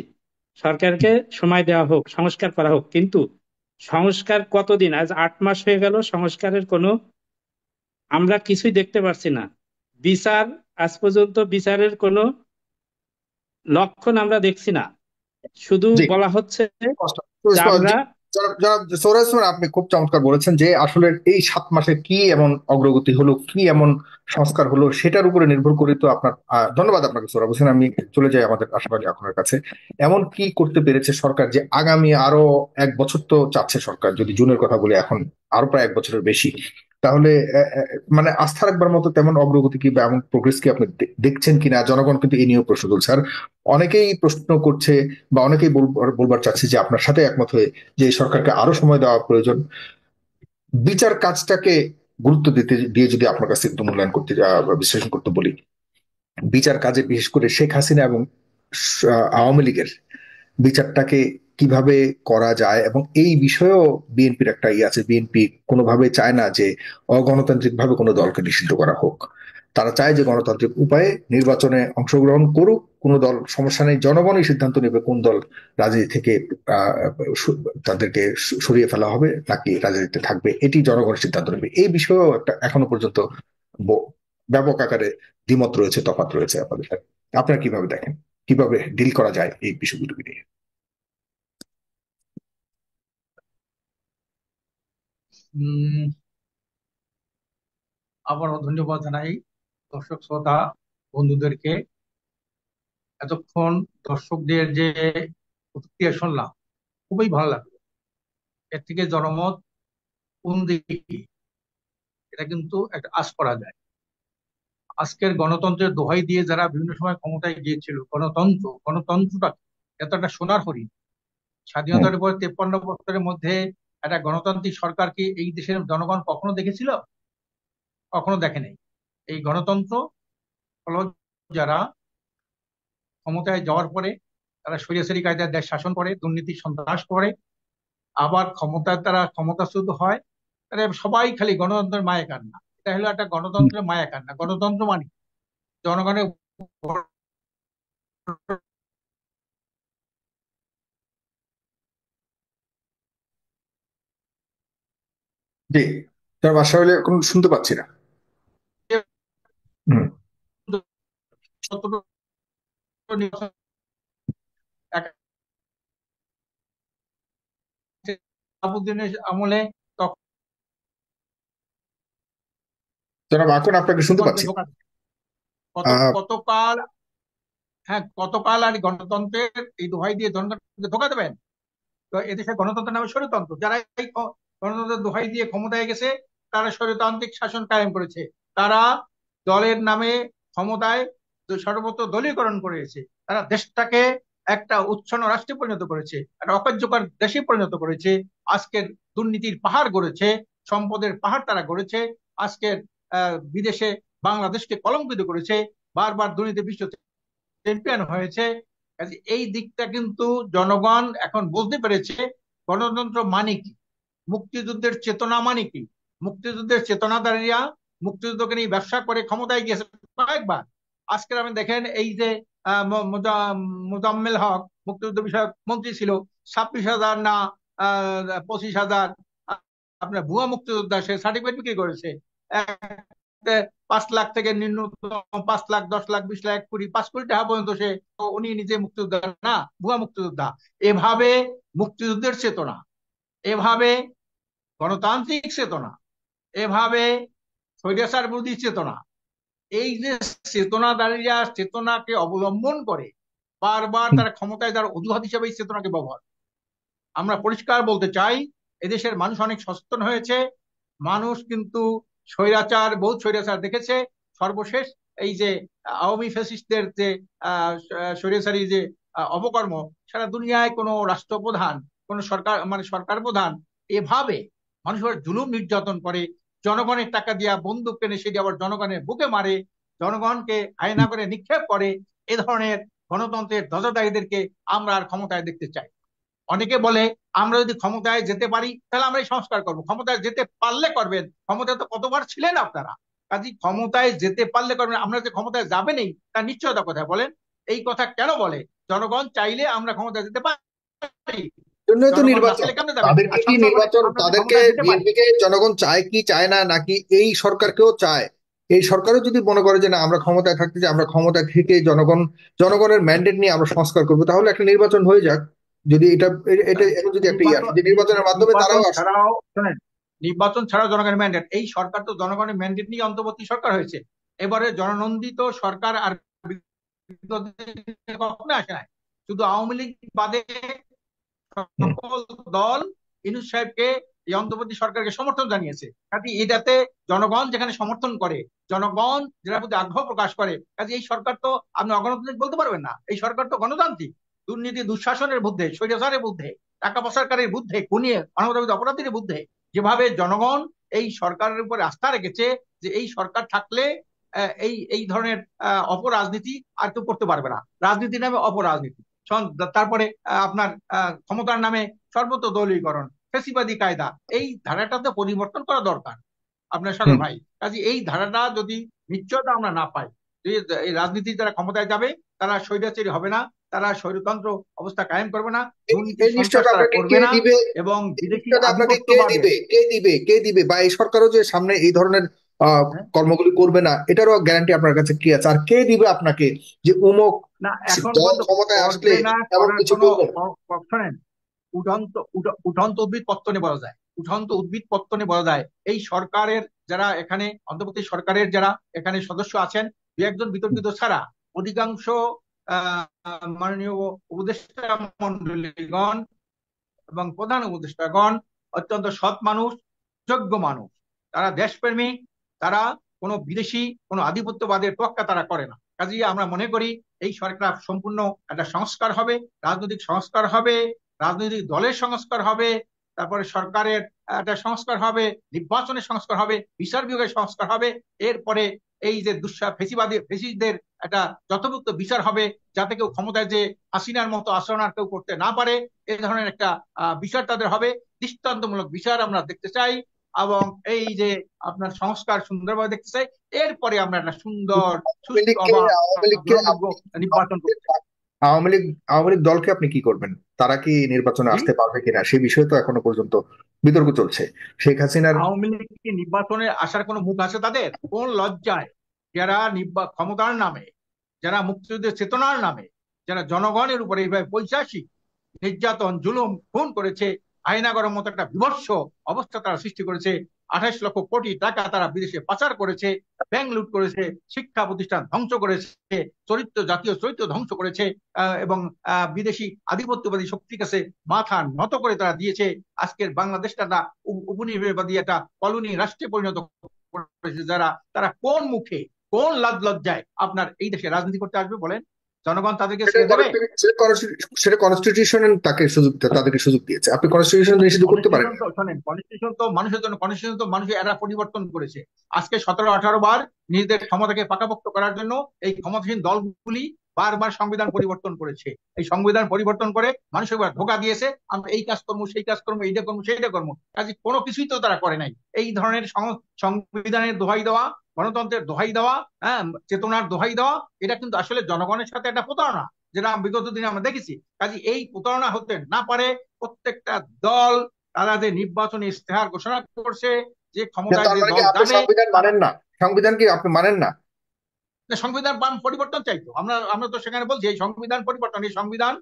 সরকারকে সময় দেওয়া হোক, সংস্কার করা হোক। কিন্তু সংস্কার কতদিন? আজ 8 মাস হয়ে গেল, সংস্কারের কোনো আমরা কিছুই দেখতে পারছি না। বিচার, আজ পর্যন্ত বিচারের কোনো লক্ষণ আমরা দেখছি না। শুধু বলা হচ্ছে যে আমরা। আপনি খুব চমৎকার বলেছেন যে আসলে এই 7 মাসে কি এমন অগ্রগতি হলো, কি এমন সংস্কার হলো, সেটার উপরে নির্ভর করে তো আপনার। ধন্যবাদ আপনাকে সোহরাব হোসেন। আমি চলে যাই আমাদের আশাবাদী আপনার কাছে। এমন কি করতে পেরেছে সরকার যে আগামী আরো 1 বছর তো চাচ্ছে সরকার, যদি জুনের কথা বলি, এখন আরো প্রায় 1 বছরের বেশি, তাহলে মানে আস্থা রাখবার মতো তেমন অগ্রগতি কি বা এমন প্রোগ্রেস কি আপনি দেখছেন কিনা? জনগণ কিন্তু এই নিয়েও প্রশ্ন তুলছে। আর অনেকেই প্রশ্ন করছে বা অনেকেই বলবার চাচ্ছে যে আপনার সাথে একমত হয়ে যে এই সরকারকে আরো সময় দেওয়া প্রয়োজন। বিচার কাজটাকে গুরুত্ব দিয়ে যদি আপনার কাছে একটু মূল্যায়ন করতে বা বিশ্লেষণ করতে বলি, বিচার কাজে বিশেষ করে শেখ হাসিনা এবং আওয়ামী লীগের বিচারটাকে কিভাবে করা যায়, এবং এই বিষয়েও বিএনপির একটা ইয়ে আছে। বিএনপি কোনোভাবে চায় না যে অগণতান্ত্রিক ভাবে কোনো দলকে নিষিদ্ধ করা হোক। তারা চায় যে গণতান্ত্রিক উপায়ে নির্বাচনে অংশগ্রহণ করুক কোনো দল, সমস্যা নেই, জনগণই সিদ্ধান্ত নেবে কোন দল রাজনীতি থেকে আহ তাদেরকে সরিয়ে ফেলা হবে নাকি রাজনীতিতে থাকবে, এটি জনগণের সিদ্ধান্ত নেবে। এই বিষয়েও একটা এখনো পর্যন্ত ব্যাপক আকারে দ্বিমত রয়েছে, তফাৎ রয়েছে আপনাদের সাথে। আপনারা কিভাবে দেখেন, কিভাবে ডিল করা যায় এই বিষয়গুলোকে নিয়ে? উম আবারও ধন্যবাদ জানাই দর্শক শ্রোতা বন্ধুদেরকে। এতক্ষণ দর্শকদের যে প্রতিক্রিয়া শুনলাম, খুবই ভালো লাগলো। এর থেকে জনমত কোন দিকে, এটা কিন্তু একটা আশ করা যায়। আজকের গণতন্ত্রের দোহাই দিয়ে যারা বিভিন্ন সময় ক্ষমতায় গিয়েছিল, গণতন্ত্রটা এত একটা সোনার হরিণ। স্বাধীনতার পর 53 বছরের মধ্যে একটা গণতান্ত্রিক সরকার কি এই দেশের জনগণ কখনো দেখেছিল? কখনো দেখে নাই। এই গণতন্ত্র হলো যারা ক্ষমতায় যাওয়ার পরে তারা স্বৈরাচারী কায়দায় দেশ শাসন করে, দুর্নীতি সন্ত্রাস করে, আবার তারা ক্ষমতাচ্যুত হয়। তারা সবাই খালি গণতন্ত্রের মায়া কান্না। এটা হলো একটা গণতন্ত্রের মায়া কান্না। গণতন্ত্র মানে জনগণের জি, তার বাসা হলে কোনো শুনতে পাচ্ছি না। হুম। আবুদ্দিনের আমলে তখন জনাব আকন, আপনাকে শুনতে পাচ্ছি। কতকাল, হ্যাঁ কতকাল আর গণতন্ত্রের এই দোহাই দিয়ে জনগণকে ধোকা দেবেন? তো এদেশে গণতন্ত্রের নামে স্বৈরতন্ত্র। যারা এই গণতন্ত্রের দোহাই দিয়ে ক্ষমতায় গেছে তারা স্বৈরতান্ত্রিক শাসন কায়েম করেছে। তারা দলের নামে ক্ষমতায় সর্বত্র দলীয়করণ করেছে। তারা দেশটাকে একটা উচ্ছন্ন রাষ্ট্রে পরিণত করেছে, একটা অকার্যকর দেশে পরিণত করেছে। আজকের দুর্নীতির পাহাড় গড়েছে, সম্পদের পাহাড় তারা গড়েছে। আজকের বিদেশে বাংলাদেশকে কলঙ্কিত করেছে, বারবার দুর্নীতি বিশ্ব চ্যাম্পিয়ন হয়েছে। এই দিকটা কিন্তু জনগণ এখন বলতে পেরেছে গণতন্ত্র মানে কি, মুক্তিযুদ্ধের চেতনা মানে কি। মুক্তিযুদ্ধের চেতনাধারীরা মুক্তিযুদ্ধকে নিয়ে ব্যবসা করে ক্ষমতায় গিয়েছে কয়েকবার। আজকের আপনি দেখেন এই যে মোজাম্মেল হক মুক্তিযুদ্ধ বিষয়ক মন্ত্রী ছিল, 26,000 না 25,000 আপনার ভুয়া মুক্তিযোদ্ধা সে সার্টিফিকেট বিক্রি করেছে। 5 লাখ থেকে ন্যূনতম 5 লাখ, 10 লাখ, 20 লাখ, 5 কোটি টাকা পর্যন্ত সে, উনি নিজে মুক্তিযোদ্ধা না, ভুয়া মুক্তিযোদ্ধা। এভাবে মুক্তিযুদ্ধের চেতনা, এভাবে গণতান্ত্রিক চেতনা, এভাবে স্বৈরাচার বিরোধী চেতনা, এই যে চেতনাধারীরা চেতনাকে অবলম্বন করে বারবার তারা ক্ষমতায় যাওয়ার অজুহাত হিসেবে এই চেতনাকে ব্যবহার। আমরা পরিষ্কার বলতে চাই, এদেশের মানুষ অনেক সচেতন হয়েছে। মানুষ কিন্তু বহুত স্বৈরাচার দেখেছে। সর্বশেষ এই যে আওয়ামী ফ্যাসিস্টদের যে স্বৈরাচারী যে অপকর্ম, সারা দুনিয়ায় কোনো রাষ্ট্রপ্রধান, কোন সরকার সরকার প্রধান এভাবে মানুষের জুলুম নির্যাতন করে, জনগণের টাকা দিয়া বন্দুক কেনে সেটি আবার জনগণের বুকে মারে, জনগণকে আয়না করে নিক্ষেপ করে, এ ধরনের গণতন্ত্রের ধ্বজাধারীদেরকে আমরা আর ক্ষমতায় দেখতে চাই। অনেকে বলে আমরা যদি ক্ষমতায় যেতে পারি তাহলে আমরা এই সংস্কার করবো। ক্ষমতায় যেতে পারলে করবেন, ক্ষমতায় তো কতবার ছিলেন আপনারা। কাজে ক্ষমতায় যেতে পারলে করবেন, আমরা যে ক্ষমতায় যাবেনই তার নিশ্চয়তা কোথায় বলেন? এই কথা কেন বলে? জনগণ চাইলে আমরা ক্ষমতায় যেতে পারি, জন্যই তো জনগণ না নির্বাচন। চাইলে কেমনে যাবে? তাদেরকে কি নির্বাচন, আমরা তাদেরকে ক্ষমতায় যেতে পারি। বিএনপি কে জনগণ চায় কি চায় না, নাকি এই সরকারকেও চায়? এই সরকারও যদি মনে করে যে না আমরা ক্ষমতায় থাকতে চাই, আমরা ক্ষমতায় থেকে জনগণের ম্যান্ডেট নিয়ে আমরা সংস্কার করবো, তাহলে একটা নির্বাচন হয়ে যাক। যদি এটা এটা এটা যদি একটা ইয়ে আসে যে নির্বাচনের মাধ্যমে নির্বাচন তারাও আসে। ছাড়াও শোনেন, নির্বাচন ছাড়াও জনগণের ম্যান্ডেট, এই সরকার তো জনগণের ম্যান্ডেট নিয়ে অন্তর্বর্তী সরকার হয়েছে। এবারে জননন্দিত সরকার আর কখনো আসে নাই। শুধু আওয়ামী লীগ বাদে সকল দল ইউনূস সাহেবকে এই অন্তর্বর্তী সরকারকে সমর্থন জানিয়েছে। কাজে এটাতে জনগণ যেখানে সমর্থন করে, জনগণ যেটার প্রতি আগ্রহ প্রকাশ করে, কাজে এই সরকার তো আপনি অগণতান্ত্রিক বলতে পারবেন না। এই সরকার তো গণতান্ত্রিক। দুর্নীতি দুঃশাসনের বিরুদ্ধে, স্বৈরাচারের বিরুদ্ধে, টাকা পাচারকারীর বিরুদ্ধে, খুনি মানবতাবিরোধী অপরাধীর বিরুদ্ধে যেভাবে জনগণ এই সরকারের উপরে আস্থা রেখেছে যে এই সরকার থাকলে এই এই ধরনের অপরাজনীতি আর কেউ করতে পারবে না। রাজনীতি নামে অপরাজনীতি, তারপরে আপনার ক্ষমতার নামে সর্বত্র দলীয়করণ, ফেসিবাদী কায়দা, এই ধারাটাতে পরিবর্তন করা দরকার আপনার সাগর ভাই। কাজে এই ধারাটা যদি নিশ্চয়তা আমরা না পাই, যে এই রাজনীতি যারা ক্ষমতায় যাবে তারা স্বৈরাচারী হবে না, তারা স্বৈরতন্ত্র অবস্থা কায়েম করবে না, দুর্নীতি এই সন্ত্রাস নিশ্চয়তা তারা আপনাকে করবে কে না, দিবে? এবং বিদেশি নিশ্চয়তা আপনাকে কে আধিপত্যবাদের দিবে? কে দিবে? বা এই সরকারও যে সামনে এই ধরনের কর্মগুলি করবে না, এটারও গ্যারান্টি আপনার কাছে কি আছে? আর কে দিবে আপনাকে যে অমুক না, এখন দল পর্যন্ত ক্ষমতায় আসলে করবে না, এমন করার কিছু কোনো করবে না? শোনেন, উঠন্ত উদ্ভিদ পত্তনে বলা যায়, উঠন্ত উদ্ভিদ পত্তনে বলা যায়। এই সরকারের যারা এখানে অন্তর্বর্তী সরকারের যারা এখানে সদস্য আছেন, দু একজন বিতর্কিত ছাড়া অধিকাংশ মাননীয় উপদেষ্টা মন্ডলীগণ এবং প্রধান উপদেষ্টাগণ অত্যন্ত সৎ মানুষ, যোগ্য মানুষ, তারা দেশপ্রেমিক, তারা কোনো বিদেশি কোনো আধিপত্যবাদের তোয়াক্কা তারা করে না। কাজেই আমরা মনে করি এই সরকার সম্পূর্ণ একটা সংস্কার হবে, রাজনৈতিক সংস্কার হবে, রাজনৈতিক দলের সংস্কার হবে, তারপরে সরকারের একটা সংস্কার হবে, নির্বাচনের সংস্কার হবে, বিচার বিভাগের সংস্কার হবে, এরপরে এই যে ফেসিস্টদের একটা যথোপযুক্ত বিচার হবে, যাতে কেউ ক্ষমতায় যে হাসিনার মতো আচরণ আর কেউ করতে না পারে, এই ধরনের একটা বিচার তাদের হবে, দৃষ্টান্তমূলক বিচার আমরা দেখতে চাই। এবং এই যে আপনার সংস্কার সুন্দরভাবে দেখতে চাই, এরপরে আমরা একটা সুন্দর সুস্থ নির্বাচন করতে চাই। আওয়ামী লীগ দলকে আপনি কি করবেন? তারা কি নির্বাচনে আসতে পারবে কিনা সে বিষয়ে তো এখনো পর্যন্ত বিতর্ক চলছে। শেখ হাসিনার আওয়ামী লীগ কি নির্বাচনে আসার কোনো মুখ আছে তাদের? কোন লজ্জায় যারা ক্ষমতার নামে, যারা মুক্তিযুদ্ধের চেতনার নামে, যারা জনগণের উপরে এইভাবে পৈশাচিক নির্যাতন, জুলুম, খুন করেছে, আয়নাগরের মতো একটা বিভৎস অবস্থা তারা সৃষ্টি করেছে, 28 লক্ষ কোটি টাকা তারা বিদেশে পাচার করেছে, ব্যাংক লুট করেছে, শিক্ষা প্রতিষ্ঠান ধ্বংস করেছে, জাতীয় চরিত্র ধ্বংস করেছে, এবং বিদেশি আধিপত্যবাদী শক্তির কাছে মাথা নত করে তারা দিয়েছে। আজকের বাংলাদেশটা একটা উপনিবেশবাদী একটা কলোনি রাষ্ট্রে পরিণত করেছে যারা, তারা কোন মুখে, কোন লাজ লজ্জায় আপনার এই দেশে রাজনীতি করতে আসবে বলেন? জনগণ তাদেরকে ছেড়ে দেবে? সেটা কনস্টিটিউশন তাদেরকে সুযোগ দিয়েছে। আপনি কনস্টিটিউশন নিষিদ্ধ করতে পারেন না। শোনেন, কনস্টিটিউশন তো মানুষের জন্য, কনস্টিটিউশন তো মানুষের এরা পরিবর্তন করেছে। আজকে 17-18 বার নিজেদের ক্ষমতাকে পাকাপোক্ত করার জন্য এই ক্ষমতাসীন দলগুলি বারবার সংবিধান পরিবর্তন করেছে। এই সংবিধান পরিবর্তন করে মানুষের ধোঁকা দিয়েছে, আমরা এই কাজ করবো, সেই কাজ করবো, এইটা করবো, সেইটা করবো, কাজে কোনো কিছুই তো তারা করে নাই। এই ধরনের সংবিধানের দোহাই দেওয়া, গণতন্ত্রের দোহাই দেওয়া, চেতনার দোহাই দেওয়া, এটা কিন্তু আসলে জনগণের সাথে একটা প্রতারণা, যেটা বিগত দিনে আমরা দেখেছি। কাজে এই প্রতারণা হতে না পারে। প্রত্যেকটা দল তারা যে নির্বাচনী ইশতেহার ঘোষণা করছে, যে ক্ষমতায় যে দল যাবে, সংবিধান মানেন না? সংবিধান কি আপনি মানেন না? সংবিধান পরিবর্তন চাইতো, আমরা তো সেখানে বলছি এই সংবিধান পরিবর্তন, এই সংবিধান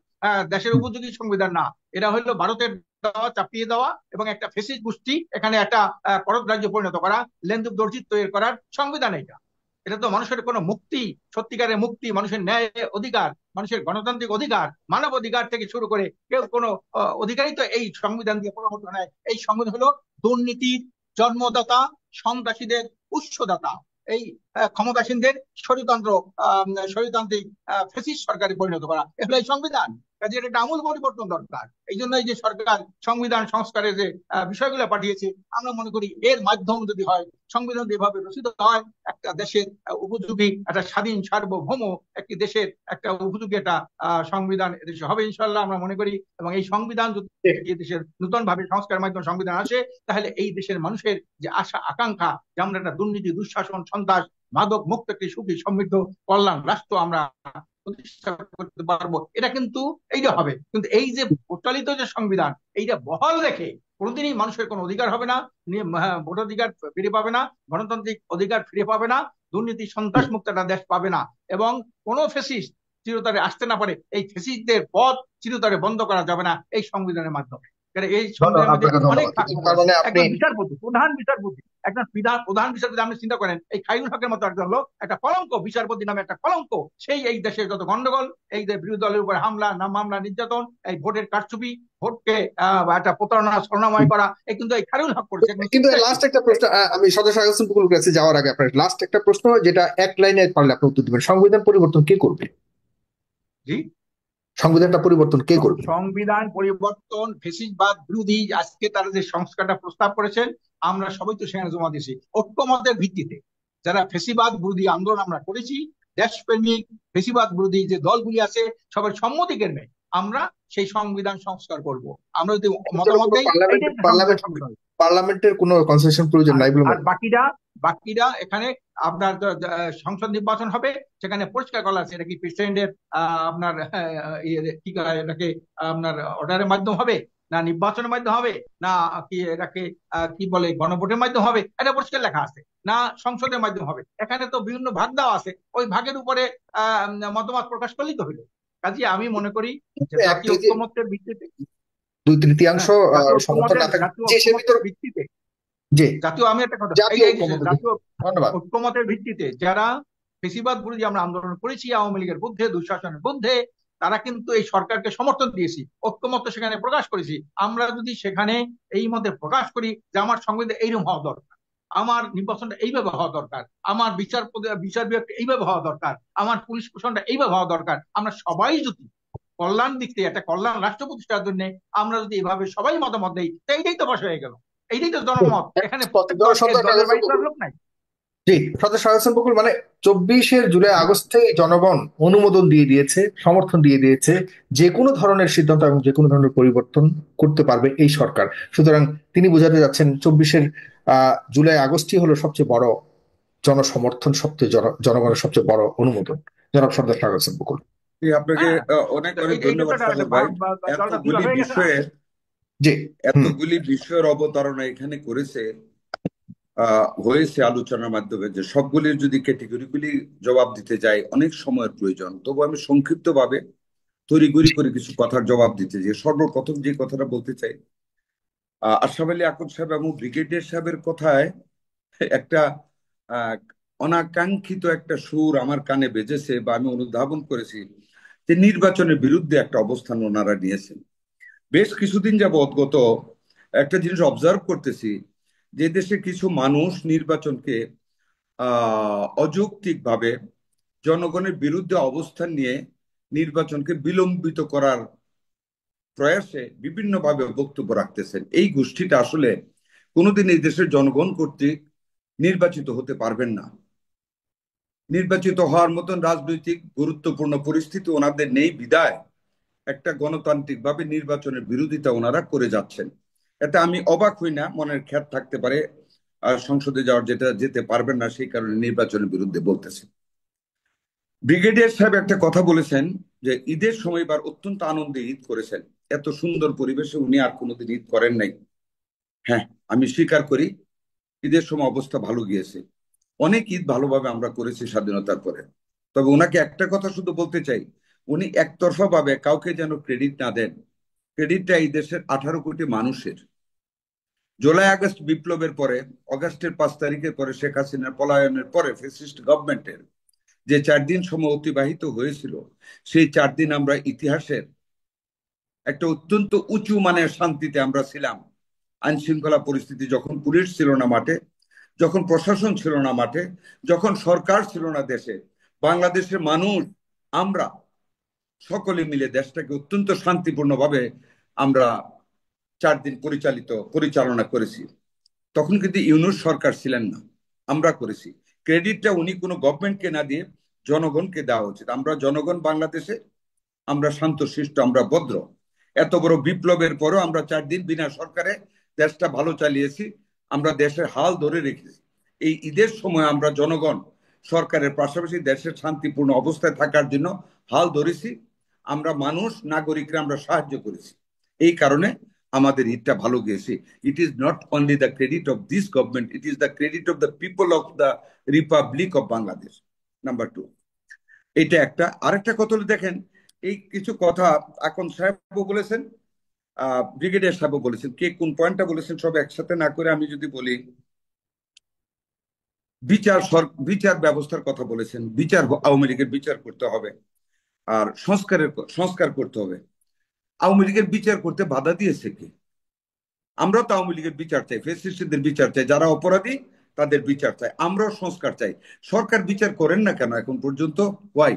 দেশের উপযোগী সংবিধান না। এটা হলো ভারতের দেওয়া, চাপিয়ে দেওয়া, এবং একটা ফেসিস্ট গোষ্ঠী এখানে একটা পরত রাজ্য পরিণত করা, লেন্দুব দর্জিত তৈরি করার সংবিধান এটা। এটা তো মানুষের কোনো মুক্তি, সত্যিকারের মুক্তি, মানুষের ন্যায় অধিকার, মানুষের গণতান্ত্রিক অধিকার, মানব অধিকার থেকে শুরু করে কেউ কোনো অধিকারই তো এই সংবিধান দিয়ে পরিবর্তন হয়। এই সংবিধান হলো দুর্নীতির জন্মদাতা, সন্ত্রাসীদের উৎসদাতা, এই ক্ষমতাসীনদের স্বৈরতান্ত্রিক ফ্যাসিস্ট সরকারে পরিণত করা, এগুলো এই সংবিধান। কাজে এটা আমূল পরিবর্তন দরকার। এই জন্য এই যে সরকার সংবিধান সংস্কারের যে বিষয়গুলো পাঠিয়েছে, আমরা মনে করি এর মাধ্যম যদি হয়, সংবিধান যেভাবে রচিত হয়, একটা দেশের উপযোগী, একটা স্বাধীন সার্বভৌম একটি দেশের একটা উপযোগী একটা সংবিধান এদেশে হবে ইনশাল্লাহ আমরা মনে করি। এবং এই সংবিধান যদি দেশের নতুন ভাবে সংস্কারের মাধ্যমে সংবিধান আসে, তাহলে এই দেশের মানুষের যে আশা আকাঙ্ক্ষা, যে আমরা একটা দুর্নীতি, দুঃশাসন, সন্ত্রাস, মাদক মুক্ত একটি সুখী সমৃদ্ধ কল্যাণ রাষ্ট্র আমরা প্রতিষ্ঠা করতে পারবো, এটা কিন্তু এইটা হবে। কিন্তু এই যে প্রচলিত যে সংবিধান, এইটা বহাল রেখে কোনোদিনই মানুষের কোনো অধিকার হবে না, ভোটাধিকার ফিরে পাবে না, গণতান্ত্রিক অধিকার ফিরে পাবে না, দুর্নীতি সন্ত্রাস মুক্ত একটা দেশ পাবে না, এবং কোনো ফ্যাসিস্ট চিরতরে আসতে না পারে, এই ফ্যাসিস্টদের পথ চিরতরে বন্ধ করা যাবে না এই সংবিধানের মাধ্যমে। কারণ এই ধন্যবাদ, সংবিধানের মধ্যে আপনাকে অনেক ধন্যবাদ। ফাঁক তার আছে। মানে আপনি একজন বিচারপতি, প্রধান বিচারপতি, একজন প্রধান বিচারপতি আপনি চিন্তা করেন, এই খায়রুল হকের মতো একজন লোক, একটা কলঙ্ক, বিচারপতি নামে একটা কলঙ্ক, সেই এই দেশের যত গন্ডগোল, এই যে বিরোধী দলের উপর হামলা না মামলা নির্যাতন, এই ভোটের কারচুপি, ভোটকে একটা প্রতারণা স্বর্ণময় করা, এই কিন্তু এই খায়রুল হক করেছে, একজন কিন্তু চিফ লাস্ট জাস্টিস। একটা প্রশ্ন, আমি সদস্য আগস্ট বকুলের কাছে যাওয়ার আগে আপনার লাস্ট একটা প্রশ্ন, যেটা এক লাইনে পারলে আপনি উত্তর দিবেন। সংবিধান পরিবর্তন কে করবে? জি, সংবিধানটা পরিবর্তন কে করবে? সংবিধান পরিবর্তন ফ্যাসিবাদ বিরোধী আজকে তারা যে সংস্কারটা প্রস্তাব করেছেন, আমরা সবাই তো সেখানে জমা দিয়েছি ঐক্যমতের ভিত্তিতে। যারা ফ্যাসিবাদ বিরোধী আন্দোলন আমরা করেছি, দেশপ্রেমিক ফ্যাসিবাদ বিরোধী যে দলগুলি আছে, সবার সম্মতিক্রমে আমরা সেই সংবিধান সংস্কার করব। আমরা যদি মতামত দেই, এটাই একটা সংবিধান সংস্কার। পার্লামেন্টের কোনো কনসেশন প্রয়োজন নাই বলে আর বাকিরা এখানে আপনার সংসদ নির্বাচন হবে, সেখানে পরিষ্কার করা আছে এটা কি প্রেসিডেন্টের আপনার কি এটাকে আপনার অর্ডারের মাধ্যমে হবে, না নির্বাচনের মাধ্যমে হবে, না কি এটাকে কি বলে গণভোটের মাধ্যমে হবে, এটা পরিষ্কার লেখা আছে, না সংসদের মাধ্যমে হবে। এখানে তো বিভিন্ন ভাগ দেওয়া আছে, ওই ভাগের উপরে মতামত প্রকাশ করলেই তো হলো। কাজে আমি মনে করি যে জাতীয় ঐক্যমত্যের ভিত্তিতে, 2/3 সমর্থন না থাকে জাতীয় যে সে ঐক্যমত্যের ভিত্তিতে যে আমি একটা কথা জাতীয় জাতীয় ধন্যবাদ। ঐক্যমতের ভিত্তিতে যারা ফেসিবাদ বিরোধী আমরা আন্দোলন করেছি, আওয়ামী লীগের বিরুদ্ধে, দুঃশাসনের বিরুদ্ধে, তারা কিন্তু এই সরকারকে সমর্থন দিয়েছি, ঐক্যমত সেখানে প্রকাশ করেছি। আমরা যদি সেখানে এই মতে প্রকাশ করি যে আমার সংবিধান এইরকম হওয়া দরকার, আমার নির্বাচনটা এইভাবে হওয়া দরকার, আমার বিচার বিভাগটা এইভাবে হওয়া দরকার, আমার পুলিশ প্রশাসনটা এইভাবে হওয়া দরকার, আমরা সবাই যদি কল্যাণ দিক থেকে একটা কল্যাণ রাষ্ট্র প্রতিষ্ঠার জন্য আমরা যদি এভাবে সবাই মতামত দিই, তো এইটাই তো পাশ হয়ে গেল, এইটাই তো জনমত। এখানে প্রত্যেক দলের বাইরে লোক নাই। জি, সদস্য হাসান বকুল, মানে 24 জুলাই আগস্ট থেকে জনগণ অনুমোদন দিয়ে দিয়েছে, সমর্থন দিয়ে দিয়েছে, যে কোনো ধরনের সিদ্ধান্ত এবং যে কোনো ধরনের পরিবর্তন করতে পারবে এই সরকার। সুতরাং তিনি বোঝাতে যাচ্ছেন 24 জুলাই আগস্টই হলো সবচেয়ে বড় জনসমর্থন, সবচেয়ে জনগণের সবচেয়ে বড় অনুমোদন। জনাব সদস্য হাসান বকুল। আপনাকে অনেক অনেক ধন্যবাদ সাগর ভাই। এতগুলি বিষয়ের অবতারণা এখানে হয়েছে আলোচনার মাধ্যমে, যে সবগুলির যদি ক্যাটেগরিগুলি জবাব দিতে যাই অনেক সময়ের প্রয়োজন। তবু আমি সংক্ষিপ্ত ভাবে তড়িঘড়ি করে কিছু কথার জবাব দিতে চাই। সর্বপ্রথম যে কথাটা বলতে চাই, আশরাফ আলী আকন্দ সাহেব এবং ব্রিগেডিয়ার সাহেবের কথায় একটা অনাকাঙ্ক্ষিত একটা সুর আমার কানে বেজেছে বা আমি অনুধাবন করেছি, যে নির্বাচনের বিরুদ্ধে একটা অবস্থান ওনারা নিয়েছেন। বেশ কিছুদিন যাবৎ গত একটা জিনিস অবজার্ভ করতেছি, যে দেশে কিছু মানুষ নির্বাচনকে অযৌক্তিকভাবে জনগণের বিরুদ্ধে অবস্থান নিয়ে নির্বাচনকে বিলম্বিত করার প্রয়াসে বিভিন্নভাবে বক্তব্য রাখতেছেন। এই গোষ্ঠীটা আসলে কোনোদিন এই দেশের জনগণ কর্তৃক নির্বাচিত হতে পারবেন না। নির্বাচিত হওয়ার মতন রাজনৈতিক গুরুত্বপূর্ণ পরিস্থিতি ওনাদের নেই বিদায় একটা গণতান্ত্রিকভাবে নির্বাচনের বিরোধিতা ওনারা করে যাচ্ছেন। এতে আমি অবাক হই না, মনের খ্যাত থাকতে পারে সংসদে যাওয়ার, যেটা যেতে পারবেন না, সেই কারণে নির্বাচনের বিরুদ্ধে বলতেছে। ব্রিগেডিয়ার সাহেব একটা কথা বলেছেন যে ঈদের সময় এবার অত্যন্ত আনন্দে ঈদ করেছেন, এত সুন্দর পরিবেশে উনি আর কোনোদিন ঈদ করেন নাই। হ্যাঁ, আমি স্বীকার করি ঈদের সময় অবস্থা ভালো গিয়েছে, অনেক ঈদ ভালোভাবে আমরা করেছি স্বাধীনতার পরে। তবে ওনাকে একটা কথা শুধু বলতে চাই, উনি একতরফা ভাবে কাউকে যেন ক্রেডিট না দেন। ক্রেডিটটা এই দেশের 18 কোটি মানুষের। জুলাই আগস্ট বিপ্লবের পরে, অগাস্টের 5 তারিখের পরে, শেখ হাসিনার পলায়নের পরে ফ্যাসিস্ট গভর্নমেন্টের যে 4 দিন সময় অতিবাহিত হয়েছিল, সেই 4 দিন আমরা ইতিহাসের একটা অত্যন্ত উঁচু মানের শান্তিতে আমরা ছিলাম। আইন শৃঙ্খলা পরিস্থিতি, যখন পুলিশ ছিল না মাঠে, যখন প্রশাসন ছিল না মাঠে, যখন সরকার ছিল না দেশে, বাংলাদেশের মানুষ আমরা সকলে মিলে দেশটাকে অত্যন্ত শান্তিপূর্ণভাবে আমরা 4 দিন পরিচালনা করেছি। তখন কিন্তু ইউনূস সরকার ছিলেন না, আমরা করেছি। ক্রেডিটটা উনি কোনো গভর্নমেন্টকে না দিয়ে জনগণকে দেওয়া উচিত। আমরা জনগণ বাংলাদেশে, আমরা শান্তশিষ্ট, আমরা ভদ্র। এত বড় বিপ্লবের পরেও আমরা 4 দিন বিনা সরকারে দেশটা ভালো চালিয়েছি, আমরা দেশের হাল ধরে রেখেছি। এই ঈদের সময় আমরা জনগণ সরকারের পাশাপাশি দেশের শান্তিপূর্ণ অবস্থায় থাকার জন্য হাল ধরেছি। আমরা মানুষ, নাগরিকরা আমরা সাহায্য করেছি, এই কারণে আমাদের ঈদটা ভালো গিয়েছে। It is not only the credit of this government, it is the credit of the people of the Republic of Bangladesh. Number 2, এটা একটা। আরেকটা কথা হলো, দেখেন এই কিছু কথা আকন্দ সাহেবও বলেছেন, ব্রিগেডিয়ার সাহেব বলেছেন, কে কোন পয়েন্টটা বলেছেন সব একসাথে না করে আমি যদি বলি, বিচার ব্যবস্থার কথা বলেছেন, আওয়ামী লীগের বিচার করতে হবে আর সংস্কার করতে হবে। আওয়ামী লীগের বিচার করতে বাধা দিয়েছে কে? আমরা তো আওয়ামী লীগের বিচার চাই, ফ্যাসিস্টদের বিচার চাই, যারা অপরাধী তাদের বিচার চাই, আমরাও সংস্কার চাই। সরকার বিচার করেন না কেন এখন পর্যন্ত? ওয়াই?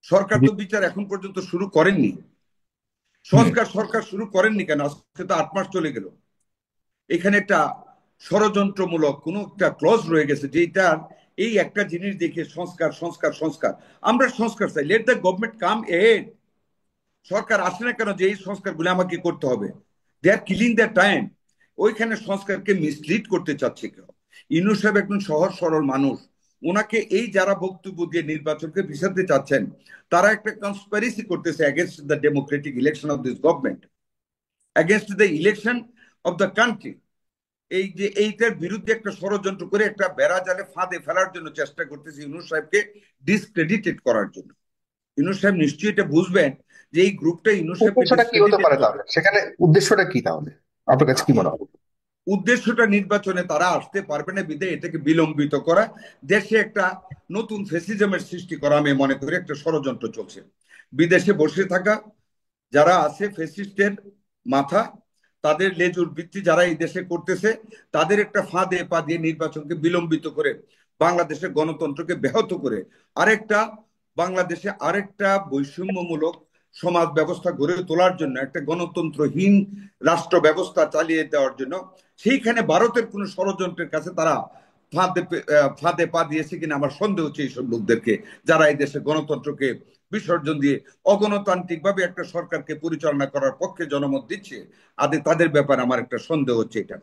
সরকার তো বিচার এখন পর্যন্ত শুরু করেননি। সরকার শুরু করেননি কেন? আজকে তো 8 মাস চলে গেল। এখানে একটা ষড়যন্ত্রমূলক কোন একটা ক্লজ রয়ে গেছে, যেটার এই একটা জিনিস দেখে সংস্কার সংস্কার সংস্কার। আমরা সংস্কার চাই, let the government come ahead. সরকার আসে না কেন যে এই সংস্কারগুলো আমাকে করতে হবে? They are killing the time. ওইখানে সংস্কারকে মিসলিড করতে চাচ্ছে কেউ। ইনু সাহেব একজন সহজ সরল মানুষ, ওনাকে এই যারা বক্তব্য দিয়ে নির্বাচনকে পিছাতে চাচ্ছেন, তারা একটা কনস্পিরেসি করতেছে against the Democratic election of this government, against the election of the country. এই যে এইটার বিরুদ্ধে একটা ষড়যন্ত্র করে একটা বেড়া জালে ফাঁদে ফেলার জন্য চেষ্টা করতেছে ইউনূস সাহেবকে ডিসক্রেডিটেড করার জন্য। ইউনূস সাহেব নিশ্চয়ই এটা বুঝবেন যে এই গ্রুপটা ইউনূস সাহেবকে উদ্দেশ্যটা কি হতে ডিসক্রেডিটেড পারে করবে। তাহলে? সেখানে উদ্দেশ্যটা কি তাহলে আপনার কাছে কি মনে হয়? উদ্দেশ্যটা নির্বাচনে তারা আসতে পারবে না বিধায় এটাকে বিলম্বিত করা, দেশে একটা নতুন ফ্যাসিজমের সৃষ্টি করা, আমি মনে করি একটা ষড়যন্ত্র চলছে। বিদেশে বসে থাকা যারা আছে ফ্যাসিস্টের মাথা, তাদের লেজুর বৃত্তি যারা এই দেশে করতেছে, তাদের একটা ফাঁদে পা দিয়ে নির্বাচনকে বিলম্বিত করে বাংলাদেশের গণতন্ত্রকে ব্যাহত করে বাংলাদেশে আরেকটা বৈষম্যমূলক সমাজ ব্যবস্থা গড়ে তোলার জন্য, একটা গণতন্ত্রহীন রাষ্ট্র ব্যবস্থা চালিয়ে দেওয়ার জন্য, সেইখানে ভারতের কোন ষড়যন্ত্রের কাছে তারা ফাঁদে পা দিয়েছে কিনা আমার সন্দেহ হচ্ছে এইসব লোকদেরকে, যারা এই দেশে গণতন্ত্রকে বিসর্জন দিয়ে অগণতান্ত্রিক ভাবে একটা সরকারকে পরিচালনা করার পক্ষে জনমত দিচ্ছে। তাদের ব্যাপারে আমার একটা সন্দেহ হচ্ছে। এটা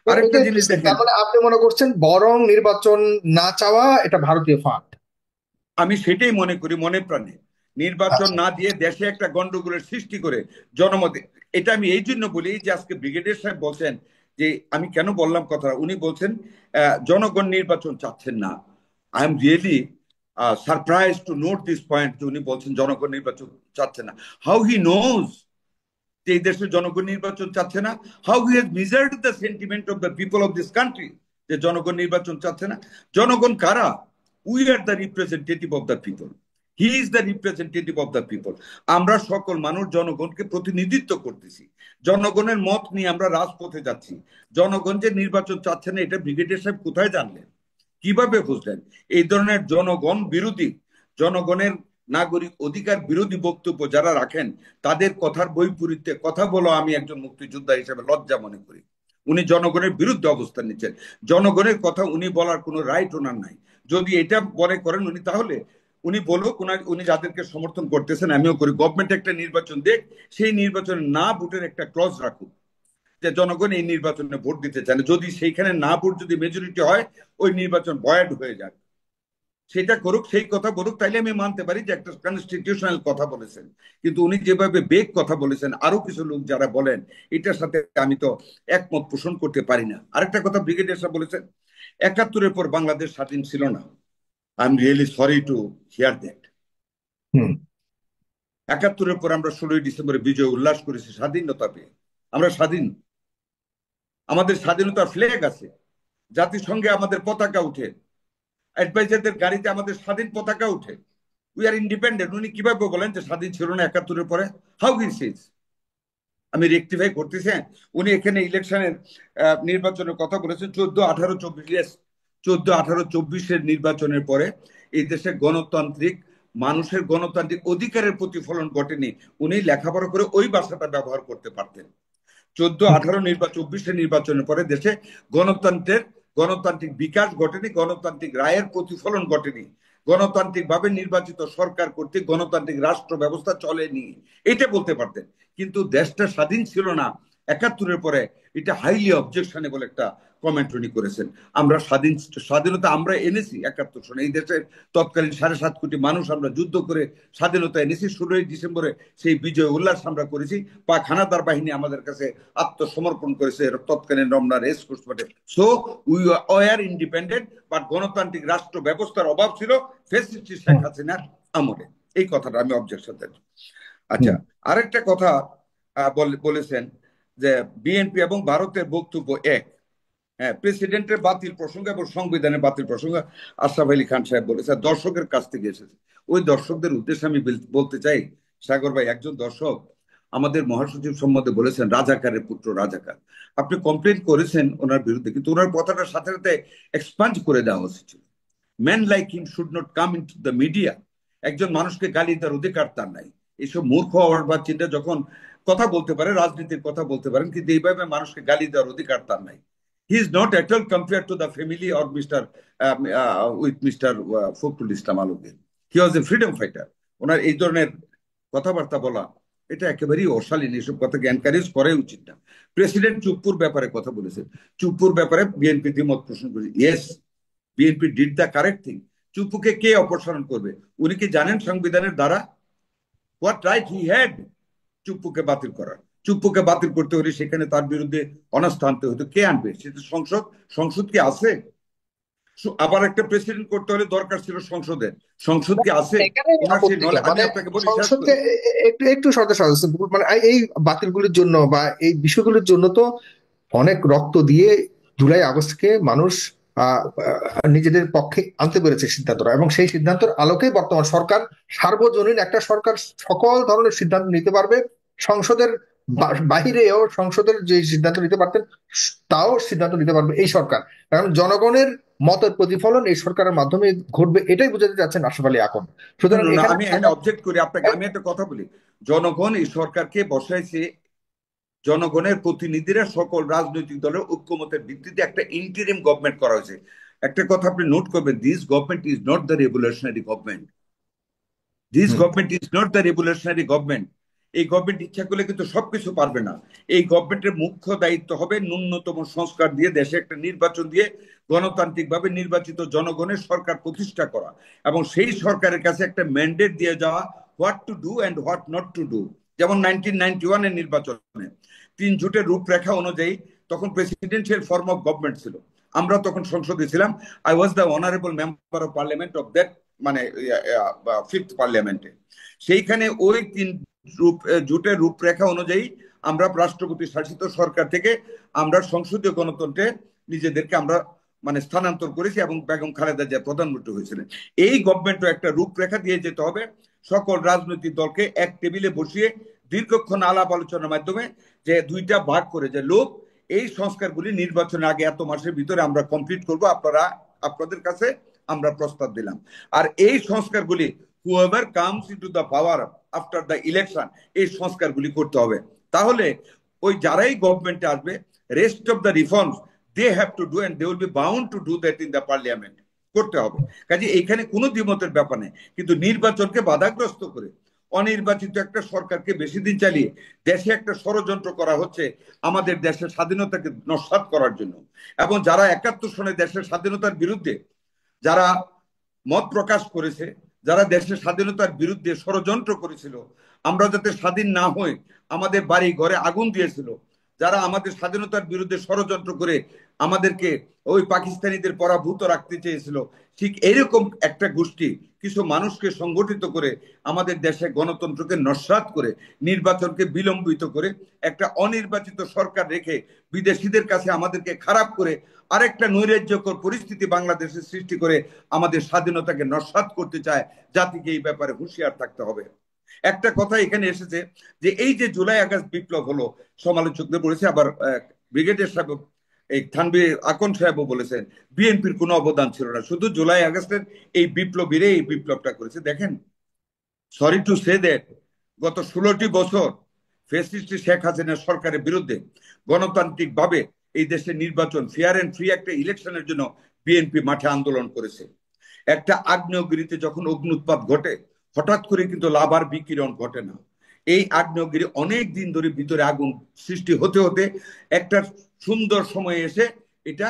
আরেকটা জিনিস দেখেন, তার মানে আপনি মনে করছেন বরং নির্বাচন না চাওয়া এটা ভারতীয় ফাঁদ? আমি সেটাই মনে করি মনে প্রাণে। নির্বাচন না দিয়ে দেশে একটা গন্ডগোলের সৃষ্টি করে জনমতে, এটা আমি এই জন্য বলি যে আজকে ব্রিগেডিয়ার সাহেব বলছেন যে, আমি কেন বললাম কথা, উনি বলছেন জনগণ নির্বাচন চাচ্ছেন না। I am really surprise to note this point যে উনি বলছেন জনগণ নির্বাচন চাচ্ছে না। হাউ হি নোজ যে এই দেশের জনগণ নির্বাচন চাচ্ছে না? How he has measured the sentiment of the people of this country যে জনগণ নির্বাচন চাচ্ছে না? জনগণ কারা? We are the representative of the people, he is the representative of the people. আমরা সকল মানুষ জনগণকে প্রতিনিধিত্ব করতেছি, জনগণের মত নিয়ে আমরা রাজপথে যাচ্ছি। জনগণ যে নির্বাচন চাচ্ছে না, এটা ব্রিগেডিয়ার সাহেব কোথায় জানলেন, কিভাবে বুঝলেন? এই ধরনের জনগণ বিরোধী, জনগণের নাগরিক অধিকার বিরোধী বক্তব্য যারা রাখেন, তাদের কথার বৈপরীত্যে কথা বলো আমি একজন মুক্তিযোদ্ধা হিসেবে লজ্জা মনে করি। উনি জনগণের বিরুদ্ধে অবস্থান নিচ্ছেন, জনগণের কথা উনি বলার কোনো রাইট ওনার নাই। যদি এটা মনে করেন উনি, তাহলে উনি বলুক উনি যাদেরকে সমর্থন করতেছেন, আমিও করি, গভর্নমেন্ট একটা নির্বাচন দেখ, সেই নির্বাচনে না ভোটের একটা ক্লজ রাখুক যে জনগণ এই নির্বাচনে ভোট দিতে চান। যদি সেইখানে না ভোট যদি মেজরিটি হয়, ওই নির্বাচন ভয়েড হয়ে যাক, সেটা করুক, সেই কথা বলুক, তাইলে আমি মানতে পারি যে একটা কনস্টিটিউশনাল কথা বলেছেন। কিন্তু উনি যেভাবে বেগ কথা বলেছেন, আরো কিছু লোক যারা বলেন, এটার সাথে আমি তো একমত পোষণ করতে পারি না। আরেকটা কথা ব্রিগেডিয়ার সাহেব বলেছেন 71-এর পর বাংলাদেশ স্বাধীন ছিল না। I am really sorry to hear that. 71-এর পর আমরা 16ই ডিসেম্বরে বিজয় উল্লাস করেছি, স্বাধীনতা পেয়ে আমরা স্বাধীন। আমাদের স্বাধীনতার ফ্ল্যাগ আছে, জাতিসংঘে আমাদের পতাকা উঠে, অ্যাডভাইজারদের গাড়িতে আমাদের স্বাধীন পতাকা উঠে। We are independent. উনি কিভাবে বলেন যে স্বাধীন ছিল না 71-এর পরে? হাউ হি সেজ? আমি রেকটিফাই করতেছেন, উনি এখানে ইলেকশনের নির্বাচনের কথা বলেছেন 14, 18, 24। 14, 18, 24-এর নির্বাচনের পরে এই দেশে গণতান্ত্রিক মানুষের গণতান্ত্রিক অধিকারের প্রতিফলন ঘটেনি। উনি লেখাপড়া করে ওই ভাষাটা ব্যবহার করতে পারতেন। 14, 18 নির্বাচন, 24-এর নির্বাচনের পরে দেশে গণতান্ত্রিক বিকাশ ঘটেনি, গণতান্ত্রিক রায়ের প্রতিফলন ঘটেনি, গণতান্ত্রিক ভাবে নির্বাচিত সরকার কর্তৃক গণতান্ত্রিক রাষ্ট্র ব্যবস্থা চলেনি, এটা বলতে পারতেন। কিন্তু দেশটা স্বাধীন ছিল না 71-এর পরে, এটা হাইলি অবজেকশনেবল একটা কমেন্ট উনি করেছেন। আমরা স্বাধীনতা আমরা এনেছি 71 সনে। এই দেশের তৎকালীন 7.5 কোটি মানুষ আমরা যুদ্ধ করে স্বাধীনতা এনেছি। 16ই ডিসেম্বরে সেই বিজয় উল্লাস আমরা করেছি। পাক হানাদার বাহিনী আমাদের কাছে আত্মসমর্পণ করেছে তৎকালীন রমনার রেসকোর্স মাঠে। So we are independent, but গণতান্ত্রিক রাষ্ট্র ব্যবস্থার অভাব ছিল ফ্যাসিস্ট শেখ হাসিনার আমলে। এই কথাটা আমি অবজেকশন দিই। আচ্ছা, আরেকটা কথা বলেছেন যে বিএনপি এবং ভারতের বক্তব্য এক। হ্যাঁ, প্রেসিডেন্টের বাতিল প্রসঙ্গ এবং সংবিধানের বাতিল প্রসঙ্গ আশরাফ আলী খান সাহেব বলেছে, দর্শকের কাছ থেকে এসেছে। ওই দর্শকদের উদ্দেশ্যে আমি বলতে চাই, সাগর ভাই, একজন দর্শক আমাদের মহাসচিব সম্বন্ধে বলেছেন রাজাকারের পুত্র রাজাকার। আপনি কমপ্লেন করেছেন ওনার বিরুদ্ধে, কিন্তু ওনার কথাটার সাথে সাথে এক্সপাঞ্জ করে দেওয়া উচিত। Man like him should not come into the media. একজন মানুষকে গালি দেওয়ার অধিকার তার নাই। এইসব মূর্খ হওয়ার বা চিন্তা যখন কথা বলতে পারে, রাজনীতির কথা বলতে পারেন, কিন্তু এইভাবে মানুষকে গালি দেওয়ার অধিকার তার নাই। He is not at all compare to the family or mister with mister Fakhrul Islam Alamgir. He was a freedom fighter. ওনার এই ধরনের কথাবার্তা বলা এটা একেবারেই অশালীন। এসব কথাকে এনকারেজ করাই উচিত না। প্রেসিডেন্ট চুপ্পুর ব্যাপারে কথা বলেছেন, চুপ্পুর ব্যাপারে বিএনপি দ্বিমত পোষণ করেছে। Yes, BNP did the correct thing. চুপ্পুকে কে অপসারণ করবে? উনি কি জানেন সংবিধানের দ্বারা হোয়াট রাইট হি হ্যাড চুপ্পুকে বাতিল করার? চুপ্পুকে বাতিল করতে হলে সেখানে তার বিরুদ্ধে অনাস্থা আনতে হতো। কে আনবে? সেটা সংসদ। সংসদ কি আছে? আবার একটা প্রেসিডেন্ট করতে হলে দরকার ছিল সংসদের। সংসদ কি আছে? এখানে ওনার সেই আপত্তিটা আমি আপনাকে বলি, শেষ সংসদকে করি। একটু একটু সদস্য সদস্য মানে এই বাতিলগুলির জন্য বা এই বিষয়গুলির জন্য তো অনেক রক্ত দিয়ে জুলাই আগস্টকে মানুষ নিজেদের পক্ষে আনতে পেরেছে সিদ্ধান্তটা, এবং সেই সিদ্ধান্তের আলোকেই বর্তমান সরকার সার্বজনীন একটা সরকার সকল ধরনের সিদ্ধান্ত নিতে পারবে। সংসদের বাহিরেও সংসদের যে সিদ্ধান্ত নিতে পারতেন তাও সিদ্ধান্ত নিতে পারবে এই সরকার, কারণ জনগণের মতের প্রতিফলন এই সরকারের মাধ্যমে ঘটবে, এটাই বোঝাতে চাচ্ছেন আশরাফ আলী আকন। সুতরাং এখানে আমি এখানে অবজেক্ট করি আপনাকে। আমি একটা কথা বলি, জনগণ এই সরকারকে বসাইছে, জনগণের প্রতিনিধিরা সকল রাজনৈতিক দলের ঐক্যমতের ভিত্তিতে একটা ইন্টারিম গভর্নমেন্ট করা হয়েছে। একটা কথা আপনি নোট করবেন, this government is not the revolutionary government. This government is not the revolutionary government. এই গভর্নমেন্ট ইচ্ছা করলে কিন্তু সবকিছু পারবে না। এই গভর্নমেন্টের মুখ্য দায়িত্ব হবে ন্যূনতম সংস্কার দিয়ে দেশে একটা নির্বাচন দিয়ে গণতান্ত্রিকভাবে নির্বাচিত জনগণের সরকার প্রতিষ্ঠা করা, এবং সেই সরকারের কাছে একটা ম্যান্ডেট দিয়ে যাওয়া what to do and what not to do. যেমন 1991 এর নির্বাচনে 3 জোটের রূপরেখা অনুযায়ী তখন প্রেসিডেন্সিয়াল ফর্ম অফ গভর্নমেন্ট ছিল। আমরা তখন সংসদে ছিলাম। I was the honourable member of parliament of that, মানে 5th পার্লামেন্টে। সেইখানে ওই 3 জোটের রূপরেখা অনুযায়ী আমরা রাষ্ট্রপতি শাসিত সরকার থেকে আমরা সংসদীয় গণতন্ত্রে নিজেদেরকে আমরা মানে স্থানান্তর করেছি, এবং বেগম খালেদা জিয়া প্রধানমন্ত্রী হয়েছিলেন। এই গভর্নমেন্টও একটা রূপরেখা দিয়ে যেতে হবে সকল রাজনৈতিক দলকে এক টেবিলে বসিয়ে দীর্ঘক্ষণ আলাপ আলোচনার মাধ্যমে, যে 2টা ভাগ করে যে লোক এই সংস্কারগুলি নির্বাচনের আগে এত মাসের ভিতরে আমরা কমপ্লিট করব, আপনাদের কাছে আমরা প্রস্তাব দিলাম। আর এই সংস্কারগুলি whoever comes into the power after the election এই সংস্কারগুলি করতে হবে। তাহলে ওই যারাই গভর্নমেন্টে আসবে, rest of the reforms they have to do and they will be bound to do that in the parliament. করতে হবে। কাজে এখানে কোনো দ্বিমতের ব্যাপার নেই, কিন্তু নির্বাচনকে বাধাগ্রস্ত করে অনির্বাচিত একটা সরকারকে বেশি দিন চালিয়ে দেশে একটা ষড়যন্ত্র করা হচ্ছে আমাদের দেশের স্বাধীনতাকে নস্যাৎ করার জন্য। এবং যারা 71 সনে দেশের স্বাধীনতার বিরুদ্ধে যারা মত প্রকাশ করেছে, যারা দেশের স্বাধীনতার বিরুদ্ধে ষড়যন্ত্র করেছিল, আমরা যাতে স্বাধীন না হই আমাদের বাড়ি ঘরে আগুন দিয়েছিল, যারা আমাদের স্বাধীনতার বিরুদ্ধে ষড়যন্ত্র করে আমাদেরকে ওই পাকিস্তানিদের পরাভূত রাখতে চেয়েছিল, ঠিক এরকম একটা গোষ্ঠী কিছু মানুষকে সংগঠিত করে আমাদের দেশে গণতন্ত্রকে নস্যাৎ করে নির্বাচনকে বিলম্বিত করে একটা অনির্বাচিত সরকার রেখে বিদেশিদের কাছে আমাদেরকে খারাপ করে আরেকটা নৈরাজ্যকর পরিস্থিতি বাংলাদেশে সৃষ্টি করে আমাদের স্বাধীনতাকে নস্যাৎ করতে চায়। জাতিকে এই ব্যাপারে হুঁশিয়ার থাকতে হবে। একটা কথা এখানে এসেছে যে এই যে জুলাই আগস্ট বিপ্লব হলো, সমালোচকদের বলেছে, আবার ব্রিগেডিয়ার সাহেব এই থানভীর আকন সাহেবও বলেছেন বিএনপির কোনো অবদান ছিল না, শুধু জুলাই আগস্টের এই বিপ্লবীরা এই বিপ্লবটা করেছে। দেখেন, সরি টু সে দ্যাট গত 16টি বছর ফ্যাসিস্ট শেখ হাসিনার সরকারের বিরুদ্ধে গণতান্ত্রিক ভাবে এই দেশে নির্বাচন, ফেয়ার এন্ড ফ্রি একটা ইলেকশনের জন্য বিএনপি মাঠে আন্দোলন করেছে। একটা আগ্নেয়গিরিতে যখন অগ্নুৎপাত ঘটে, হঠাৎ করে কিন্তু লাভার বিকিরণ ঘটে না। এই আগ্নেয়গিরি অনেক দিন ধরে ভিতরে আগুন সৃষ্টি হতে হতে একটা সুন্দর সময় এসে এটা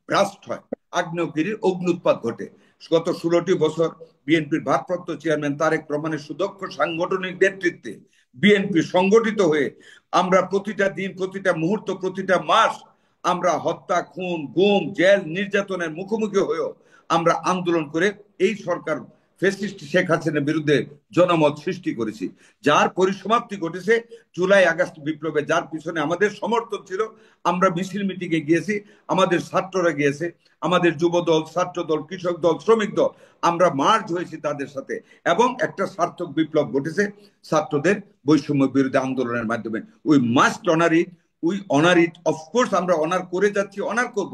ব্রাস্ট হয়, আগ্নেয়গিরির অগ্নুৎপাত ঘটে। গত 16টি বছর বিএনপির ভারপ্রাপ্ত চেয়ারম্যান তারেক রহমানের সুদক্ষ সাংগঠনিক নেতৃত্বে বিএনপি সংগঠিত হয়ে আমরা প্রতিটা দিন, প্রতিটা মুহূর্ত, প্রতিটা মাস আমরা হত্যা, খুন, গুম, জেল, নির্যাতনের মুখোমুখি হয়েও আমরা আন্দোলন করে এই সরকার ফ্যাসিস্ট শেখ হাসিনার বিরুদ্ধে জনমত সৃষ্টি করেছি, যার পরিসমাপ্তি ঘটেছে জুলাই আগস্ট বিপ্লবে, যার পিছনে আমাদের সমর্থন ছিল। আমরা মিছিল মিটিংয়ে গিয়েছি, আমাদের ছাত্ররা গিয়েছে, আমাদের যুব দল, ছাত্র দল, কৃষক দল, শ্রমিক দল, আমরা মার্চ হয়েছি তাদের সাথে, এবং একটা সার্থক বিপ্লব ঘটেছে ছাত্রদের বৈষম্য বিরোধী আন্দোলনের মাধ্যমে। We must honour it, we honour it, of course আমরা অনার করে যাচ্ছি, অনার করব।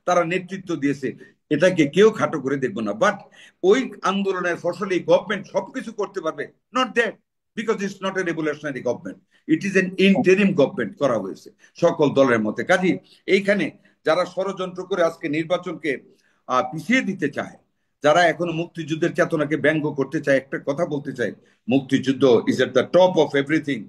তারা নেতৃত্ব দিয়েছে, এটাকে কেউ খাটো করে দেখবো না। বাট ওই আন্দোলনের ফসলে গভর্নমেন্ট সবকিছু করতে পারবে, not that, because it's not a revolutionary government, it is an interim government করা হয়েছে সকল দলের মধ্যে। কাজী এইখানে যারা ষড়যন্ত্র করে আজকে নির্বাচনকে পিছিয়ে দিতে চায়, যারা এখনো মুক্তিযুদ্ধের চেতনাকে ব্যঙ্গ করতে চায়, একটা কথা বলতে চাই, মুক্তিযুদ্ধ is at the top of everything.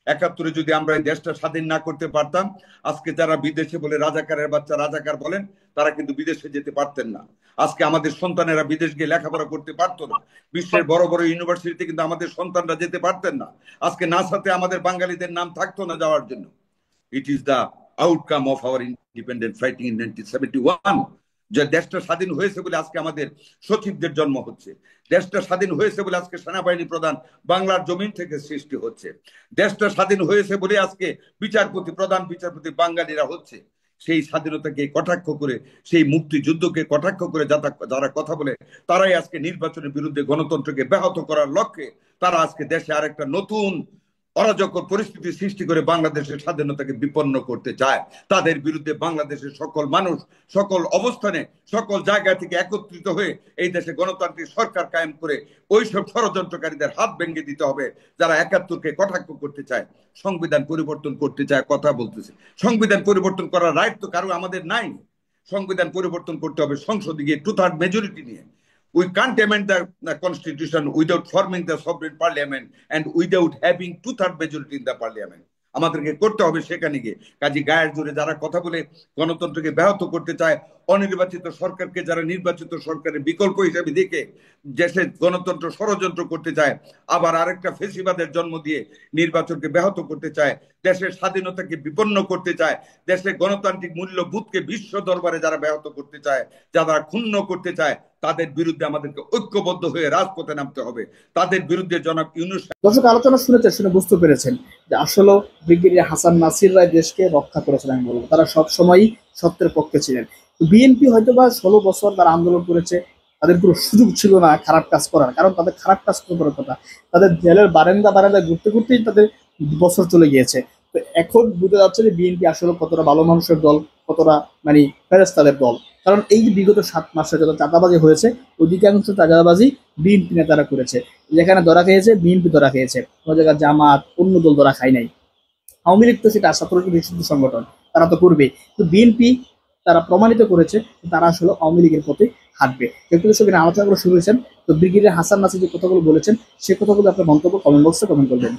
৭১ যদি আমরা এই দেশটা স্বাধীন না করতে পারতাম, আজকে যারা বিদেশে বলে রাজাকারের বাচ্চা রাজাকার বলেন, তারা কিন্তু বিদেশে যেতে পারতেন না। আজকে আমাদের সন্তানেরা বিদেশ গিয়ে লেখাপড়া করতে পারতো না। বিশ্বের বড় বড় ইউনিভার্সিটিতে কিন্তু আমাদের সন্তানরা যেতে পারতেন না। আজকে নাসাতে আমাদের বাঙালিদের নাম থাকতো না যাওয়ার জন্য। It is the outcome of our independent fighting in 1971। যে দেশটা স্বাধীন হয়েছে বলে আজকে আমাদের সচিবদের জন্ম হচ্ছে, দেশটা স্বাধীন হয়েছে বলে আজকে সেনাবাহিনী প্রধান বাংলার জমিন থেকে সৃষ্টি হচ্ছে, দেশটা স্বাধীন হয়েছে বলে আজকে বিচারপতি, প্রধান বিচারপতি বাঙালিরা হচ্ছে। সেই স্বাধীনতাকে কটাক্ষ করে, সেই মুক্তিযুদ্ধকে কটাক্ষ করে যারা কথা বলে, তারাই আজকে নির্বাচনের বিরুদ্ধে, গণতন্ত্রকে ব্যাহত করার লক্ষ্যে তারা আজকে দেশে আরেকটা নতুন অরাজকর পরিস্থিতি সৃষ্টি করে বাংলাদেশের স্বাধীনতাকে বিপন্ন করতে চায়। তাদের বিরুদ্ধে বাংলাদেশের সকল মানুষ সকল অবস্থানে সকল জায়গা থেকে একত্রিত হয়ে এই দেশে গণতান্ত্রিক সরকার কায়েম করে ওইসব ষড়যন্ত্রকারীদের হাত ভেঙে দিতে হবে, যারা ৭১কে কটাক্ষ করতে চায়, সংবিধান পরিবর্তন করতে চায়, কথা বলতেছে। সংবিধান পরিবর্তন করার রাইট তো কারো আমাদের নাই। সংবিধান পরিবর্তন করতে হবে সংসদে গিয়ে 2/3 মেজরিটি নিয়ে। We can't amend the constitution without forming the sovereign parliament and without having 2/3 majority in the parliament. আমাদেরকে করতে হবে সেখানে গিয়ে। কাজী গায়ের জোরে যারা কথা বলে গণতন্ত্রকে ব্যাহত করতে চায়, অনির্বাচিত সরকারকে যারা নির্বাচিত সরকারের বিকল্প হিসেবে দেখে দেশের গণতন্ত্র ষড়যন্ত্র করতে চায়, আবার আরেকটা ফেসিবাদের জন্ম দিয়ে নির্বাচনকে ব্যাহত করতে চায়, দেশের স্বাধীনতাকে বিপন্ন করতে চায়, দেশের গণতান্ত্রিক মূল্যবোধকে বিশ্ব দরবারে যারা ব্যাহত করতে চায়, যারা ক্ষুণ্ণ করতে চায়, তাদের বিরুদ্ধে আমাদেরকে ঐক্যবদ্ধ হয়ে রাজপথে নামতে হবে। তাদের বিরুদ্ধে জনাব ইউনূস। দর্শক আলোচনা শুনে বুঝতে পেরেছেন যে আসলে ব্রিগেডিয়ার হাসান নাসিররা দেশকে রক্ষা করেছেন। আমি বলবো তারা সবসময়ই সত্যের পক্ষে ছিলেন। বিএনপি হয়তোবা 16 বছর তারা আন্দোলন করেছে, তাদের কোনো সুযোগ ছিল না খারাপ কাজ করার, কারণ তাদের খারাপ কাজ করার কথা, তাদের জেলের বারান্দা ঘুরতে ঘুরতেই তাদের বছর চলে গিয়েছে। তো এখন বুঝতে যাচ্ছে যে বিএনপি আসলে কতটা ভালো মানুষের দল, কতটা মানে ফেরেশতাদের দল। কারণ এই যে বিগত 7 মাসে যত চাঁদাবাজি হয়েছে, অধিকাংশ চাঁদাবাজি বিএনপি নেতারা করেছে। যেখানে ধরা খেয়েছে বিএনপি ধরা খেয়েছে, কোনো জায়গায় জামাত অন্য দল ধরা খায় নাই। আওয়ামী লীগ তো সেটা ছাত্রলীগ নিষিদ্ধ সংগঠন, তারা তো করবে। তো বিএনপি তারা প্রমাণিত করেছে তারা আসলে আওয়ামী লীগের প্রতি হাঁটবে। কিন্তু সেখানে আলোচনা করে শুরু হয়েছেন। তো ব্রিগেডিয়ার হাসান নাসির যে কথাগুলো বলেছেন, সে কথাগুলো আপনার মন্তব্য কমেন্ট বক্সে কমেন্ট করবেন।